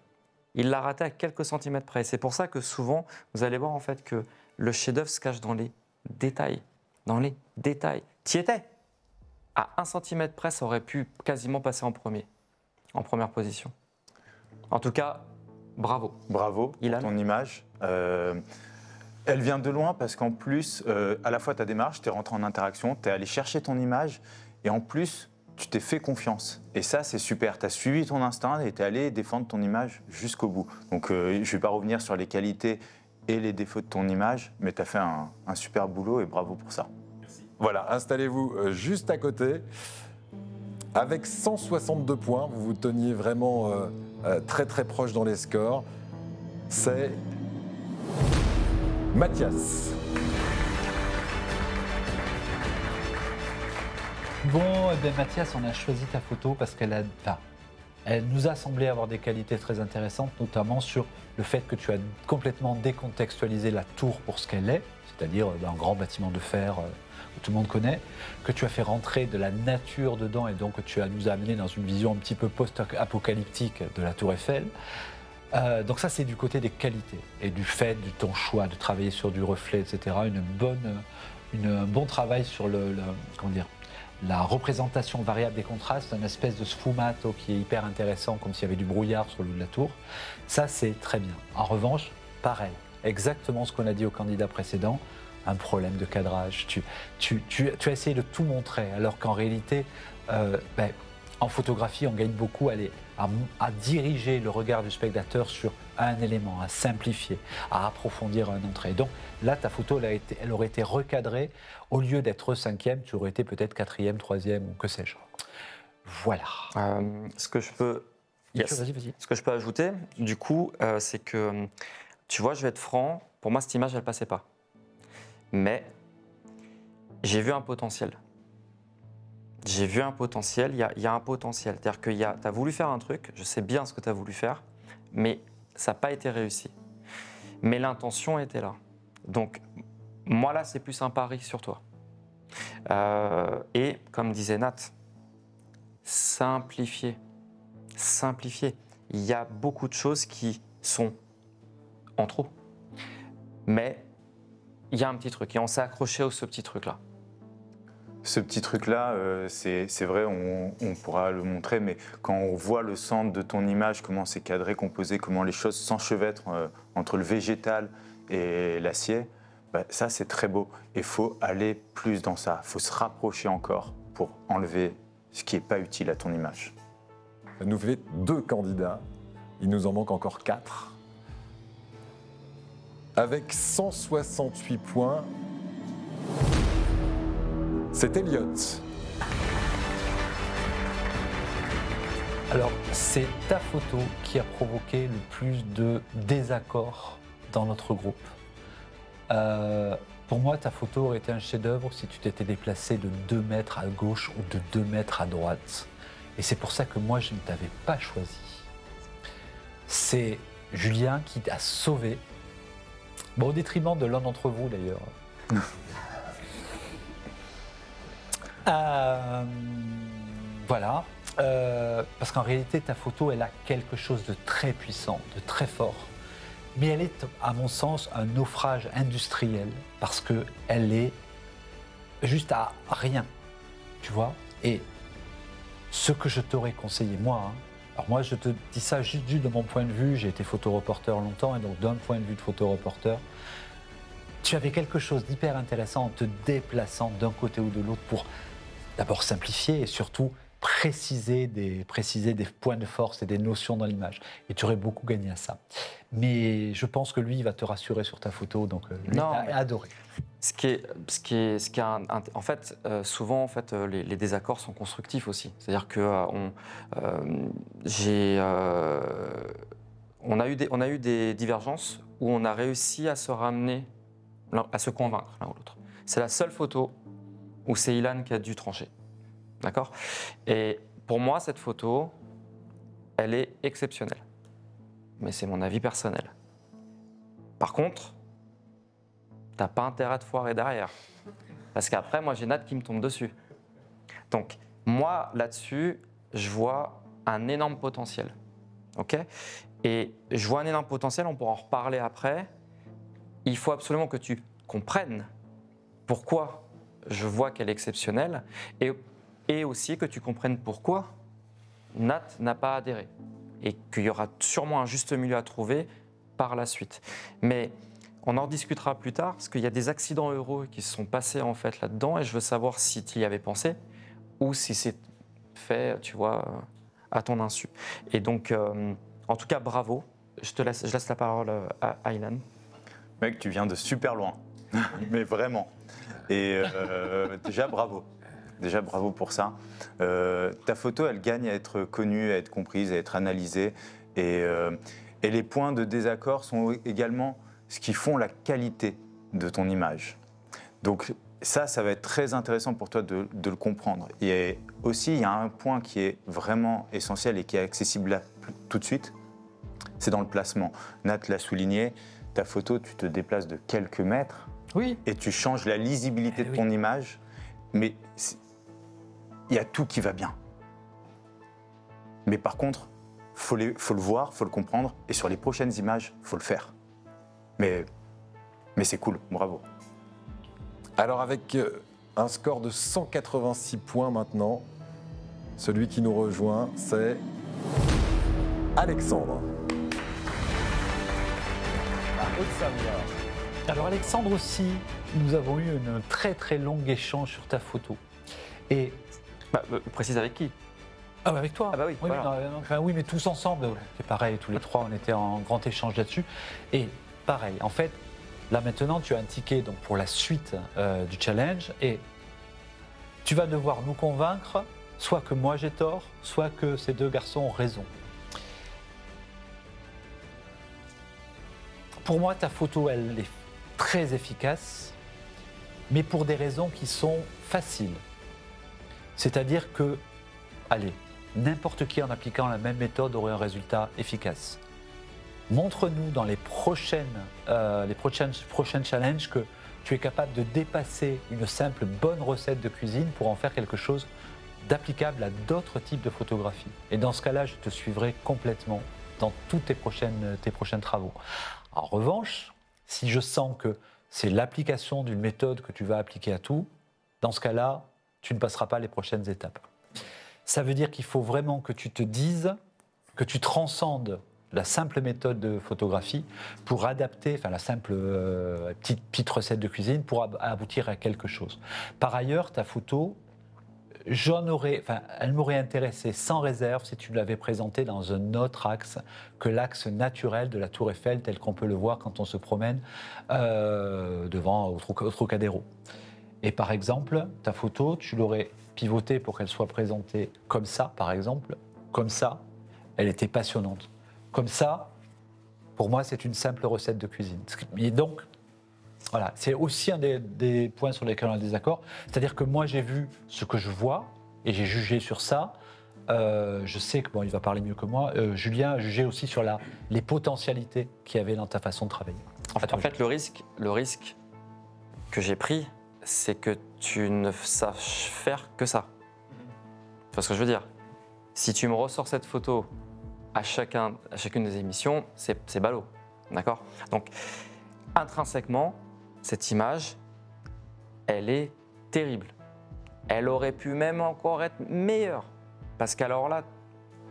il l'a raté à quelques centimètres près. C'est pour ça que souvent, vous allez voir en fait que le chef-d'œuvre se cache dans les détails, T'y étais. À 1 centimètre près, ça aurait pu quasiment passer en première position. En tout cas, bravo. Bravo pour ton image. Elle vient de loin parce qu'en plus, à la fois ta démarche, tu es rentré en interaction, tu es allé chercher ton image et en plus, tu t'es fait confiance. Et ça, c'est super. Tu as suivi ton instinct et tu es allé défendre ton image jusqu'au bout. Donc, je ne vais pas revenir sur les qualités et les défauts de ton image, mais tu as fait un super boulot et bravo pour ça. Merci. Voilà, installez-vous juste à côté. Avec 162 points, vous vous teniez vraiment très très proche dans les scores. C'est Mathias. Bon, Mathias, on a choisi ta photo parce elle nous a semblé avoir des qualités très intéressantes, notamment sur le fait que tu as complètement décontextualisé la tour pour ce qu'elle est, c'est-à-dire un grand bâtiment de fer que tout le monde connaît, que tu as fait rentrer de la nature dedans et donc que tu nous as amené dans une vision un petit peu post-apocalyptique de la tour Eiffel. Donc ça, c'est du côté des qualités et du fait de ton choix de travailler sur du reflet, etc. Un bon travail sur la représentation variable des contrastes, une espèce de sfumato qui est hyper intéressant, comme s'il y avait du brouillard sur le de la tour. Ça, c'est très bien. En revanche, pareil, exactement ce qu'on a dit au candidat précédent, un problème de cadrage. Tu as essayé de tout montrer, alors qu'en réalité, en photographie, on gagne beaucoup à diriger le regard du spectateur sur un élément, à simplifier, à approfondir un entrée. Donc là, ta photo, elle aurait été recadrée. Au lieu d'être 5e, tu aurais été peut-être 4e, 3e ou que sais-je. Voilà. Ce que je peux ajouter, du coup, c'est que, tu vois, je vais être franc, pour moi, cette image, elle ne passait pas. Mais j'ai vu un potentiel. J'ai vu un potentiel, il y a un potentiel. C'est-à-dire que tu as voulu faire un truc, je sais bien ce que tu as voulu faire, mais ça n'a pas été réussi. Mais l'intention était là. Donc, moi, là, c'est plus un pari sur toi. Et, comme disait Nat, simplifier. Simplifier. Il y a beaucoup de choses qui sont en trop. Mais il y a un petit truc et on s'est accroché à ce petit truc-là. Ce petit truc-là, c'est vrai, on pourra le montrer, mais quand on voit le centre de ton image, comment c'est cadré, composé, comment les choses s'enchevêtrent entre le végétal et l'acier, bah, ça c'est très beau. Et il faut aller plus dans ça, il faut se rapprocher encore pour enlever ce qui n'est pas utile à ton image. Ça nous fait 2 candidats, il nous en manque encore 4. Avec 168 points, c'est Elliot. Alors, c'est ta photo qui a provoqué le plus de désaccords dans notre groupe. Pour moi, ta photo aurait été un chef-d'œuvre si tu t'étais déplacé de 2 mètres à gauche ou de 2 mètres à droite. Et c'est pour ça que moi, je ne t'avais pas choisi. C'est Julien qui t'a sauvé. Bon, au détriment de l'un d'entre vous, d'ailleurs. Voilà. Parce qu'en réalité, ta photo, elle a quelque chose de très puissant, de très fort. Mais elle est, à mon sens, un naufrage industriel parce qu'elle est juste à rien, tu vois. Et ce que je t'aurais conseillé, moi, hein, alors moi, je te dis ça juste de mon point de vue, j'ai été photoreporter longtemps, et donc d'un point de vue de photoreporter, tu avais quelque chose d'hyper intéressant en te déplaçant d'un côté ou de l'autre pour d'abord simplifier et surtout préciser des points de force et des notions dans l'image. Et tu aurais beaucoup gagné à ça. Mais je pense que lui, il va te rassurer sur ta photo, donc lui, il a adoré. En fait, souvent, en fait, les désaccords sont constructifs aussi. C'est-à-dire que on a eu des divergences où on a réussi à se ramener, à se convaincre l'un ou l'autre. C'est la seule photo où c'est Ilan qui a dû trancher. D'accord ? Et pour moi, cette photo, elle est exceptionnelle. Mais c'est mon avis personnel. Par contre, t'as pas intérêt à te foirer derrière. Parce qu'après, moi, j'ai Nat qui me tombe dessus. Donc, moi, là-dessus, je vois un énorme potentiel. OK ? Et je vois un énorme potentiel, on pourra en reparler après. Il faut absolument que tu comprennes pourquoi je vois qu'elle est exceptionnelle et aussi que tu comprennes pourquoi Nat n'a pas adhéré et qu'il y aura sûrement un juste milieu à trouver par la suite. Mais on en discutera plus tard parce qu'il y a des accidents heureux qui se sont passés en fait là-dedans et je veux savoir si tu y avais pensé ou si c'est fait, tu vois, à ton insu. Et donc, en tout cas, bravo. Je laisse la parole à Ilan. Mec, tu viens de super loin, mais vraiment. Et déjà, bravo. Déjà, bravo pour ça. Ta photo, elle gagne à être connue, à être comprise, à être analysée. Et les points de désaccord sont également ce qui font la qualité de ton image. Donc ça va être très intéressant pour toi de le comprendre. Et aussi, il y a un point qui est vraiment essentiel et qui est accessible là, tout de suite, c'est dans le placement. Nat l'a souligné, ta photo, tu te déplaces de quelques mètres et tu changes la lisibilité de ton image, mais il y a tout qui va bien. Mais par contre, faut le voir, faut le comprendre, et sur les prochaines images, faut le faire. Mais c'est cool, bravo. Alors avec un score de 186 points maintenant, celui qui nous rejoint, c'est Alexandre. Alors Alexandre aussi, nous avons eu un très très long échange sur ta photo. Et précise avec qui? Ah bah avec toi. Ah bah oui, oui, voilà. oui, mais tous ensemble. C'est pareil, tous les trois, on était en grand échange là-dessus. Et pareil, en fait, là maintenant, tu as un ticket donc, pour la suite du challenge et tu vas devoir nous convaincre, soit que moi j'ai tort, soit que ces deux garçons ont raison. Pour moi, ta photo, elle est très efficace, mais pour des raisons qui sont faciles. C'est-à-dire que, allez, n'importe qui en appliquant la même méthode aurait un résultat efficace. Montre-nous dans les prochaines challenges que tu es capable de dépasser une simple bonne recette de cuisine pour en faire quelque chose d'applicable à d'autres types de photographie. Et dans ce cas-là, je te suivrai complètement dans tous tes prochains travaux. En revanche, si je sens que c'est l'application d'une méthode que tu vas appliquer à tout, dans ce cas-là, tu ne passeras pas les prochaines étapes. Ça veut dire qu'il faut vraiment que tu te dises, que tu transcendes la simple méthode de photographie pour adapter, enfin la simple petite recette de cuisine pour aboutir à quelque chose. Par ailleurs, ta photo, elle m'aurait intéressé sans réserve si tu l'avais présentée dans un autre axe que l'axe naturel de la Tour Eiffel tel qu'on peut le voir quand on se promène devant au Trocadéro. Et par exemple, ta photo, tu l'aurais pivotée pour qu'elle soit présentée comme ça, par exemple. Comme ça, elle était passionnante. Comme ça, pour moi, c'est une simple recette de cuisine. Et donc, voilà, c'est aussi un des points sur lesquels on a des accords. C'est-à-dire que moi, j'ai vu ce que je vois et j'ai jugé sur ça. Je sais que, bon, il va parler mieux que moi. Julien a jugé aussi sur les potentialités qu'il y avait dans ta façon de travailler. En fait, le risque que j'ai pris, c'est que tu ne saches faire que ça. Tu vois ce que je veux dire? Si tu me ressors cette photo à chacune des émissions, c'est ballot. D'accord? Donc, intrinsèquement, cette image, elle est terrible. Elle aurait pu même encore être meilleure. Parce qu'alors là,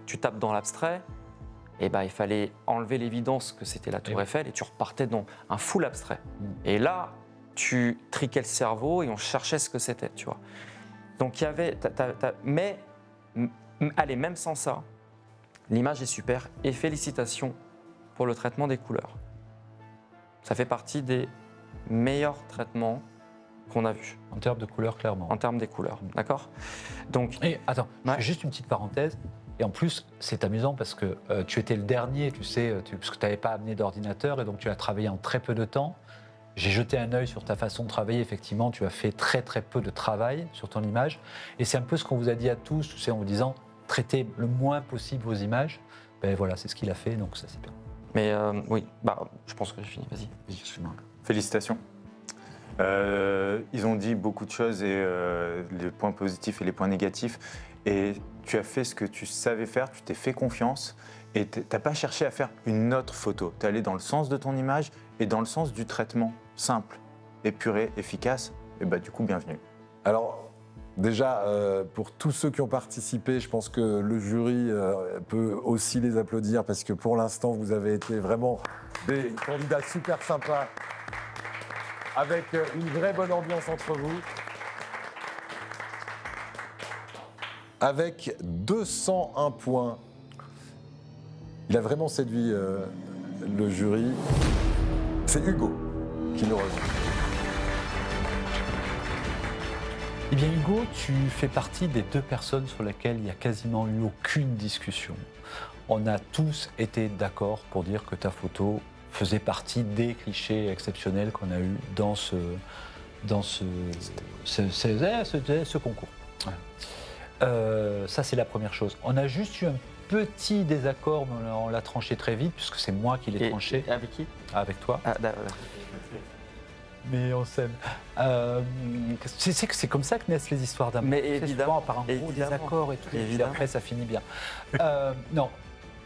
tu tapes dans l'abstrait, et ben, il fallait enlever l'évidence que c'était la Tour Eiffel et tu repartais dans un full abstrait. Et là, tu triquais le cerveau et on cherchait ce que c'était, tu vois. Donc il y avait... Mais, allez, même sans ça, l'image est super et félicitations pour le traitement des couleurs. Ça fait partie des meilleurs traitements qu'on a vus. En termes de couleurs, clairement. En termes des couleurs, d'accord? Donc, et attends, je fais juste une petite parenthèse. Et en plus, c'est amusant parce que tu étais le dernier, tu sais, parce que tu n'avais pas amené d'ordinateur et donc tu as travaillé en très peu de temps. J'ai jeté un œil sur ta façon de travailler. Effectivement, tu as fait très très peu de travail sur ton image. Et c'est un peu ce qu'on vous a dit à tous, tu sais, en vous disant traitez le moins possible vos images. Ben voilà, c'est ce qu'il a fait, donc ça c'est bien. Mais oui, je pense que j'ai fini. Vas-y, excuse-moi. Félicitations. Ils ont dit beaucoup de choses, et les points positifs et les points négatifs. Et tu as fait ce que tu savais faire, tu t'es fait confiance. Et tu n'as pas cherché à faire une autre photo. Tu es allé dans le sens de ton image et dans le sens du traitement simple, épuré, efficace. Et du coup, bienvenue. Alors, déjà, pour tous ceux qui ont participé, je pense que le jury peut aussi les applaudir parce que pour l'instant, vous avez été vraiment des candidats super sympas avec une vraie bonne ambiance entre vous. Avec 201 points, il a vraiment séduit le jury. C'est Hugo qui nous rejoint. Eh bien Hugo, tu fais partie des deux personnes sur lesquelles il n'y a quasiment eu aucune discussion. On a tous été d'accord pour dire que ta photo faisait partie des clichés exceptionnels qu'on a eu dans ce concours. Voilà. Ça, c'est la première chose. On a juste eu un petit désaccord, mais on l'a tranché très vite, puisque c'est moi qui l'ai tranché. Et avec qui? Avec toi. Mais on s'aime. C'est comme ça que naissent les histoires d'amour. Mais évidemment. Par un gros désaccord et tout, et puis après ça finit bien. Non,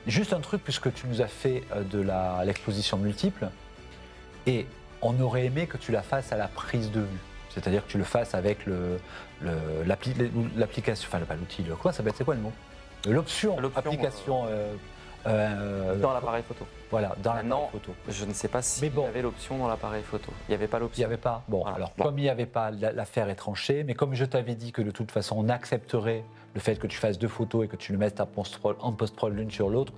juste un truc, puisque tu nous as fait de l'exposition multiple, et on aurait aimé que tu la fasses à la prise de vue. C'est-à-dire que tu le fasses avec l'application, enfin pas l'outil, quoi ça s'appelle, c'est quoi le mot? L'option application dans l'appareil photo. Voilà, dans l'appareil photo. Je ne sais pas si il y avait l'option dans l'appareil photo. Il n'y avait pas l'option. Il n'y avait pas. Bon, voilà. Alors comme il n'y avait pas, l'affaire est tranchée, mais comme je t'avais dit que de toute façon on accepterait le fait que tu fasses deux photos et que tu le mettes en post-prod l'une sur l'autre,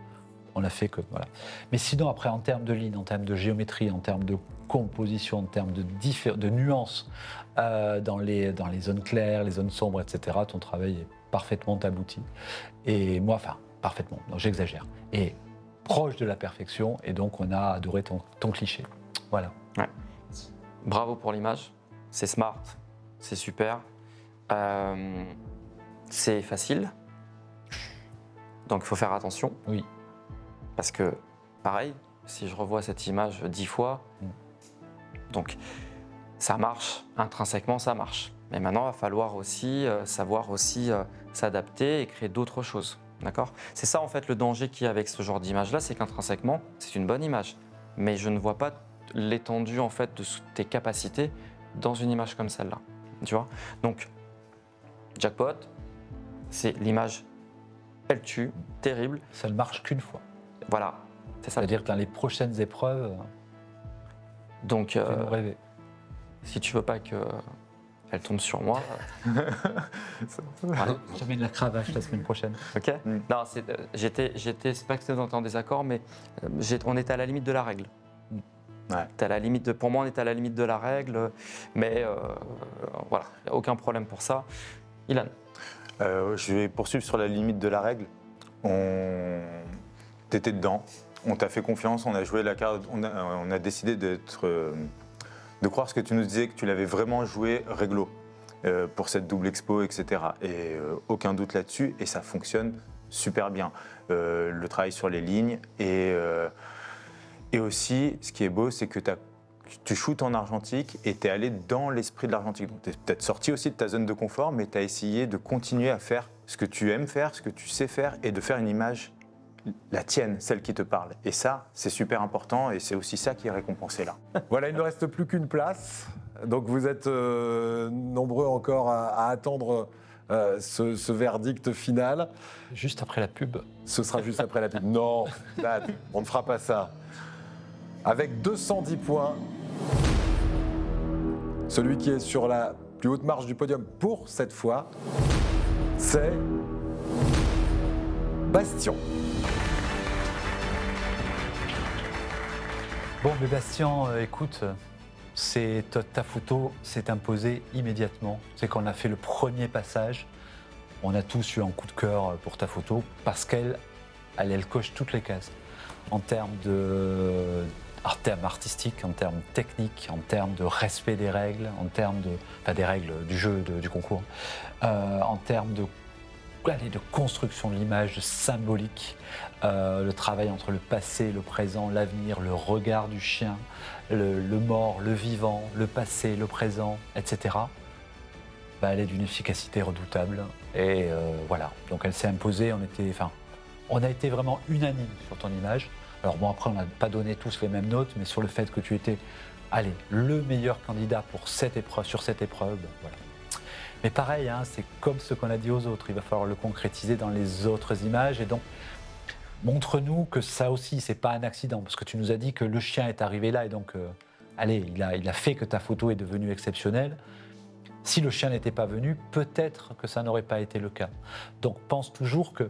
on a fait que voilà. Mais sinon après en termes de ligne, en termes de géométrie, en termes de composition, en termes de nuances dans les zones claires, les zones sombres, etc. Ton travail est parfaitement abouti. Et moi, enfin parfaitement. Donc j'exagère. Et proche de la perfection, et donc on a adoré ton cliché. Voilà. Ouais. Bravo pour l'image. C'est smart, c'est super. C'est facile. Donc il faut faire attention. Oui. Parce que, pareil, si je revois cette image 10 fois. Donc, ça marche, intrinsèquement, ça marche. Mais maintenant, il va falloir aussi savoir aussi s'adapter et créer d'autres choses. D'accord ? C'est ça, en fait, le danger qu'il y a avec ce genre d'image-là, c'est qu'intrinsèquement, c'est une bonne image. Mais je ne vois pas l'étendue, en fait, de tes capacités dans une image comme celle-là. Tu vois ? Donc, jackpot, c'est l'image, elle tue, terrible. Ça ne marche qu'une fois. Voilà, c'est ça. C'est-à-dire que dans les prochaines épreuves, donc, fais-nous rêver. Si tu veux pas qu'elle tombe sur moi, voilà. J'amène la cravache la semaine prochaine. Ok. Non, c'est pas que c'était en désaccord, mais on était à la limite de la règle. Ouais. Pour moi, on était à la limite de la règle, mais voilà, il n'y a aucun problème pour ça. Ilan. Je vais poursuivre sur la limite de la règle. T'étais dedans, on t'a fait confiance, on a joué la carte, on a décidé de croire ce que tu nous disais, que tu l'avais vraiment joué réglo pour cette double expo, etc. Et aucun doute là-dessus, et ça fonctionne super bien. Le travail sur les lignes, et aussi, ce qui est beau, c'est que tu shootes en argentique et tu es allé dans l'esprit de l'argentique. Donc tu es peut-être sorti aussi de ta zone de confort, mais tu as essayé de continuer à faire ce que tu aimes faire, ce que tu sais faire, et de faire une image, la tienne, celle qui te parle. Et ça, c'est super important, et c'est aussi ça qui est récompensé là. Voilà, il ne reste plus qu'une place. Donc vous êtes nombreux encore à attendre ce verdict final. Juste après la pub. Ce sera juste après la pub. Non, Dad, on ne fera pas ça. Avec 210 points, celui qui est sur la plus haute marche du podium pour cette fois, c'est Bastien. Bon, mais Bastien, écoute, ta photo s'est imposée immédiatement. C'est quand on a fait le premier passage, on a tous eu un coup de cœur pour ta photo parce qu'elle coche toutes les cases. En termes artistiques, en termes techniques, en termes de respect des règles, en termes des règles du jeu, du concours, en termes de construction de l'image, de symbolique, le travail entre le passé, le présent, l'avenir, le regard du chien, le mort, le vivant, le passé, le présent, etc. Elle est d'une efficacité redoutable. Et voilà, donc elle s'est imposée, on a été vraiment unanime sur ton image. Alors bon, après, on n'a pas donné tous les mêmes notes, mais sur le fait que tu étais, le meilleur candidat pour sur cette épreuve, voilà. Mais pareil, hein, c'est comme ce qu'on a dit aux autres, il va falloir le concrétiser dans les autres images. Et donc, montre-nous que ça aussi, c'est pas un accident, parce que tu nous as dit que le chien est arrivé là, et donc, il a fait que ta photo est devenue exceptionnelle. Si le chien n'était pas venu, peut-être que ça n'aurait pas été le cas. Donc, pense toujours que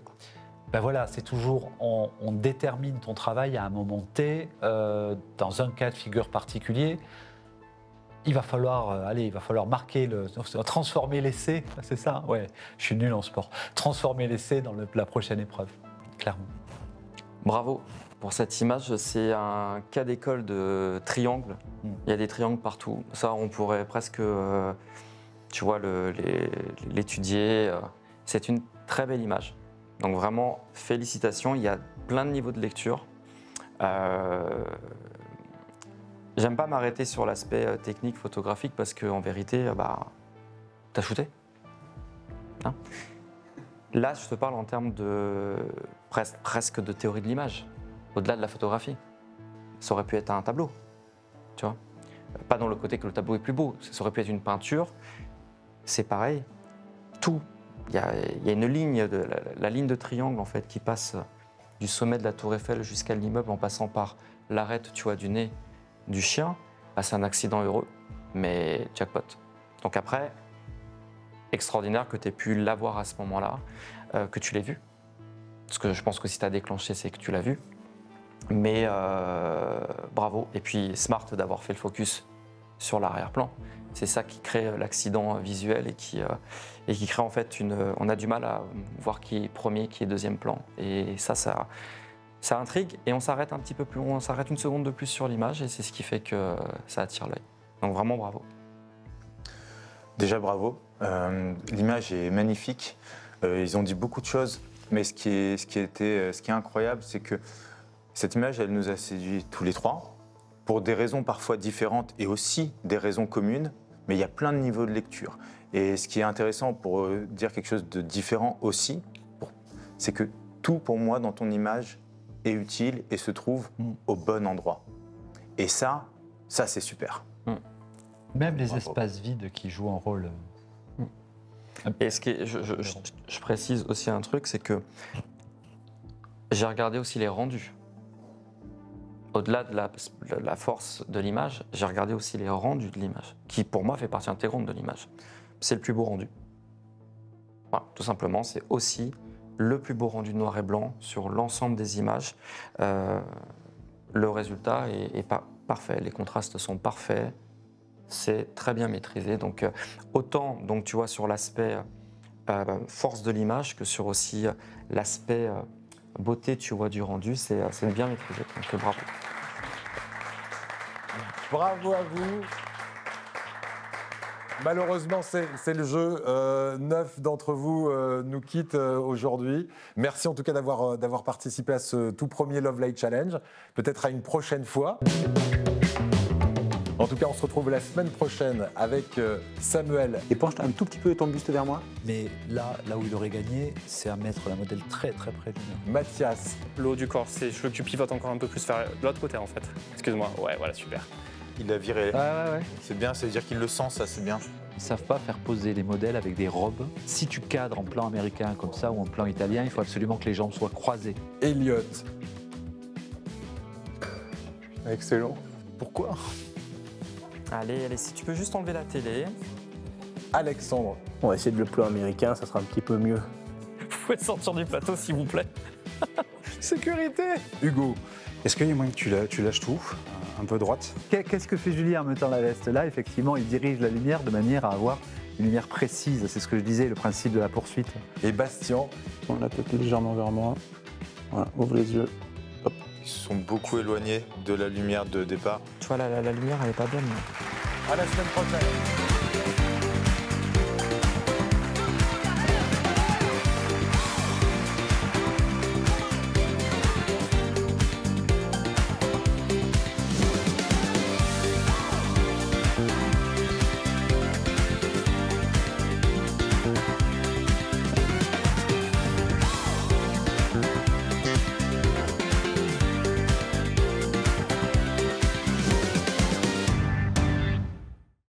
voilà, c'est toujours, on détermine ton travail à un moment T, dans un cas de figure particulier. Il va falloir marquer transformer l'essai, c'est ça? Ouais, je suis nul en sport. Transformer l'essai dans la prochaine épreuve, clairement. Bravo pour cette image, c'est un cas d'école de triangle. Il y a des triangles partout. Ça, on pourrait presque, tu vois, l'étudier. C'est une très belle image. Donc vraiment, félicitations, il y a plein de niveaux de lecture. J'aime pas m'arrêter sur l'aspect technique, photographique, parce qu'en vérité, t'as shooté. Hein? Là, je te parle en termes de presque de théorie de l'image, au-delà de la photographie. Ça aurait pu être un tableau, tu vois. Pas dans le côté que le tableau est plus beau, ça aurait pu être une peinture. C'est pareil, tout. Il y a une ligne, la ligne de triangle en fait, qui passe du sommet de la Tour Eiffel jusqu'à l'immeuble en passant par l'arête, tu vois, du nez du chien. C'est un accident heureux, mais jackpot. Donc après, extraordinaire que tu aies pu l'avoir à ce moment-là, que tu l'aies vu. Parce que je pense que si tu as déclenché, c'est que tu l'as vu. Mais bravo. Et puis smart d'avoir fait le focus sur l'arrière-plan. C'est ça qui crée l'accident visuel et qui crée en fait on a du mal à voir qui est premier, qui est deuxième plan. Et ça intrigue et on s'arrête un petit peu plus, on s'arrête une seconde de plus sur l'image et c'est ce qui fait que ça attire l'œil. Donc vraiment bravo. Déjà bravo. L'image est magnifique. Ils ont dit beaucoup de choses, mais ce qui est incroyable, c'est que Cette image, elle nous a séduits tous les trois, pour des raisons parfois différentes et aussi des raisons communes, mais il y a plein de niveaux de lecture. Et ce qui est intéressant pour dire quelque chose de différent aussi, c'est que tout pour moi dans ton image est utile et se trouve au bon endroit. Et ça c'est super. Même les espaces vides qui jouent un rôle. Et ce qui est, je précise aussi un truc, c'est que j'ai regardé aussi les rendus. Au-delà de la force de l'image, j'ai regardé aussi les rendus de l'image, qui pour moi fait partie intégrante de l'image. C'est le plus beau rendu. Voilà, tout simplement, c'est aussi le plus beau rendu noir et blanc sur l'ensemble des images. Le résultat est parfait, les contrastes sont parfaits, c'est très bien maîtrisé. Donc autant donc, tu vois, sur l'aspect force de l'image que sur aussi l'aspect beauté, tu vois, du rendu, c'est bien maîtrisé. Donc bravo. Bravo à vous. Malheureusement, c'est le jeu. 9 d'entre vous nous quittent aujourd'hui. Merci en tout cas d'avoir participé à ce tout premier Love Light Challenge. Peut-être à une prochaine fois. En tout cas, on se retrouve la semaine prochaine avec Samuel. Et penche un tout petit peu ton buste vers moi. Mais là où il aurait gagné, c'est à mettre la modèle très très près du mien. Mathias. Le haut du corps, je veux que tu pivotes encore un peu plus vers l'autre côté en fait. Excuse-moi, ouais, voilà, super. Il a viré. Ouais. C'est bien, ça veut dire qu'il le sent, ça, c'est bien. Ils ne savent pas faire poser les modèles avec des robes. Si tu cadres en plan américain comme ça ou en plan italien, il faut absolument que les jambes soient croisées. Elliot. Excellent. Pourquoi? Allez, si tu peux juste enlever la télé. Alexandre. On va essayer de le plan américain, ça sera un petit peu mieux. Vous pouvez sortir du plateau s'il vous plaît. Sécurité. Hugo. Est-ce qu'il y a moyen que tu lâches tout, un peu droite? Qu'est-ce que fait Julien en mettant la veste? Là, effectivement, il dirige la lumière de manière à avoir une lumière précise. C'est ce que je disais, le principe de la poursuite. Et Bastien. On la tête légèrement vers moi. Voilà, ouvre les yeux. Hop. Ils se sont beaucoup éloignés de la lumière de départ. Tu vois, la lumière, elle est pas bonne. À la semaine prochaine.